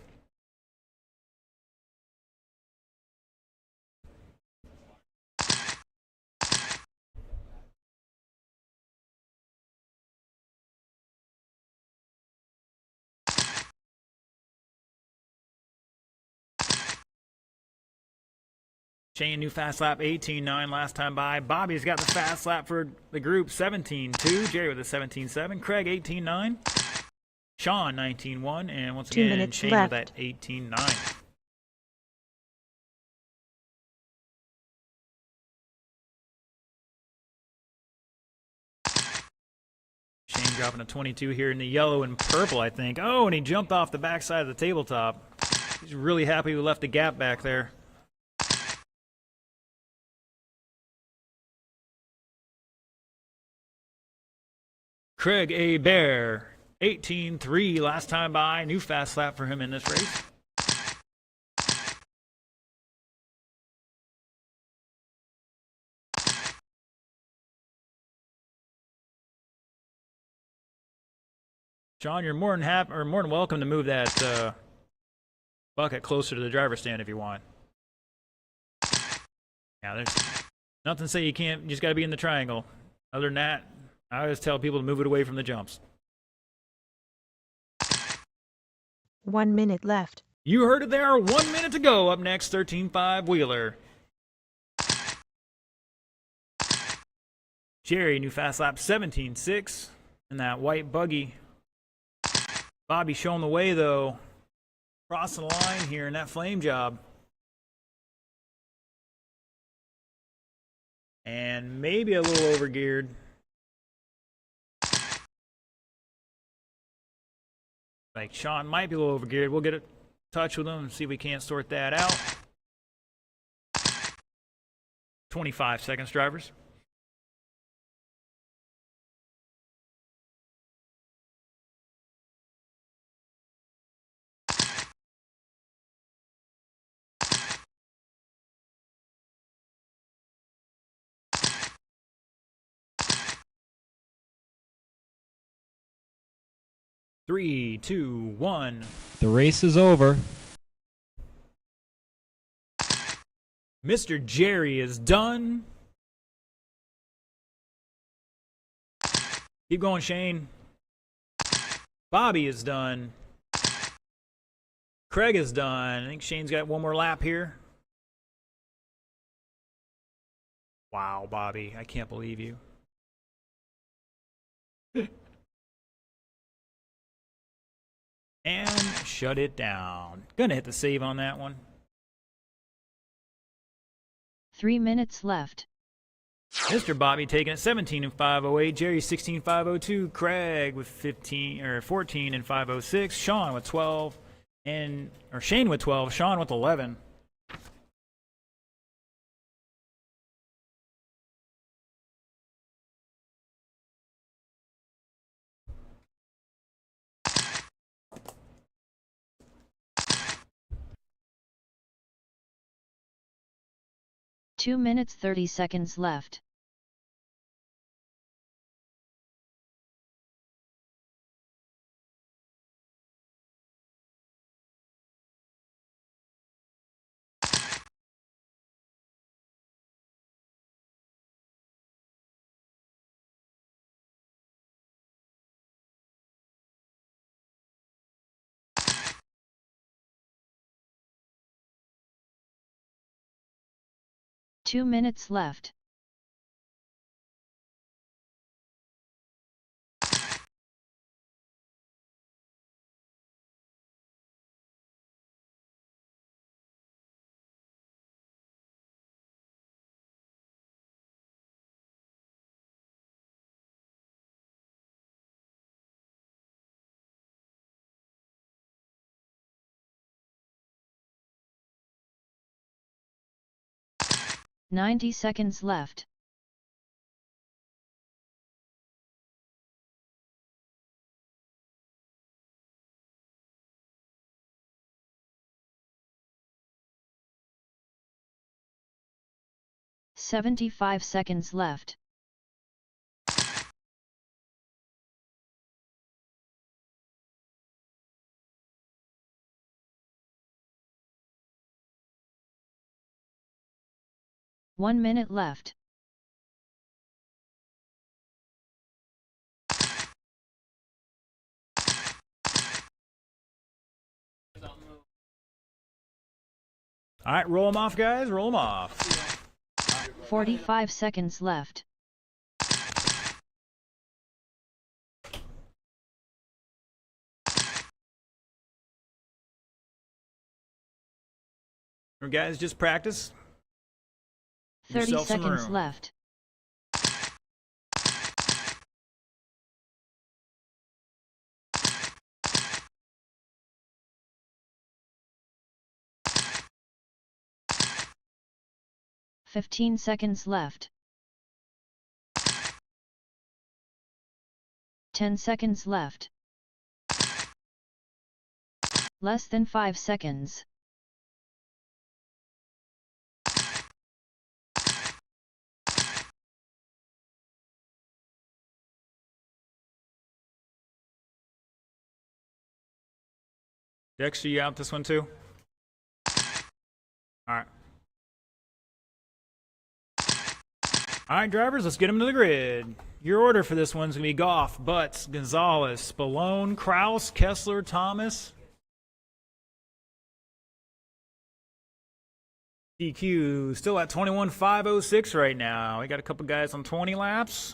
Speaker 1: Shane, new fast lap, 18.9 last time by. Bobby's got the fast lap for the group, 17.2. Jerry with a 17.7. Craig, 18.9. Sean, 19.1. And once
Speaker 2: 2
Speaker 1: again,
Speaker 2: minutes
Speaker 1: Shane
Speaker 2: left.
Speaker 1: with that 18.9. Shane dropping a 22 here in the yellow and purple, I think. Oh, and he jumped off the backside of the tabletop. He's really happy we left a gap back there. Craig A. Bear, 18.3 last time by. New fast lap for him in this race. John, you're more than welcome to move that bucket closer to the driver's stand if you want. Yeah, there's nothing to say you can't. You just got to be in the triangle. Other than that, I always tell people to move it away from the jumps.
Speaker 2: 1 minute left.
Speaker 1: You heard it there. 1 minute to go. Up next, 13.5 Wheeler. Jerry, new fast lap, 17.6 in that white buggy. Bobby showing the way, though. Crossing the line here in that flame job. And maybe a little overgeared. Like Sean might be a little overgeared. We'll get in touch with him and see if we can't sort that out. 25 seconds, drivers. Three, two, one.
Speaker 3: The race is over.
Speaker 1: Mr. Jerry is done. Keep going, Shane. Bobby is done. Craig is done. I think Shane's got one more lap here. Wow, Bobby. I can't believe you. And shut it down. Gonna hit the save on that one.
Speaker 4: 3 minutes left.
Speaker 1: Mr. Bobby taking it 17 and 508. Jerry 16 502. Craig with 14 and 506. Sean with 12 Shane with 12. Sean with 11.
Speaker 4: Two minutes 30 seconds left. Two minutes left. Ninety seconds left. $75 seconds left. One minute left.
Speaker 1: All right, roll them off, guys. Roll them off.
Speaker 4: 45 seconds left.
Speaker 1: Guys, just practice.
Speaker 4: 30
Speaker 1: Yourself some
Speaker 4: seconds
Speaker 1: room.
Speaker 4: left. $15 seconds left. 10 seconds left. Less than 5 seconds.
Speaker 1: Dexter, you out this one too? Alright. Alright, drivers, let's get them to the grid. Your order for this one's going to be Goff, Butts, Gonzalez, Spallone, Kraus, Kessler, Thomas. DQ still at 21,506 right now. We got a couple guys on 20 laps.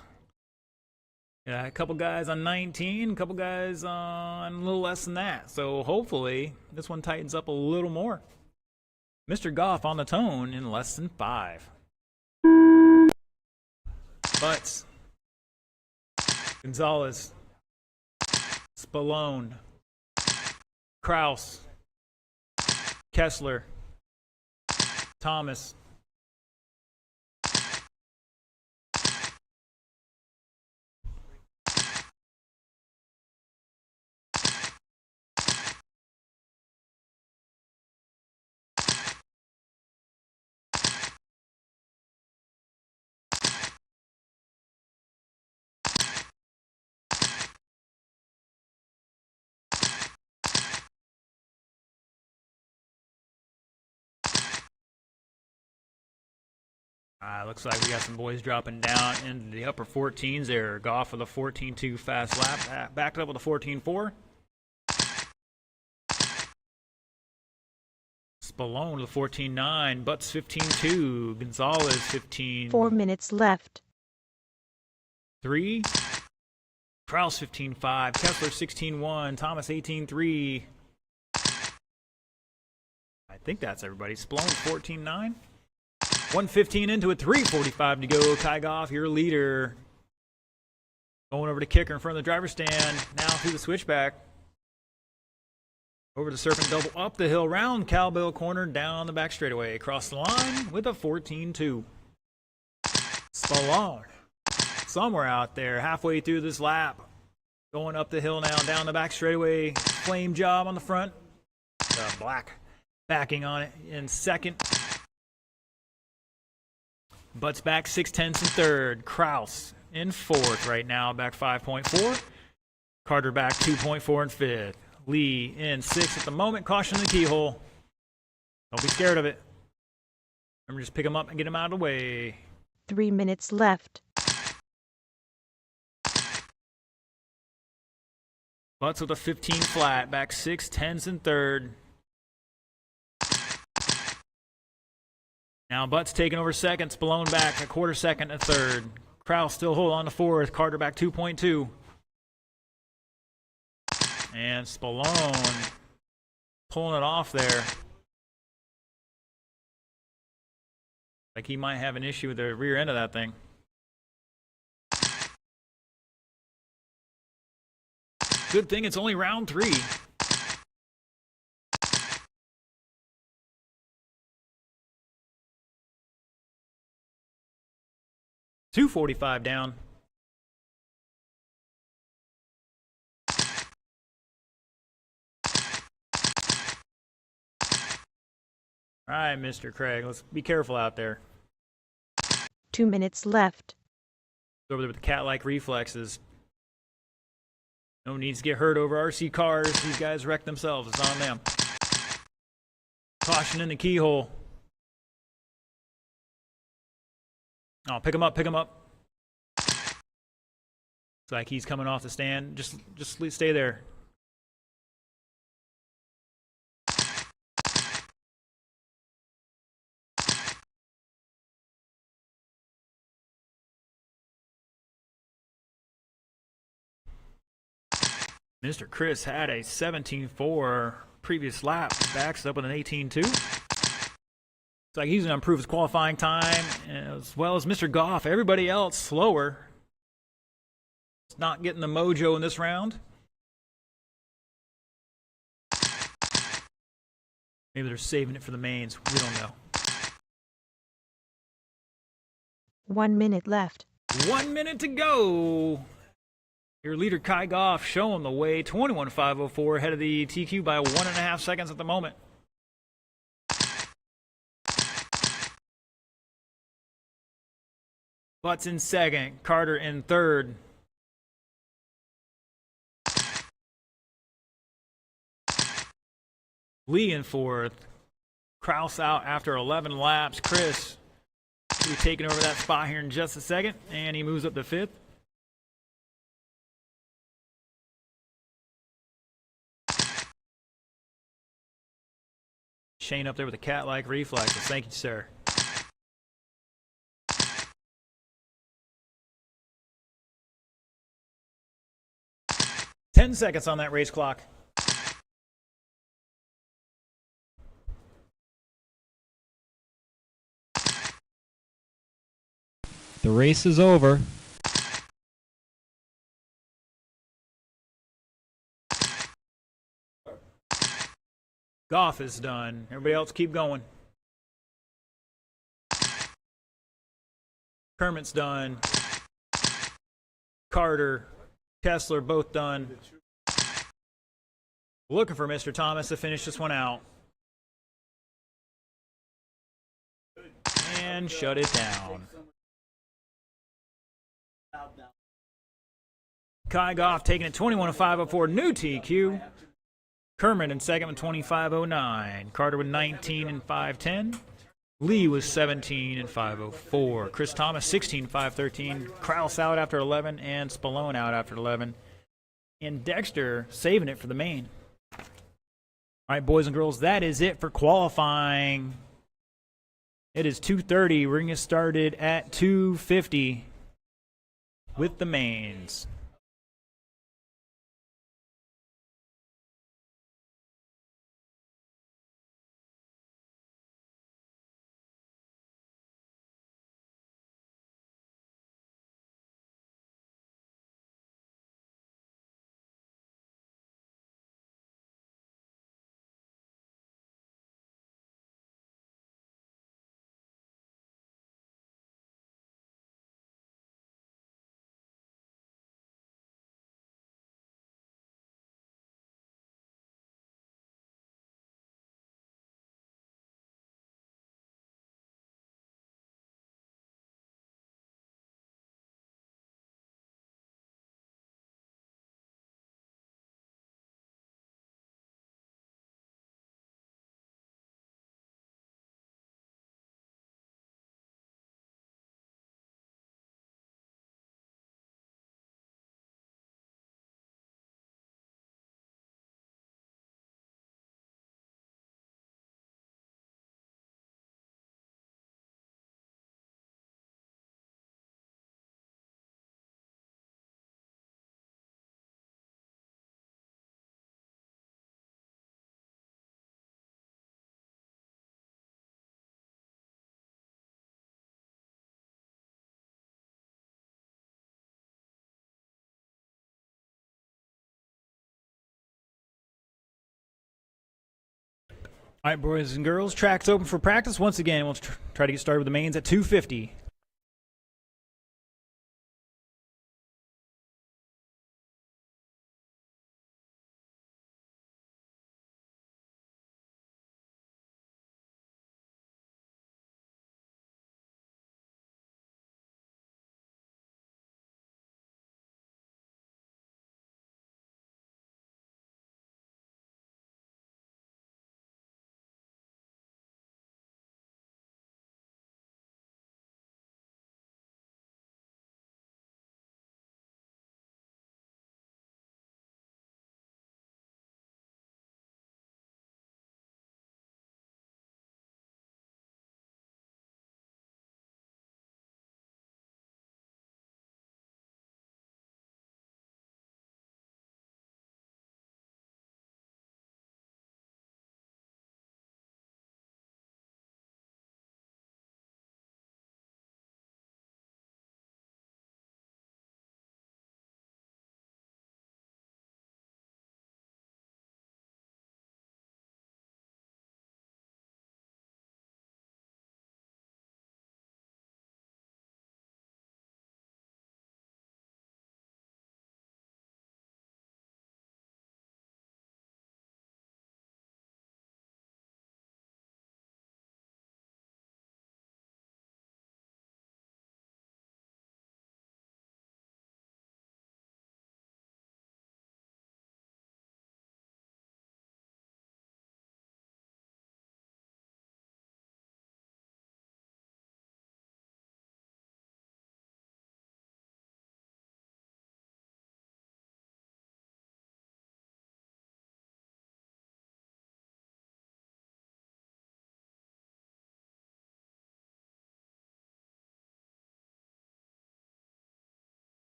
Speaker 1: Yeah, a couple guys on 19, a couple guys on a little less than that. So hopefully this one tightens up a little more. Mr. Goff on the tone in less than 5. Butts, Gonzalez, Spallone, Kraus, Kessler, Thomas. Looks like we got some boys dropping down into the upper 14s there. Goff with a 14.2 fast lap. Backed up with a 14.4. Spallone with a 14.9. Butts 15.2. Gonzalez 15.
Speaker 2: 4 minutes left.
Speaker 1: 3. Kraus 15.5. Kessler 16.1. Thomas 18.3. I think that's everybody. Spallone 14.9. 1:15 into it, 3:45 to go. Kai Goff, your leader. Going over to kicker in front of the driver's stand. Now through the switchback. Over the serpent double up the hill, round cowbell corner, down the back straightaway. Across the line with a 14-2. Spallone. Somewhere out there, halfway through this lap. Going up the hill now, down the back straightaway. Flame job on the front. Black backing on it in second. Butts back 6/10 in third. Kraus in fourth right now, back 5.4. Carter back 2.4 in fifth. Lee in sixth at the moment. Caution in the keyhole. Don't be scared of it. Remember, just pick him up and get him out of the way.
Speaker 2: 3 minutes left.
Speaker 1: Butts with a 15 flat, back 6/10 in third. Now Butts taking over second. Spallone back a quarter second at third. Kraus still hold on to fourth. Carter back 2.2. And Spallone pulling it off there. Like he might have an issue with the rear end of that thing. Good thing it's only round 3. $2.45 down. All right, Mr. Craig, let's be careful out there.
Speaker 2: 2 minutes left.
Speaker 1: Over there with the cat-like reflexes. No needs to get hurt over RC cars. These guys wreck themselves. It's on them. Caution in the keyhole. Oh, pick him up, pick him up. It's like he's coming off the stand. Just stay there. Mr. Chris had a 17.4 previous lap, backs up with an 18.2. It's like he's going to improve his qualifying time, as well as Mr. Goff. Everybody else slower. It's not getting the mojo in this round. Maybe they're saving it for the mains. We don't know.
Speaker 2: 1 minute left.
Speaker 1: 1 minute to go. Your leader, Kai Goff, showing the way. 21.504 ahead of the TQ by 1.5 seconds at the moment. Butts in second. Carter in third. Lee in fourth. Kraus out after 11 laps. Chris will be taking over that spot here in just a second. And he moves up to fifth. Shane up there with the cat-like reflexes. Thank you, sir. Ten seconds on that race clock.
Speaker 3: The race is over.
Speaker 1: Goff is done. Everybody else keep going. Kermit's done. Carter, Kessler, both done. Looking for Mr. Thomas to finish this one out. And shut it down. Kai Goff taking it 21.504, new TQ. Kermit in second with 25.09. Carter with 19 and 5.10. Lee was 17 and 5.04. Chris Thomas 16.513. Kraus out after 11 and Spallone out after 11. And Dexter saving it for the main. All right, boys and girls, that is it for qualifying. It is 2:30. We're going to get started at 2:50 with the mains. All right, boys and girls, track's open for practice. Once again, we'll try to get started with the mains at 2:50.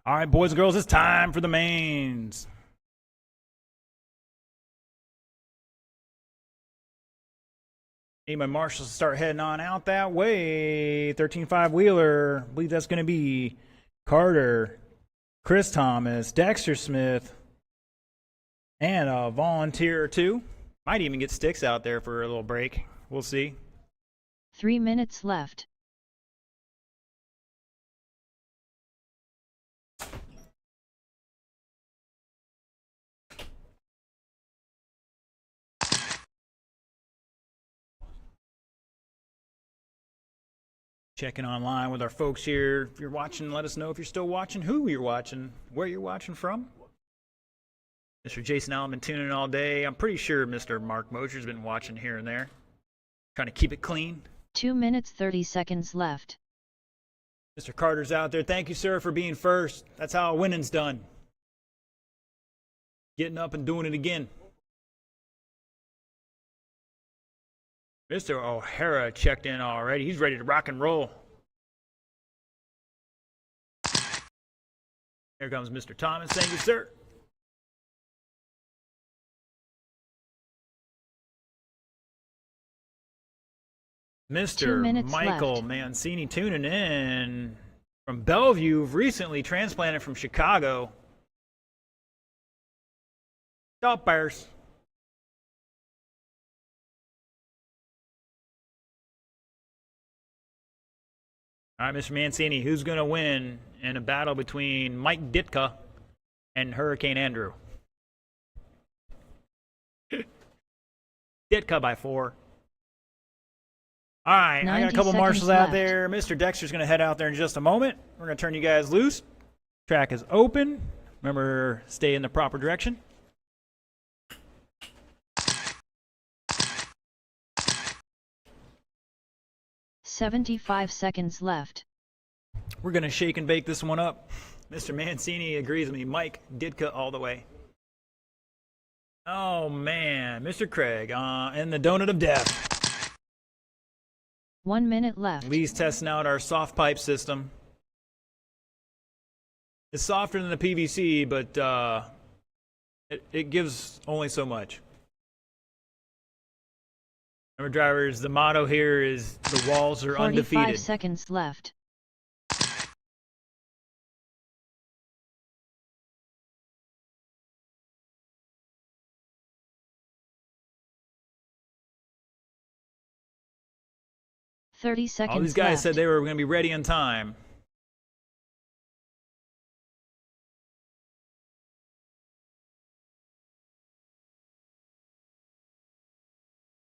Speaker 1: All right, boys and girls, it's time for the mains. Need my marshals to start heading on out that way. 13.5 wheeler. I believe that's going to be Carter, Chris Thomas, Dexter Smith, and a volunteer or two. Might even get Sticks out there for a little break. We'll see.
Speaker 4: 3 minutes left.
Speaker 1: Checking online with our folks here. If you're watching, let us know if you're still watching, who you're watching, where you're watching from. Mr. Jason Allen been tuning in all day. I'm pretty sure Mr. Mark Mosher's been watching here and there. Trying to keep it clean.
Speaker 4: 2 minutes 30 seconds left.
Speaker 1: Mr. Carter's out there. Thank you, sir, for being first. That's how winning's done. Getting up and doing it again. Mr. O'Hara checked in already. He's ready to rock and roll. Here comes Mr. Thomas. Thank you, sir. Mr. Michael
Speaker 4: left.
Speaker 1: Mancini tuning in from Bellevue, recently transplanted from Chicago. Stop Bears. All right, Mr. Mancini, who's going to win in a battle between Mike Ditka and Hurricane Andrew? Ditka by 4. All right, I got a couple marshals out there. Mr. Dexter's going to head out there in just a moment. We're going to turn you guys loose. Track is open. Remember, stay in the proper direction.
Speaker 4: "75 seconds left.
Speaker 1: We're going to shake and bake this one up. Mr. Mancini agrees with me. Mike Ditka all the way. Oh, man. Mr. Craig in the donut of death.
Speaker 4: 1 minute left.
Speaker 1: Lee's testing out our soft pipe system. It's softer than the PVC, but it gives only so much. Remember, drivers, the motto here is the walls are
Speaker 4: 45
Speaker 1: undefeated.
Speaker 4: seconds left. "30 seconds
Speaker 1: All these guys
Speaker 4: left.
Speaker 1: said they were going to be ready on time.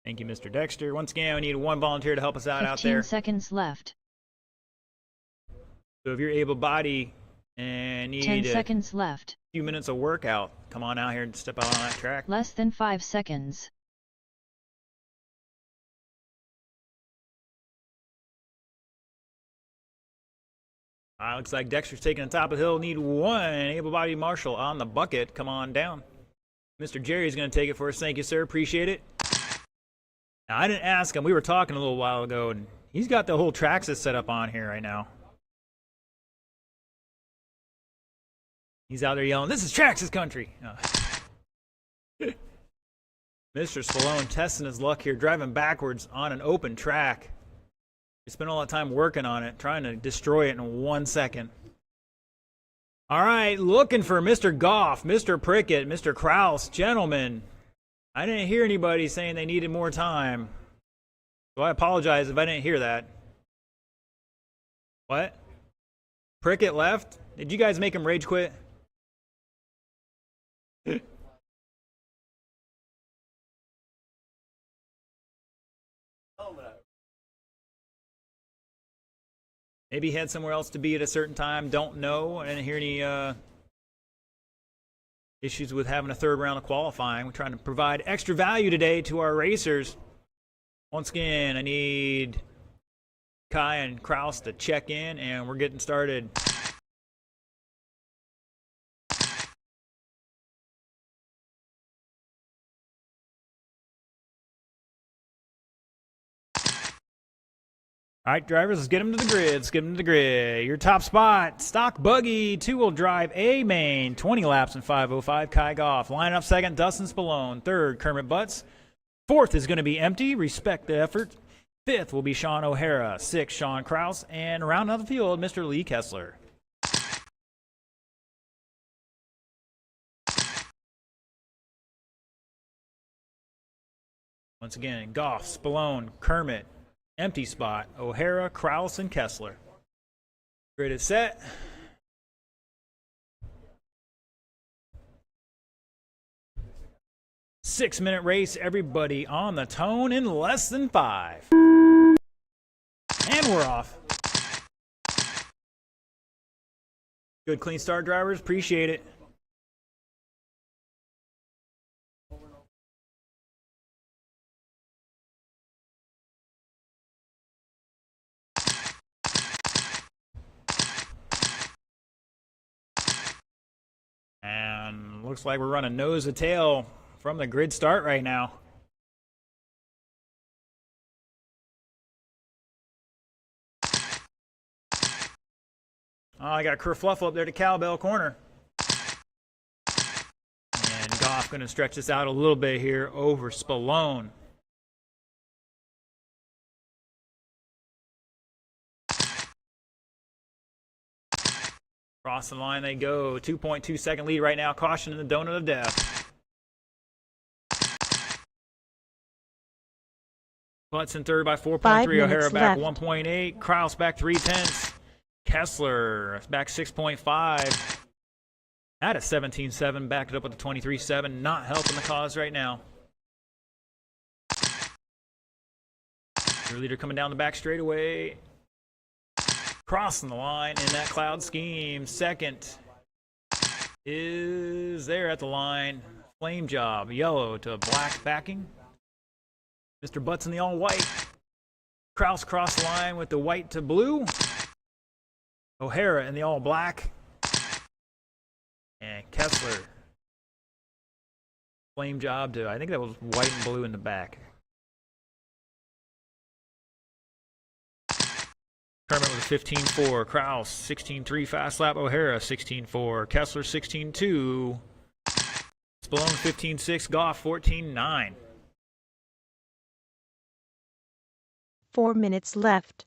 Speaker 1: Thank you, Mr. Dexter. Once again, we need one volunteer to help us out
Speaker 4: 15
Speaker 1: there.
Speaker 4: seconds left.
Speaker 1: So if you're able-bodied and need
Speaker 4: 10
Speaker 1: a
Speaker 4: seconds left.
Speaker 1: few minutes of workout, come on out here and step out on that track.
Speaker 4: Less than 5 seconds.
Speaker 1: Looks like Dexter's taking the top of the hill. Need one able-bodied marshal on the bucket. Come on down. Mr. Jerry's going to take it for us. Thank you, sir. Appreciate it. Now, I didn't ask him. We were talking a little while ago, and he's got the whole Traxxas set up on here right now. He's out there yelling, "This is Traxxas country." Mr. Spallone testing his luck here, driving backwards on an open track. He spent all that time working on it, trying to destroy it in 1 second. All right, looking for Mr. Goff, Mr. Prickett, Mr. Kraus. Gentlemen, I didn't hear anybody saying they needed more time. So I apologize if I didn't hear that. What? Prickett left? Did you guys make him rage quit? Maybe he had somewhere else to be at a certain time. Don't know. I didn't hear any issues with having a third round of qualifying. We're trying to provide extra value today to our racers. Once again, I need Kai and Kraus to check in, and we're getting started. All All right, drivers, let's get them to the grid. Let's get them to the grid. Your top spot, stock buggy, two-wheel drive, A main, 20 laps in 5:05. Kai Goff. Line up second, Dustin Spallone. Third, Kermit Butts. Fourth is going to be Empty. Respect the effort. Fifth will be Sean O'Hara. Sixth, Sean Kraus. And round out the field, Mr. Lee Kessler. Once again, Goff, Spallone, Kermit, Empty spot, O'Hara, Kraus, and Kessler. Grid is set. Six-minute race, everybody on the tone in less than 5. And we're off. Good clean start, drivers. Appreciate it. And looks like we're running nose to tail from the grid start right now. Oh, I got Kerfluffle up there to Cowbell corner. And Goff going to stretch this out a little bit here over Spallone. Across the line they go. 2.2 second lead right now. Caution in the donut of death. Butts in third by 4.3. O'Hara back 1.8. Kraus back 3/10. Kessler back 6.5. At a 17.7. Backed it up with a 23.7. Not helping the cause right now. Your leader coming down the back straightaway. Crossing the line in that cloud scheme. Second is there at the line. Flame Job, yellow to black backing. Mr. Butts in the all white. Kraus cross the line with the white to blue. O'Hara in the all black. And Kessler. Flame Job to, I think that was white and blue in the back. Kermit with a 15.4. Kraus 16.3 fast lap. O'Hara 16.4. Kessler 16.2. Spallone 15.6. Goff 14.9.
Speaker 2: 4 minutes left.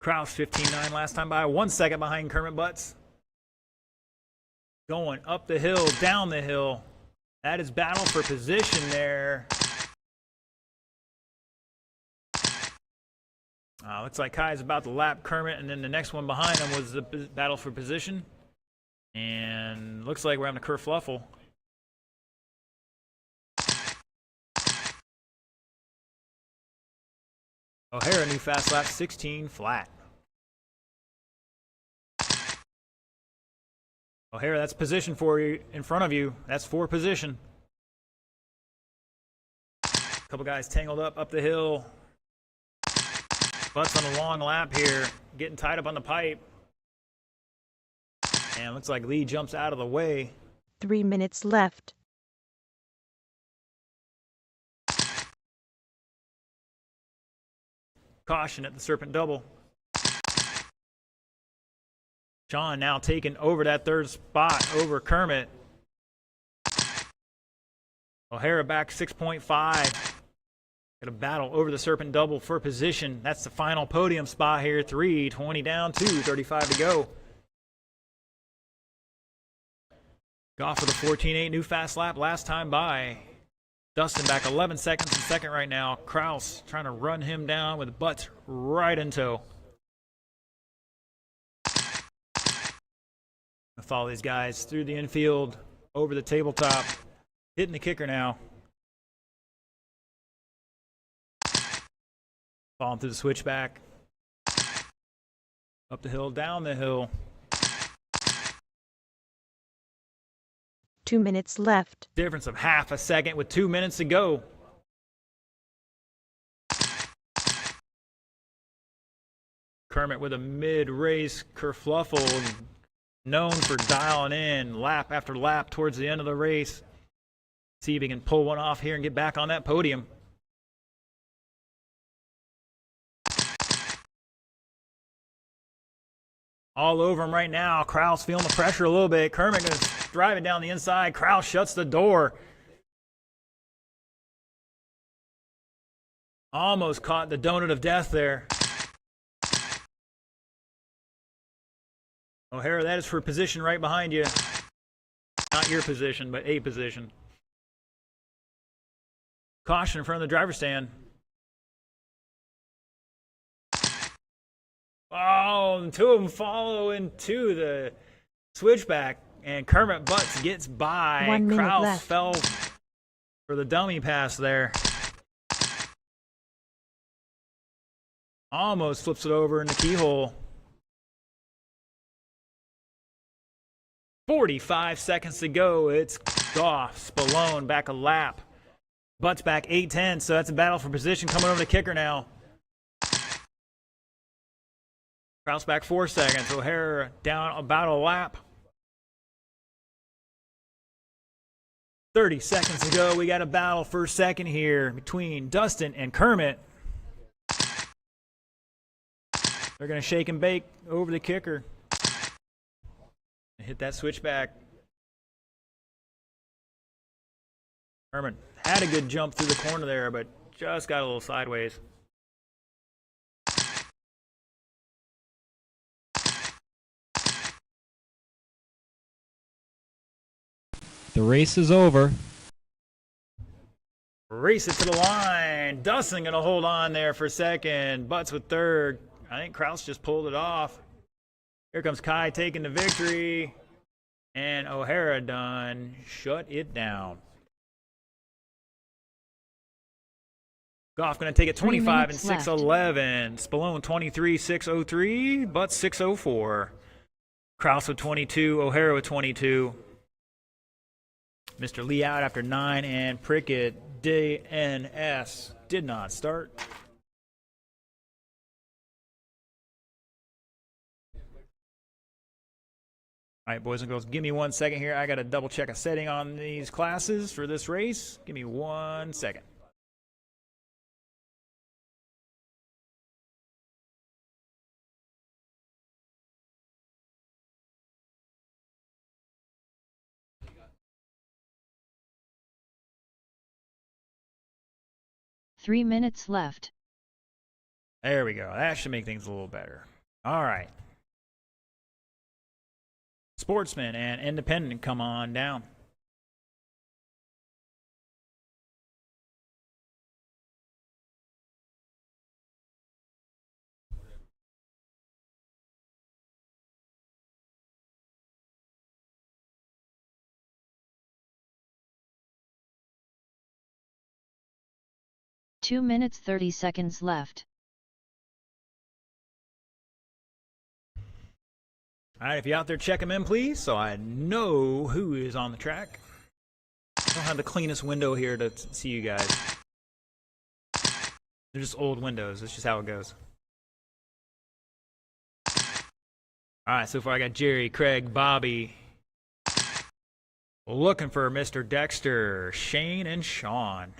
Speaker 1: Kraus 15.9 last time by. 1 second behind Kermit Butts. Going up the hill, down the hill. That is battle for position there. Looks like Kai's about to lap Kermit, and then the next one behind him was the battle for position. And looks like we're having a kerfluffle. O'Hara new fast lap 16 flat. O'Hara, that's position for you in front of you. That's for position. Couple guys tangled up the hill. Butts on a long lap here, getting tied up on the pipe. And looks like Lee jumps out of the way.
Speaker 2: 3 minutes left.
Speaker 1: Caution at the Serpent Double. Sean now taking over that third spot over Kermit. O'Hara back 6.5. Got a battle over the Serpent Double for position. That's the final podium spot here. 3:20 down, 2:35 to go. Goff with a 14.8 new fast lap last time by. Dustin back 11 seconds in second right now. Kraus trying to run him down with Butts right in tow. Follow these guys through the infield, over the tabletop, hitting the kicker now. Falling through the switchback. Up the hill, down the hill.
Speaker 2: 2 minutes left.
Speaker 1: Difference of half a second with 2 minutes to go. Kermit with a mid-race kerfluffle, known for dialing in lap after lap towards the end of the race. See if he can pull one off here and get back on that podium. All over him right now. Kraus feeling the pressure a little bit. Kermit going to drive it down the inside. Kraus shuts the door. Almost caught the donut of death there. O'Hara, that is for position right behind you. Not your position, but a position. Caution in front of the driver's stand. Oh, and two of them follow into the switchback, and Kermit Butts gets by.
Speaker 2: 1 minute
Speaker 1: Kraus
Speaker 2: left.
Speaker 1: fell for the dummy pass there. Almost flips it over in the keyhole. 45 seconds to go. It's Goff, Spallone back a lap. Butts back 8-10, so that's a battle for position coming over the kicker now. Kraus back 4 seconds. O'Hara down about a lap. 30 seconds to go. We got a battle for second here between Dustin and Kermit. They're going to shake and bake over the kicker. Hit that switchback. Kermit had a good jump through the corner there, but just got a little sideways.
Speaker 3: The race is over.
Speaker 1: Race it to the line. Dustin going to hold on there for second. Butts with third. I think Kraus just pulled it off. Here comes Kai taking the victory. And O'Hara done. Shut it down. Goff going to take it 25 and 6:11. Spallone 23, 6:03. Butts 6:04. Kraus with 22. O'Hara with 22. Mr. Lee out after 9, and Prickett DNS did not start. All right, boys and girls, give me 1 second here. I got to double check a setting on these classes for this race. Give me 1 second.
Speaker 4: Three minutes left.
Speaker 1: There we go. That should make things a little better. All right. Sportsman and Independent, come on down.
Speaker 4: 2 minutes 30 seconds left.
Speaker 1: All right, if you're out there, check them in, please, so I know who is on the track. I don't have the cleanest window here to see you guys. They're just old windows. That's just how it goes. All right, so far I got Jerry, Craig, Bobby. Looking for Mr. Dexter, Shane, and Sean.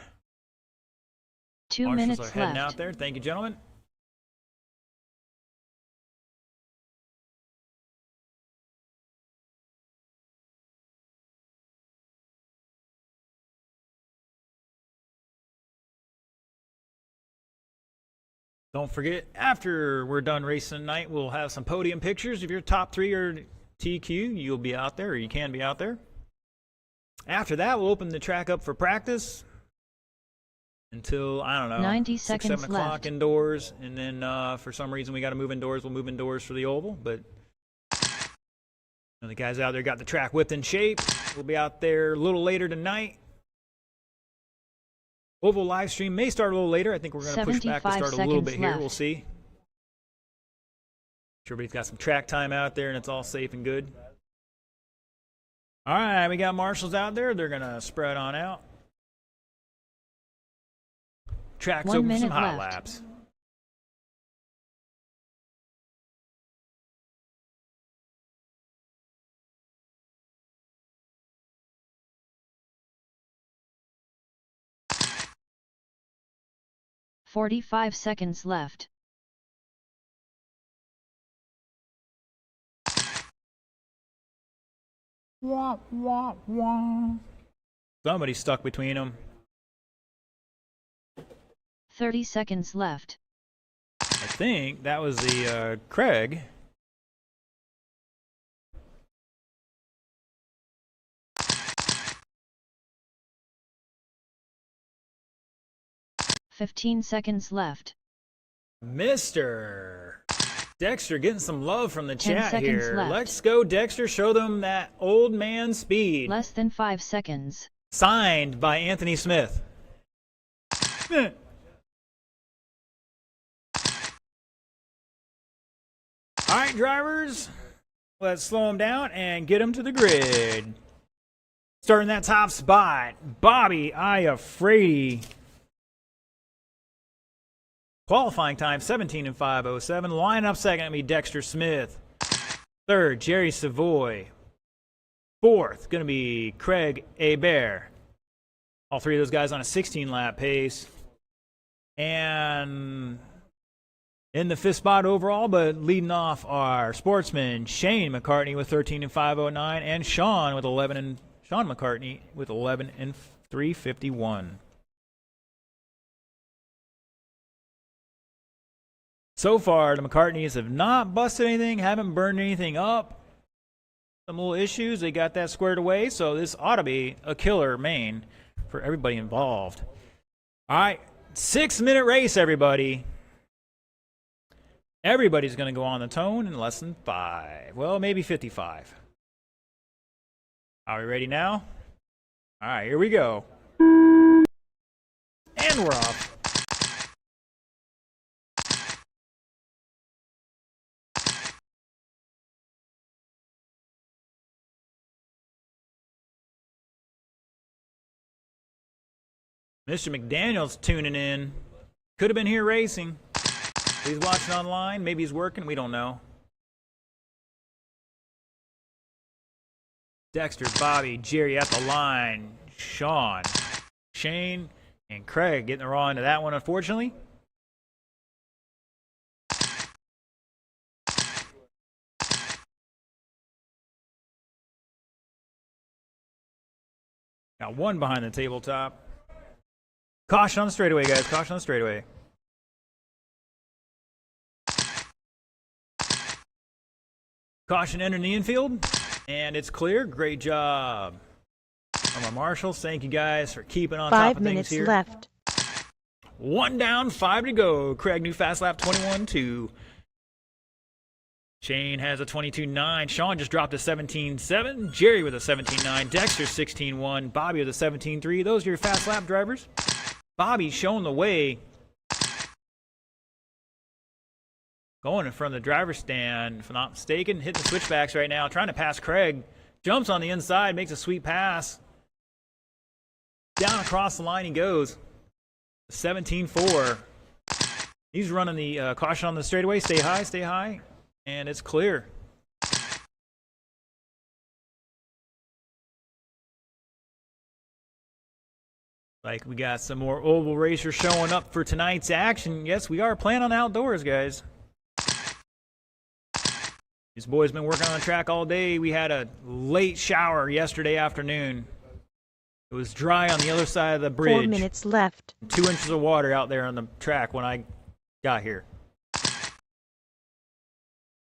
Speaker 4: 2
Speaker 1: Marshals
Speaker 4: minutes
Speaker 1: are heading
Speaker 4: left.
Speaker 1: out there. Thank you, gentlemen. Don't forget, after we're done racing tonight, we'll have some podium pictures. If you're top 3 or TQ, you'll be out there, or you can be out there. After that, we'll open the track up for practice until, I don't know,
Speaker 4: 90
Speaker 1: 6,
Speaker 4: seconds
Speaker 1: 7 o'clock
Speaker 4: left.
Speaker 1: indoors. And then for some reason we got to move indoors. We'll move indoors for the oval. But the guys out there got the track whipped in shape. We'll be out there a little later tonight. Oval live stream may start a little later. I think we're going to push back to
Speaker 4: 75
Speaker 1: start a little bit
Speaker 4: seconds
Speaker 1: here.
Speaker 4: left.
Speaker 1: We'll see. Sure, everybody's got some track time out there and it's all safe and good. All right, we got marshals out there. They're going to spread on out. Track's
Speaker 4: 1
Speaker 1: open for some
Speaker 4: minute
Speaker 1: hot
Speaker 4: left.
Speaker 1: laps.
Speaker 4: 45 seconds left.
Speaker 1: Wah, wah, wah. Somebody stuck between them.
Speaker 4: 30 seconds left.
Speaker 1: I think that was the Craig.
Speaker 4: "15 seconds left.
Speaker 1: Mr. Dexter getting some love from the
Speaker 4: 10
Speaker 1: chat
Speaker 4: seconds
Speaker 1: here.
Speaker 4: left.
Speaker 1: Let's go, Dexter. Show them that old man speed.
Speaker 4: Less than 5 seconds.
Speaker 1: Signed by Anthony Smith. All right, drivers. Let's slow them down and get them to the grid. Starting that top spot, Bobby Iafrate. Qualifying time 17:05:07. Line up second to be Dexter Smith. Third, Jerry Savoy. Fourth, going to be Craig Hebert. All three of those guys on a 16-lap pace. And in the fifth spot overall, but leading off are sportsmen Shane McCartney with 13:05:09 and Sean McCartney with 11:03:51. So far, the McCartneys have not busted anything, haven't burned anything up. Some little issues, they got that squared away, so this ought to be a killer main for everybody involved. All right, 6-minute race, everybody. Everybody's going to go on the tone in less than 5. Well, maybe 55. Are we ready now? All right, here we go. And we're off. Mr. McDaniel's tuning in. Could have been here racing. He's watching online. Maybe he's working. We don't know. Dexter, Bobby, Jerry at the line. Sean, Shane, and Craig getting the raw into that one, unfortunately. Got one behind the tabletop. Caution on the straightaway, guys. Caution on the straightaway. Caution entering the infield. And it's clear. Great job from our marshals. Thank you guys for keeping on top
Speaker 2: 5
Speaker 1: of things
Speaker 2: minutes
Speaker 1: here.
Speaker 2: left.
Speaker 1: 1 down, 5 to go. Craig, new fast lap 21-2. Shane has a 22.9. Sean just dropped a 17.7. Jerry with a 17.9. Dexter 16.1. Bobby with a 17.3. Those are your fast lap drivers. Bobby showing the way. Going in front of the driver's stand, if I'm not mistaken. Hitting the switchbacks right now. Trying to pass Craig. Jumps on the inside. Makes a sweet pass. Down across the line he goes. 17.4. He's running the caution on the straightaway. Stay high, stay high. And it's clear. Like we got some more oval racers showing up for tonight's action. Yes, we are playing on outdoors, guys. These boys been working on the track all day. We had a late shower yesterday afternoon. It was dry on the other side of the bridge.
Speaker 2: 4 minutes left.
Speaker 1: 2 inches of water out there on the track when I got here.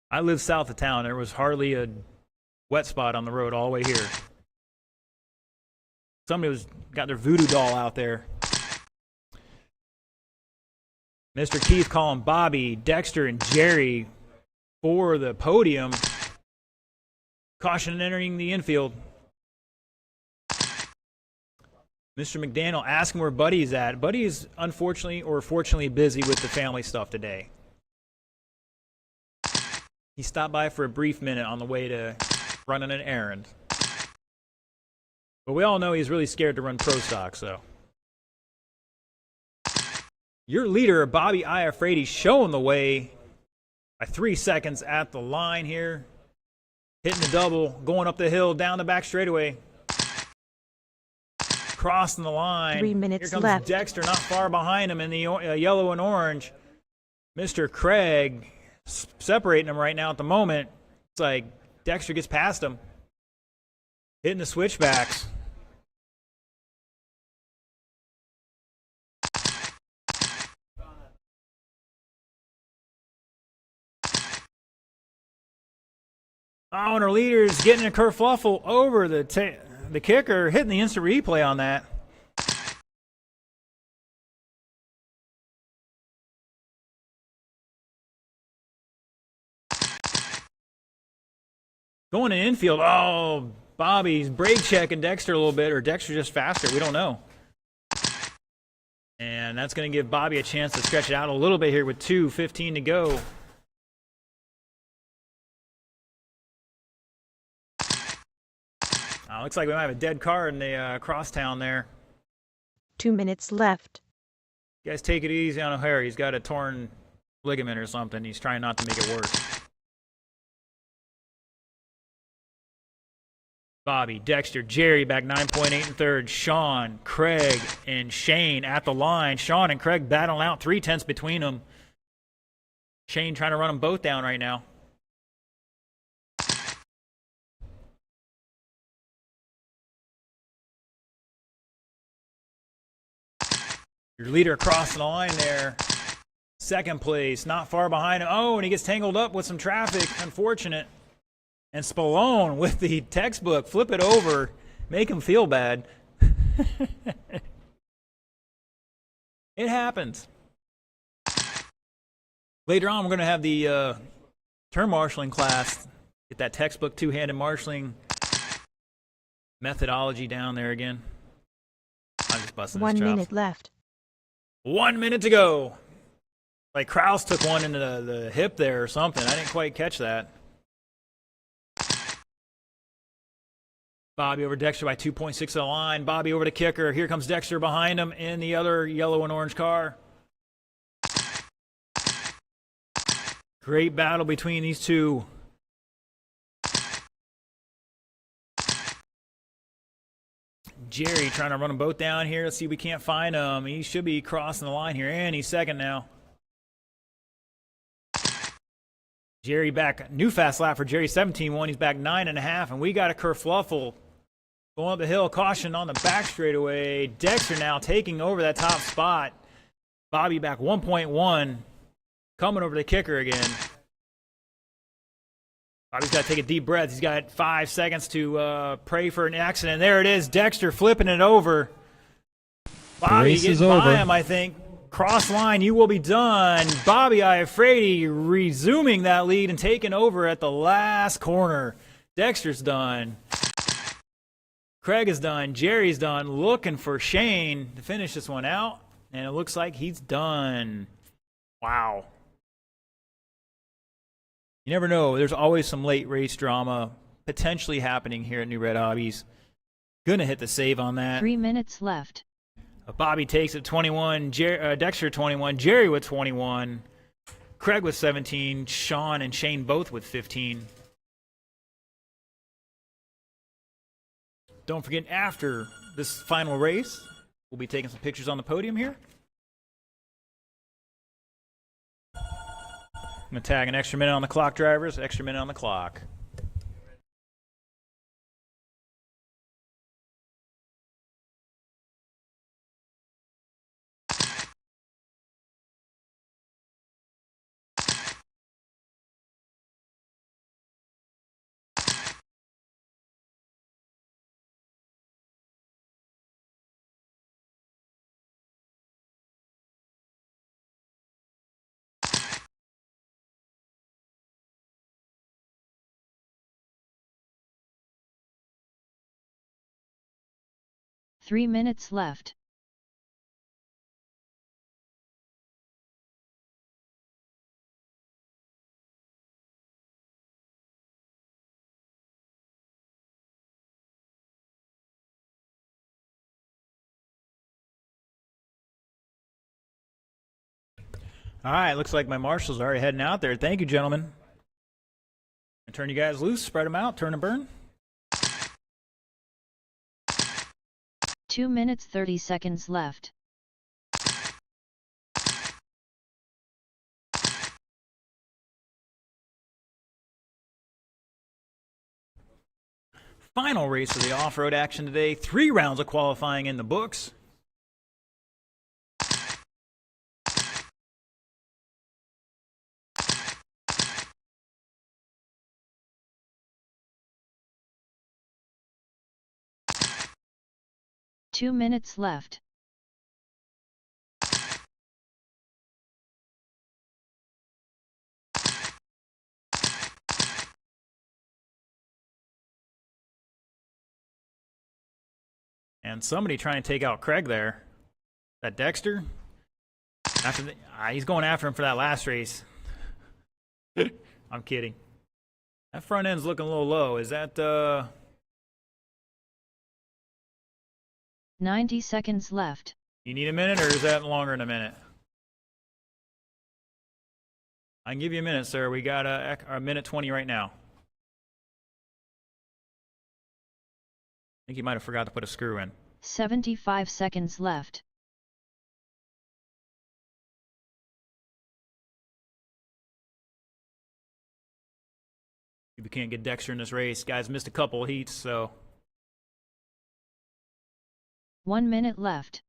Speaker 1: I live south of town. There was hardly a wet spot on the road all the way here. Somebody got their voodoo doll out there. Mr. Keith calling Bobby, Dexter, and Jerry for the podium. Caution entering the infield. Mr. McDaniel asking where Buddy's at. Buddy is unfortunately or fortunately busy with the family stuff today. He stopped by for a brief minute on the way to running an errand. But we all know he's really scared to run pro stock, so. Your leader, Bobby Iafrate, showing the way by 3 seconds at the line here. Hitting the double, going up the hill, down the back straightaway. crossing the line.
Speaker 2: 3 minutes
Speaker 1: Here comes
Speaker 2: left.
Speaker 1: Dexter, not far behind him in the yellow and orange. Mr. Craig separating him right now at the moment. It's like Dexter gets past him. Hitting the switchbacks. Oh, and our leader's getting a kerfluffle over the kicker, hitting the instant replay on that. Going in infield. Oh, Bobby's brake checking Dexter a little bit, or Dexter just faster. We don't know. And that's going to give Bobby a chance to stretch it out a little bit here with 2:15 to go. Looks like we might have a dead car in the crosstown there.
Speaker 2: 2 minutes left.
Speaker 1: You guys take it easy on O'Hara. He's got a torn ligament or something. He's trying not to make it worse. Bobby, Dexter, Jerry back 9.8 and third. Sean, Craig, and Shane at the line. Sean and Craig battling out 3/10 between them. Shane trying to run them both down right now. Your leader crossing the line there. Second place, not far behind him. Oh, and he gets tangled up with some traffic. Unfortunate. And Spallone with the textbook. Flip it over. Make him feel bad. It happens. Later on, we're going to have the turn marshaling class. Get that textbook two-handed marshaling methodology down there again. I'm just busting
Speaker 2: 1
Speaker 1: this chops.
Speaker 2: minute left.
Speaker 1: 1 minute to go. Like Kraus took one into the hip there or something. I didn't quite catch that. Bobby over Dexter by 2.6 of the line. Bobby over the kicker. Here comes Dexter behind him in the other yellow and orange car. Great battle between these two. Jerry trying to run them both down here. Let's see if we can't find him. He should be crossing the line here, and he's second now. Jerry back. New fast lap for Jerry, 17.1. He's back 9.5, and we got a kerfluffle going up the hill. Caution on the back straightaway. Dexter now taking over that top spot. Bobby back 1.1. Coming over the kicker again. Bobby's got to take a deep breath. He's got 5 seconds to pray for an accident. There it is. Dexter flipping it over. Bobby
Speaker 3: race
Speaker 1: getting
Speaker 3: is
Speaker 1: by
Speaker 3: over.
Speaker 1: him, I think. Cross line, you will be done. Bobby Iafrate resuming that lead and taking over at the last corner. Dexter's done. Craig is done. Jerry's done. Looking for Shane to finish this one out. And it looks like he's done. Wow. You never know. There's always some late race drama potentially happening here at New Red Hobbies. Gonna hit the save on that.
Speaker 4: 3 minutes left.
Speaker 1: Bobby takes it 21. Dexter 21. Jerry with 21. Craig with 17. Sean and Shane both with 15. Don't forget, after this final race, we'll be taking some pictures on the podium here. I'm going to tag an extra minute on the clock, drivers. Extra minute on the clock.
Speaker 4: Three minutes left.
Speaker 1: All right, looks like my marshal's already heading out there. Thank you, gentlemen. And turn you guys loose, spread them out, turn and burn.
Speaker 4: 2 minutes 30 seconds left.
Speaker 1: Final race of the off-road action today. 3 rounds of qualifying in the books.
Speaker 4: Two minutes left.
Speaker 1: And somebody trying to take out Craig there. That Dexter? He's going after him for that last race. I'm kidding. That front end's looking a little low. Is that
Speaker 4: 90 seconds left.
Speaker 1: You need a minute, or is that longer than a minute? I can give you a minute, sir. We got a minute 20 right now. I think you might have forgot to put a screw in.
Speaker 4: 75 seconds left.
Speaker 1: We can't get Dexter in this race. Guys missed a couple heats, so
Speaker 4: 1 minute left.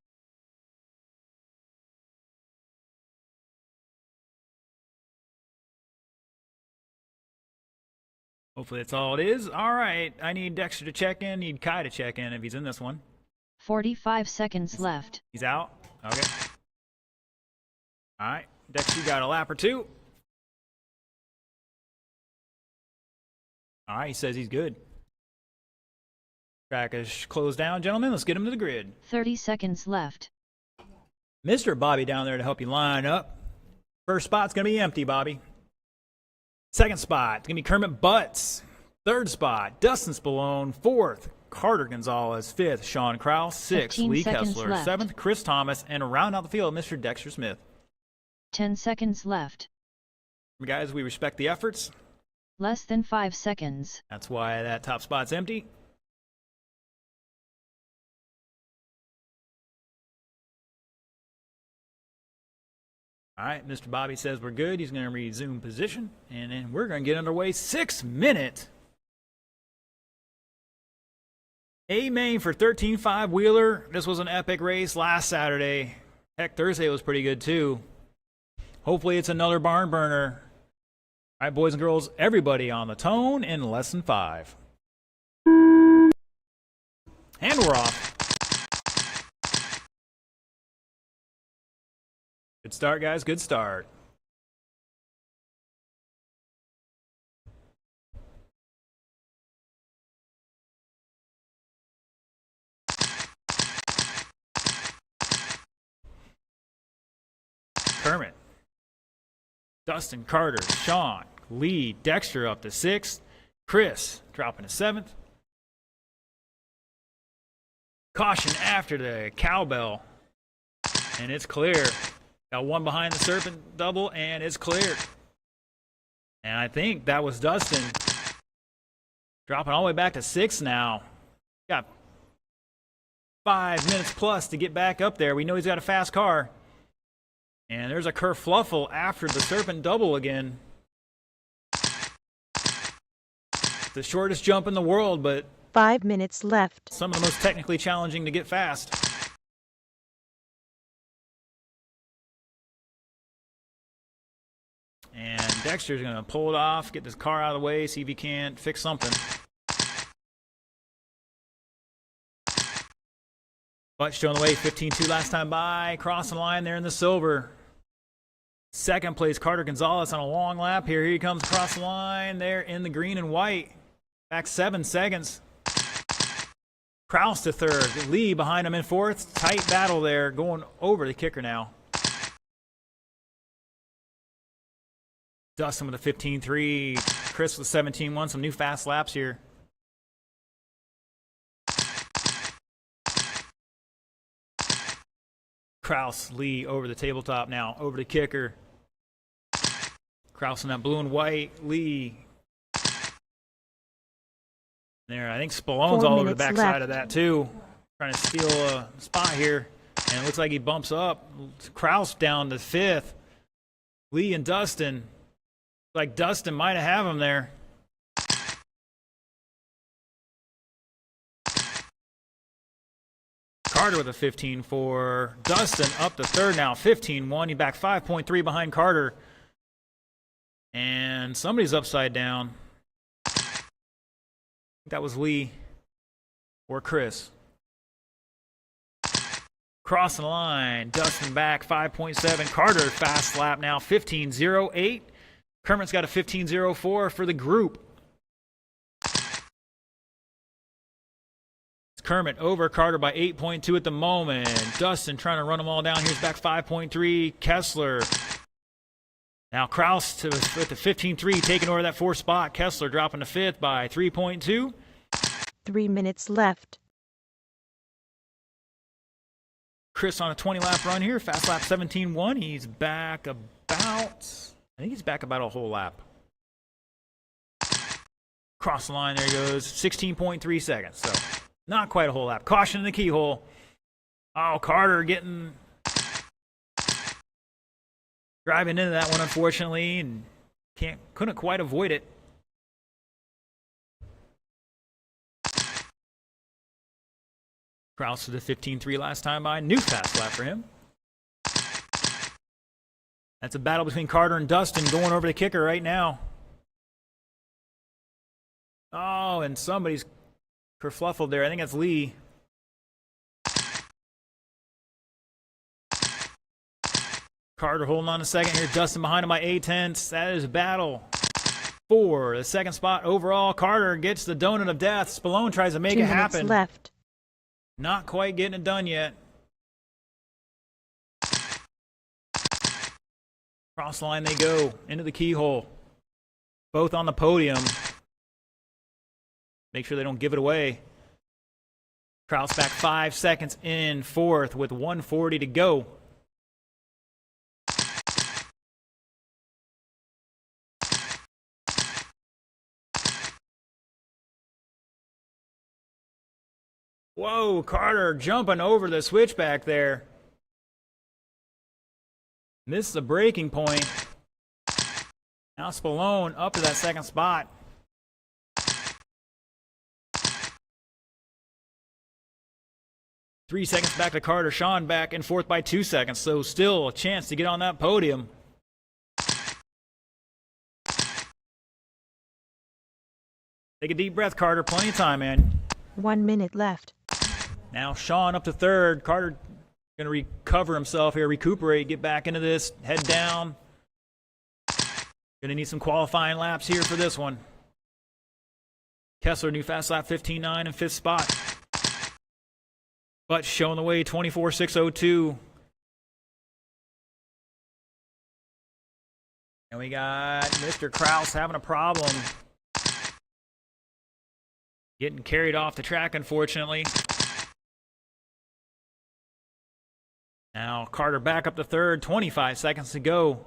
Speaker 1: hopefully that's all it is. All right, I need Dexter to check in. Need Kai to check in if he's in this one.
Speaker 4: 45 seconds left.
Speaker 1: He's out. Okay. All right, Dexter, you got a lap or two. All right, he says he's good. Track is closed down, gentlemen. Let's get him to the grid.
Speaker 4: 30 seconds left.
Speaker 1: Mr. Bobby down there to help you line up. First spot's going to be empty, Bobby. Second spot, it's going to be Kermit Butts. Third spot, Dustin Spallone. Fourth, Carter Gonzalez. Fifth, Sean Kraus. Sixth,
Speaker 4: 15
Speaker 1: Lee
Speaker 4: seconds
Speaker 1: Kessler.
Speaker 4: left.
Speaker 1: Seventh, Chris Thomas. And round out the field, Mr. Dexter Smith.
Speaker 4: 10 seconds left.
Speaker 1: Guys, we respect the efforts.
Speaker 4: Less than 5 seconds.
Speaker 1: That's why that top spot's empty. All right, Mr. Bobby says we're good. He's going to resume position, and then we're going to get underway. 6 minute. A-Main for 13.5 Wheeler. This was an epic race last Saturday. Heck, Thursday was pretty good too. Hopefully it's another barn burner. All right, boys and girls, everybody on the tone in lesson 5. And we're off. Good start, guys. Good start. Kermit, Dustin, Carter, Sean, Lee, Dexter up to 6th. Chris dropping to 7th. Caution after the cowbell. And it's clear. Got one behind the Serpent double, and it's clear. And I think that was Dustin. Dropping all the way back to 6th now. Got 5 minutes plus to get back up there. We know he's got a fast car. And there's a kerfluffle after the Serpent double again. The shortest jump in the world, but
Speaker 2: 5 minutes left.
Speaker 1: some of the most technically challenging to get fast. And Dexter's going to pull it off, get this car out of the way, see if he can't fix something. But showing the way, 15-2 last time by, crossing the line there in the silver. Second place, Carter Gonzalez on a long lap here. Here he comes across the line there in the green and white. Back 7 seconds. Kraus to third. Lee behind him in 4th. Tight battle there, going over the kicker now. Dustin with a 15-3. Chris with 17-1. Some new fast laps here. Kraus, Lee over the tabletop now. Over the kicker. Kraus in that blue and white. Lee. There, I think Spallone's all over the backside of that too. Trying to steal a spot here. And it looks like he bumps up. Kraus down to 5th. Lee and Dustin. Like Dustin might have him there. Carter with a 15-4. Dustin up to 3rd now, 15-1. He back 5.3 behind Carter. And somebody's upside down. I think that was Lee or Chris. Crossing the line. Dustin back 5.7. Carter fast lap now, 15.08. Kermit's got a 15.04 for the group. Kermit over Carter by 8.2 at the moment. Dustin trying to run them all down. Here's back 5.3. Kessler. Now Kraus with the 15.3 taking over that 4th spot. Kessler dropping to 5th by 3.2.
Speaker 2: 3 minutes left.
Speaker 1: Chris on a 20-lap run here. Fast lap 17.1. He's back about... I think he's back about a whole lap. Cross the line. There he goes. 16.3 seconds. So... not quite a whole lap. Caution in the keyhole. Oh, Carter getting... driving into that one, unfortunately, and couldn't quite avoid it. Kraus with the 15.3 last time by. New fast lap for him. That's a battle between Carter and Dustin going over the kicker right now. Oh, and somebody's kerfluffled there. I think that's Lee. Carter holding on a second here. Dustin behind him by 8/10. That is a battle for the 2nd spot overall. Carter gets the donut of death. Spallone tries to make
Speaker 2: 2
Speaker 1: it
Speaker 2: minutes
Speaker 1: happen.
Speaker 2: left.
Speaker 1: Not quite getting it done yet. Cross line they go into the keyhole. Both on the podium. Make sure they don't give it away. Kraus back 5 seconds in 4th with 1:40 to go. Whoa, Carter jumping over the switchback there. Missed the braking point. Now Spallone up to that 2nd spot. Three seconds back to Carter. Sean back in 4th by 2 seconds. So still a chance to get on that podium. Take a deep breath, Carter. Plenty of time, man.
Speaker 2: 1 minute left.
Speaker 1: Now Sean up to 3rd. Carter going to recover himself here, recuperate, get back into this, head down. Going to need some qualifying laps here for this one. Kessler, new fast lap 15.9 in 5th spot. But showing the way 24.602. And we got Mr. Kraus having a problem. Getting carried off the track, unfortunately. Now Carter back up to 3rd, 25 seconds to go.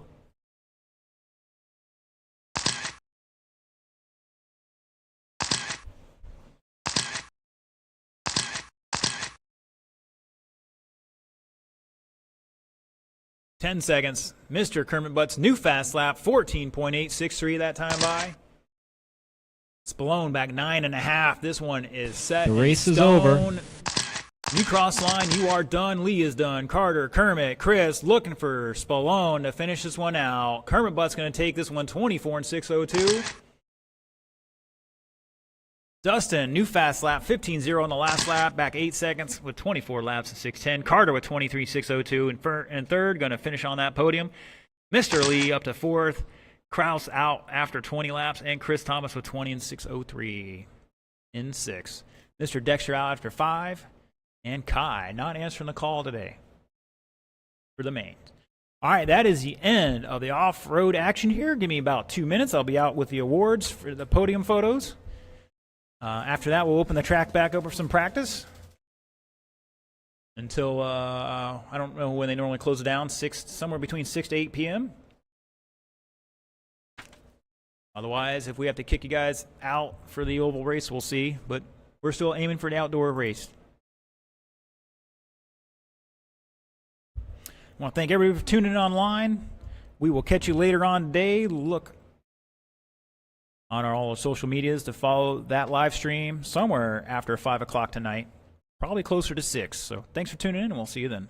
Speaker 1: Ten seconds. Mr. Kermit Butts, new fast lap, 14.863 that time by. Spallone back 9.5. This one is set.
Speaker 3: The race is
Speaker 1: stone.
Speaker 3: over.
Speaker 1: New cross line, you are done. Lee is done. Carter, Kermit, Chris looking for Spallone to finish this one out. Kermit Butt's going to take this one 24.602. Dustin, new fast lap, 15.0 on the last lap, back 8 seconds with 24 laps at 6:10. Carter with 23.602 and 3rd, going to finish on that podium. Mr. Lee up to 4th. Kraus out after 20 laps, and Chris Thomas with 20 and 6:03 in 6th. Mr. Dexter out after 5, and Kai not answering the call today for the main. All right, that is the end of the off-road action here. Give me about 2 minutes. I'll be out with the awards for the podium photos. After that, we'll open the track back up for some practice until, I don't know when they normally close it down, somewhere between 6 to 8 p.m. Otherwise, if we have to kick you guys out for the oval race, we'll see. But we're still aiming for the outdoor race. I want to thank everybody for tuning in online. We will catch you later on today. Look on all our social medias to follow that live stream somewhere after 5 o'clock tonight, probably closer to 6. So thanks for tuning in, and we'll see you then.